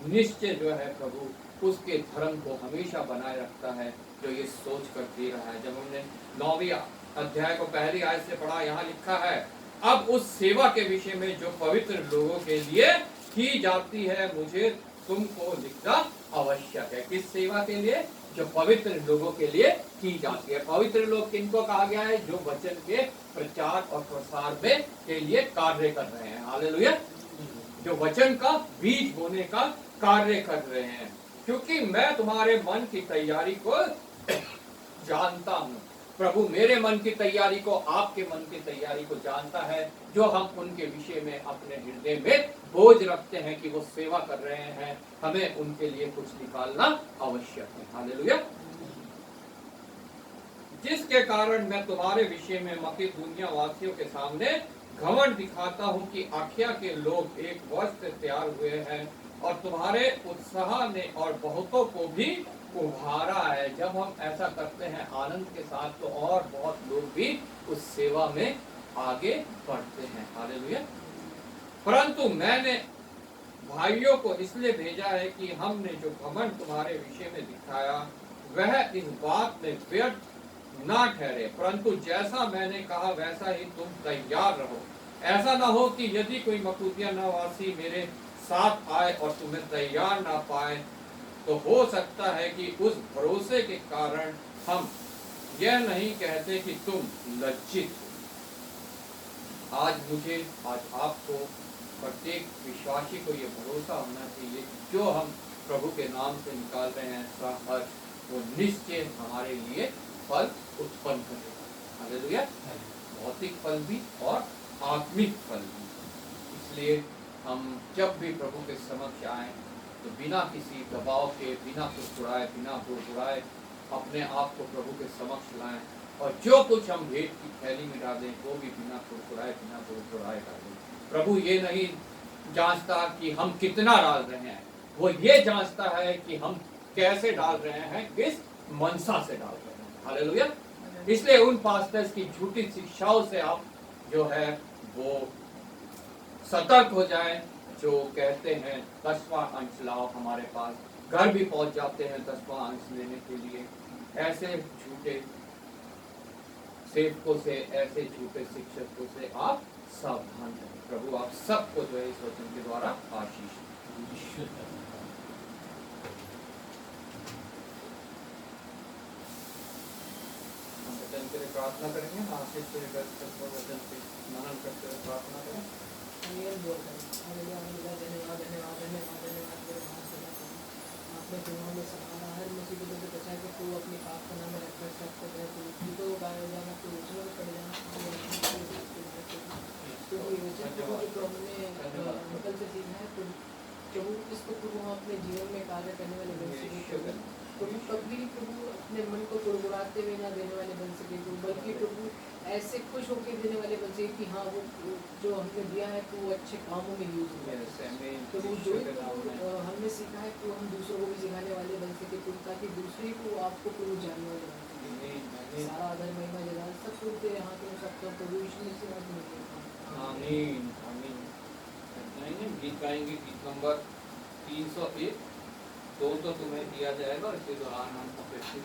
निश्चय जो है प्रभु उसके धर्म को हमेशा बनाए रखता है, जो ये सोच कर दे रहा है। जब हमने 9वीं अध्याय को पहली आयत से पढ़ा, यहाँ लिखा है, अब उस सेवा के विषय में जो पवित्र लोगों के लिए की जाती है, मुझे तुमको लिखना आवश्यक है। किस सेवा के लिए? जो पवित्र लोगों के लिए की जाती है। पवित्र लोग किनको कहा गया है? जो वचन के प्रचार और प्रसार में के लिए कार्य कर रहे हैं। हालेलुया। जो वचन का बीज बोने का कार्य कर रहे हैं। क्योंकि मैं तुम्हारे मन की तैयारी को जानता हूँ। प्रभु मेरे मन की तैयारी को, आपके मन की तैयारी को जानता है, जो हम उनके विषय में अपने हृदय में बोझ रखते हैं कि वो सेवा कर रहे हैं, हमें उनके लिए कुछ निकालना आवश्यक है। हालेलुया। जिसके कारण मैं तुम्हारे विषय में मकिदुनिया वासियों के सामने घमंड दिखाता हूँ कि आखिया के लोग एक वर्ष से तैयार हुए हैं और तुम्हारे उत्साह ने और बहुतों को भी उभारा है। जब हम ऐसा करते हैं आनंद के साथ, तो और बहुत लोग भी उस सेवा में आगे बढ़ते हैं। हालेलुया। परंतु मैंने भाइयों को इसलिए भेजा है कि हमने जो घमंड तुम्हारे विषय में दिखाया वह इस बात में व्यर्थ ना ठहरे, परंतु जैसा मैंने कहा वैसा ही तुम तैयार रहो। ऐसा ना हो कि यदि कोई मकदूनिया निवासी मेरे साथ आए और तुम्हें तैयार ना पाए, तो हो सकता है कि उस भरोसे के कारण हम यह नहीं कहते कि तुम लज्जित हो। आज आपको, प्रत्येक विश्वासी को ये भरोसा होना चाहिए, जो हम प्रभु के नाम से निकाल रहे हैं सहर्ष, वो निश्चय हमारे लिए फल उत्पन्न करेगा। हालेलुया। भौतिक फल भी और आत्मिक फल भी। इसलिए हम जब भी प्रभु के समक्ष आए तो बिना किसी दबाव के, बिना कुरकुराए, बिना बुड़बुड़ाए अपने आप को प्रभु के समक्ष लाएं, और जो कुछ हम भेंट की थैली में डालें वो भी बिना कुरकुराए, बिना बुड़बुड़ाए डालें। प्रभु ये नहीं जांचता कि हम कितना डाल रहे हैं, वो ये जांचता है कि हम कैसे डाल रहे हैं, किस मनसा से डाल रहे हैं। हालेलुया। इसलिए उन पास्टर्स की झूठी शिक्षाओं से आप जो है वो सतर्क हो जाएं, जो कहते हैं 10वां अंश लाओ हमारे पास, घर भी पहुंच जाते हैं 10वां अंश लेने के लिए। ऐसे झूठे सेवकों से, ऐसे झूठे शिक्षकों से आप सावधान रहें। प्रभु आप सबको जो है इस वचन के द्वारा आशीष दें। के लिए प्रार्थना करेंगे। आशीष से वचन पे मनन करते हुए प्रार्थना करें। धन्यवाद बोलकर धन्यवाद धन्यवाद धन्यवाद धन्यवाद धन्यवाद धन्यवाद तेरे महान सेवा करना। आपने दुनिया में समाना हर मुसीबतों से बचा के तू अपनी पाप का नाम रखकर सबको गए तू तो गाया जाना तू उछल पड़ जाना तो ये वचन प्रभु जो हमने अंकल से सीखा है तो प्रभु इसको प्रभु हम अपने जीवन में कार्य करने वाले बन सके प्रभु कभी प्रभु अपने मन को कुड़कुड़ाते हुए ना देने वाले बन सके बल्कि प्रभु ऐसे खुश होकर देने वाले बन सके कि हाँ वो जो हमने दिया है तो वो अच्छे कामों में यूज हो तो वो जो हमने सीखा है तो हम दूसरों को भी सिखाने वाले बन सके तो ताकि दूसरे को आपको प्रभु जानने वाले बन सके सारा आदर महिमा जलाल सब कुछ तेरे हाथ में सबका प्रभु यीशु मसीह के नाम में आमीन आमीन। गीत गाएंगे गीत नंबर 301 तो तुम्हें दिया जाएगा। इसके दौरान हम अपेक्षित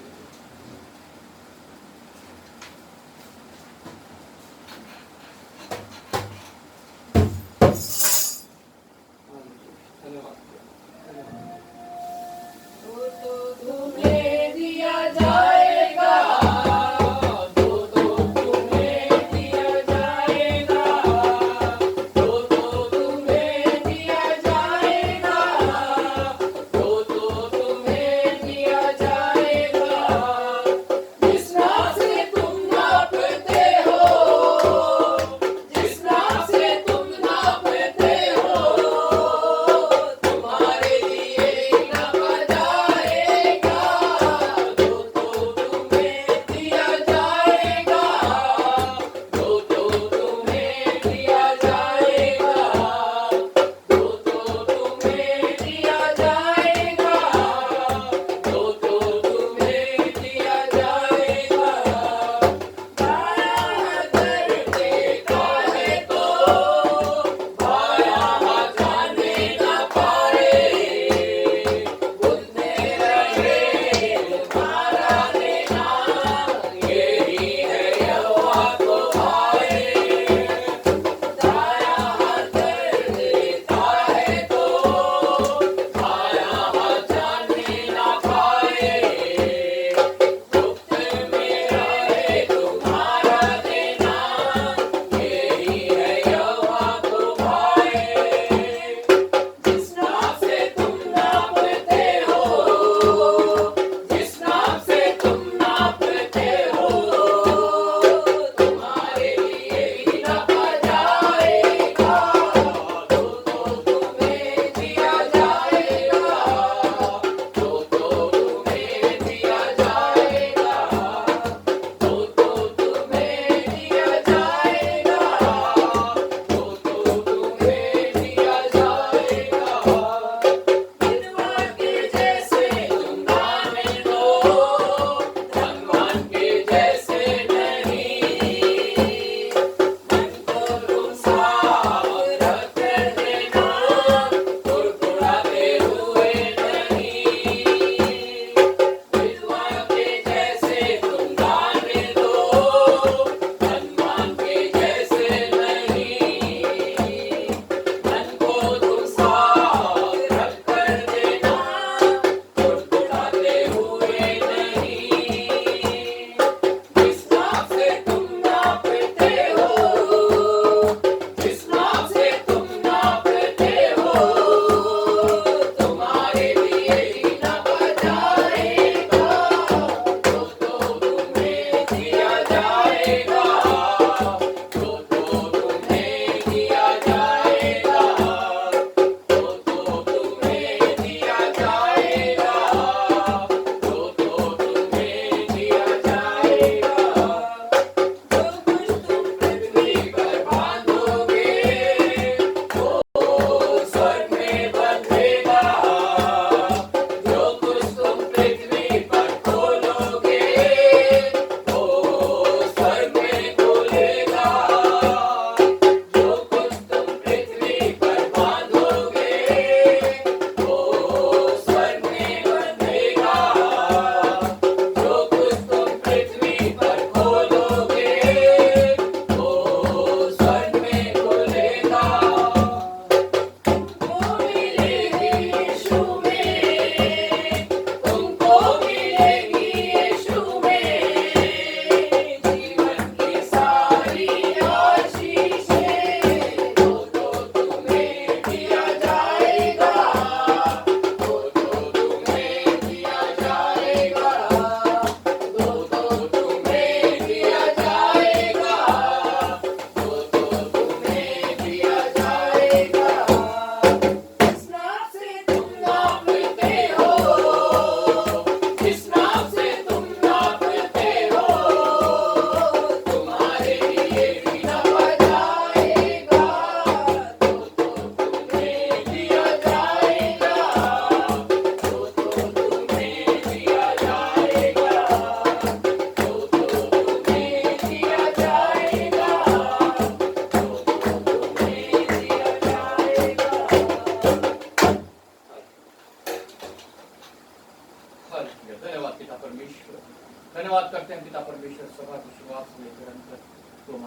धन्यवाद। तो तुम्हें दिया जाएगा तो तुम्हें दिया जाएगा तो तुम्हें दिया जाएगा तो तुम्हें दिया जाएगा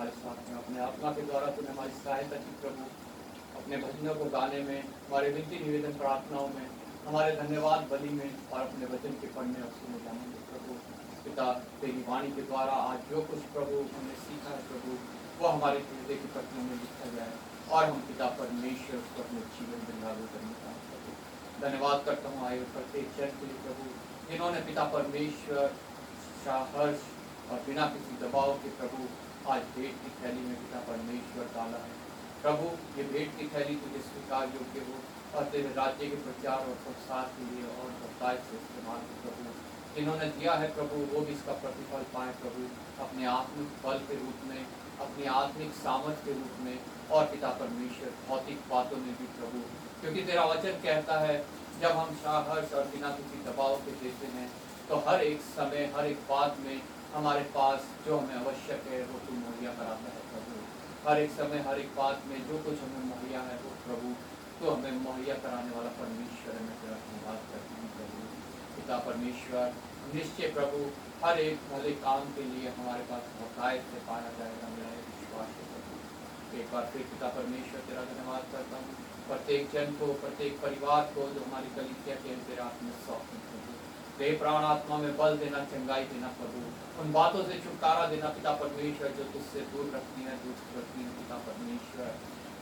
हमारे साथ में। अपने आत्मा के द्वारा तूने हमारी सहायता की प्रभु, अपने भजनों को गाने में, हमारे विनती निवेदन प्रार्थनाओं में, हमारे धन्यवाद बलि में और अपने वचन के पढ़ने और सुने जाने में प्रभु। पिता तेरी वाणी के द्वारा आज जो कुछ प्रभु हमने सीखा है प्रभु, वो हमारे हृदय की पत्रियों में लिखा जाए और हम पिता परमेश्वर उसको अपने जीवन में लागू करने का प्रभु। धन्यवाद करता हूँ आए प्रत्येक चर्च के लिए प्रभु, जिन्होंने पिता परमेश्वर साहस और बिना किसी दबाव के प्रभु आज भेंट की थैली में पिता परमेश्वर डाला है प्रभु। ये भेंट की थैली तुझे स्वीकार योग्य हो और तेरे राज्य के प्रचार और प्रसार के लिए और बर्ताव से इस्तेमाल हो प्रभु। जिन्होंने दिया है प्रभु वो भी इसका प्रतिफल पाए प्रभु, अपने आत्मिक बल के रूप में, अपनी आत्मिक सामर्थ के रूप में और पिता परमेश्वर भौतिक बातों में भी प्रभु। क्योंकि तेरा वचन कहता है जब हम साहस और बिना किसी दबाव के देते हैं तो हर एक समय हर एक बात में हमारे पास जो हमें आवश्यक है वो तू मुहैया कराता है प्रभु। हर एक समय हर एक बात में जो कुछ हमें मुहैया है वो प्रभु तो हमें मुहैया कराने वाला परमेश्वर है। मैं तेरा धन्यवाद करती हूँ प्रभु। पिता परमेश्वर निश्चय प्रभु हर एक भले काम के लिए हमारे पास बहुतायत से पाया जाएगा, मेरा एक विश्वास है प्रभु। एक बार फिर पिता परमेश्वर तेरा धन्यवाद करता हूँ प्रत्येक जन को, प्रत्येक परिवार को जो हमारी कलीसिया के तेरे हाथ में सौंपते प्रभु। तेरे प्राण आत्मा में बल देना, चंगाई देना प्रभु, उन बातों से छुटकारा देना पिता परमेश्वर जो तुझसे दूर रखती है, दूर रखती है पिता परमेश्वर।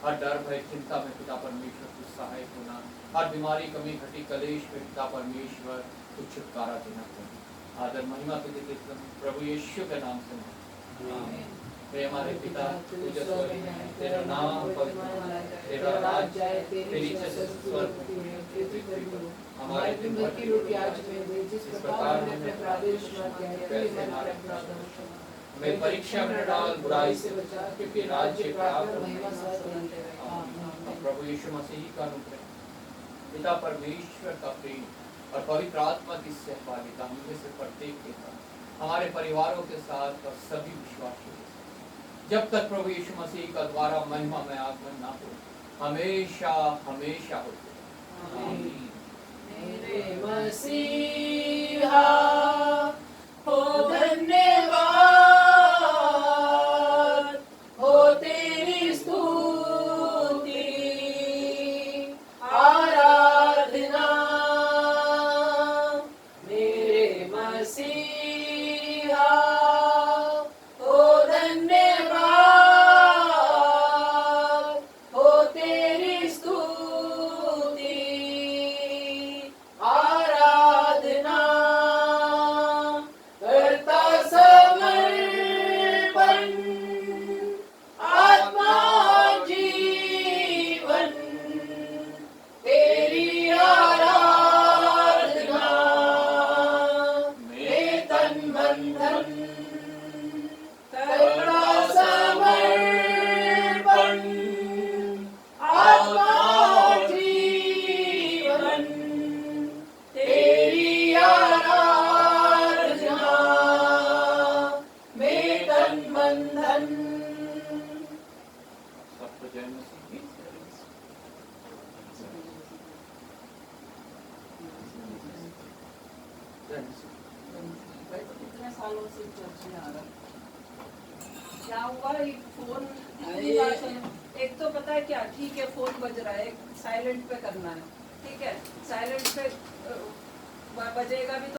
हर डर भय चिंता में पिता परमेश्वर तू सहायक होना, हर बीमारी कमी घटी कलेश में पिता परमेश्वर तू छुटकारा देना प्रभु। आदर महिमा तुझे देता हूं प्रभु यीशु के नाम से। हे हमारे पिता तुझे स्वर्ग में, तेरा नाम पवित्र हो, तेरा राज्य आए, तेरी इच्छा से स्वर्ग में पृथ्वी पर हो। हमारे दिन भर की रोटी आज हमें दे, जिस प्रकार हमने अपने अपराधियों से क्षमा किया है वैसे हमारे अपराधों को क्षमा। हमें परीक्षा में न डाल, बुराई से बचा, क्योंकि राज्य प्राप्त और महिमा सदा आमीन। प्रभु यीशु मसीह का अनुग्रह, पिता परमेश्वर का प्रेम और पवित्र आत्मा की सहभागिता हम में से प्रत्येक के साथ, हमारे परिवारों के साथ और सभी विश्वासियों के साथ जब तक प्रभु यीशु मसीह का द्वारा महिमा में आगमन ना हो, हमेशा हमेशा होते रहे। आमीन। मेरे मसीहा हो धन्यवाद, हो तेरी स्तुति आराधना। मेरे मसीहा हो धन्यवाद, हो तेरी स्तुति आराधना। करता समर्पण आत्मा जीवन, तेरी आराधना में तन मन धन। करता समर्पण आत्मा जीवन, तेरी आराधना में तन मन धन। सबको जय मसीह की। जय मसीह। इतने सालों से चर्च में आ रहा क्या हुआ ये फोन इतनी बार एक तो पता है क्या, ठीक है फोन बज रहा है, साइलेंट पे करना है, ठीक है साइलेंट पे बजेगा भी तो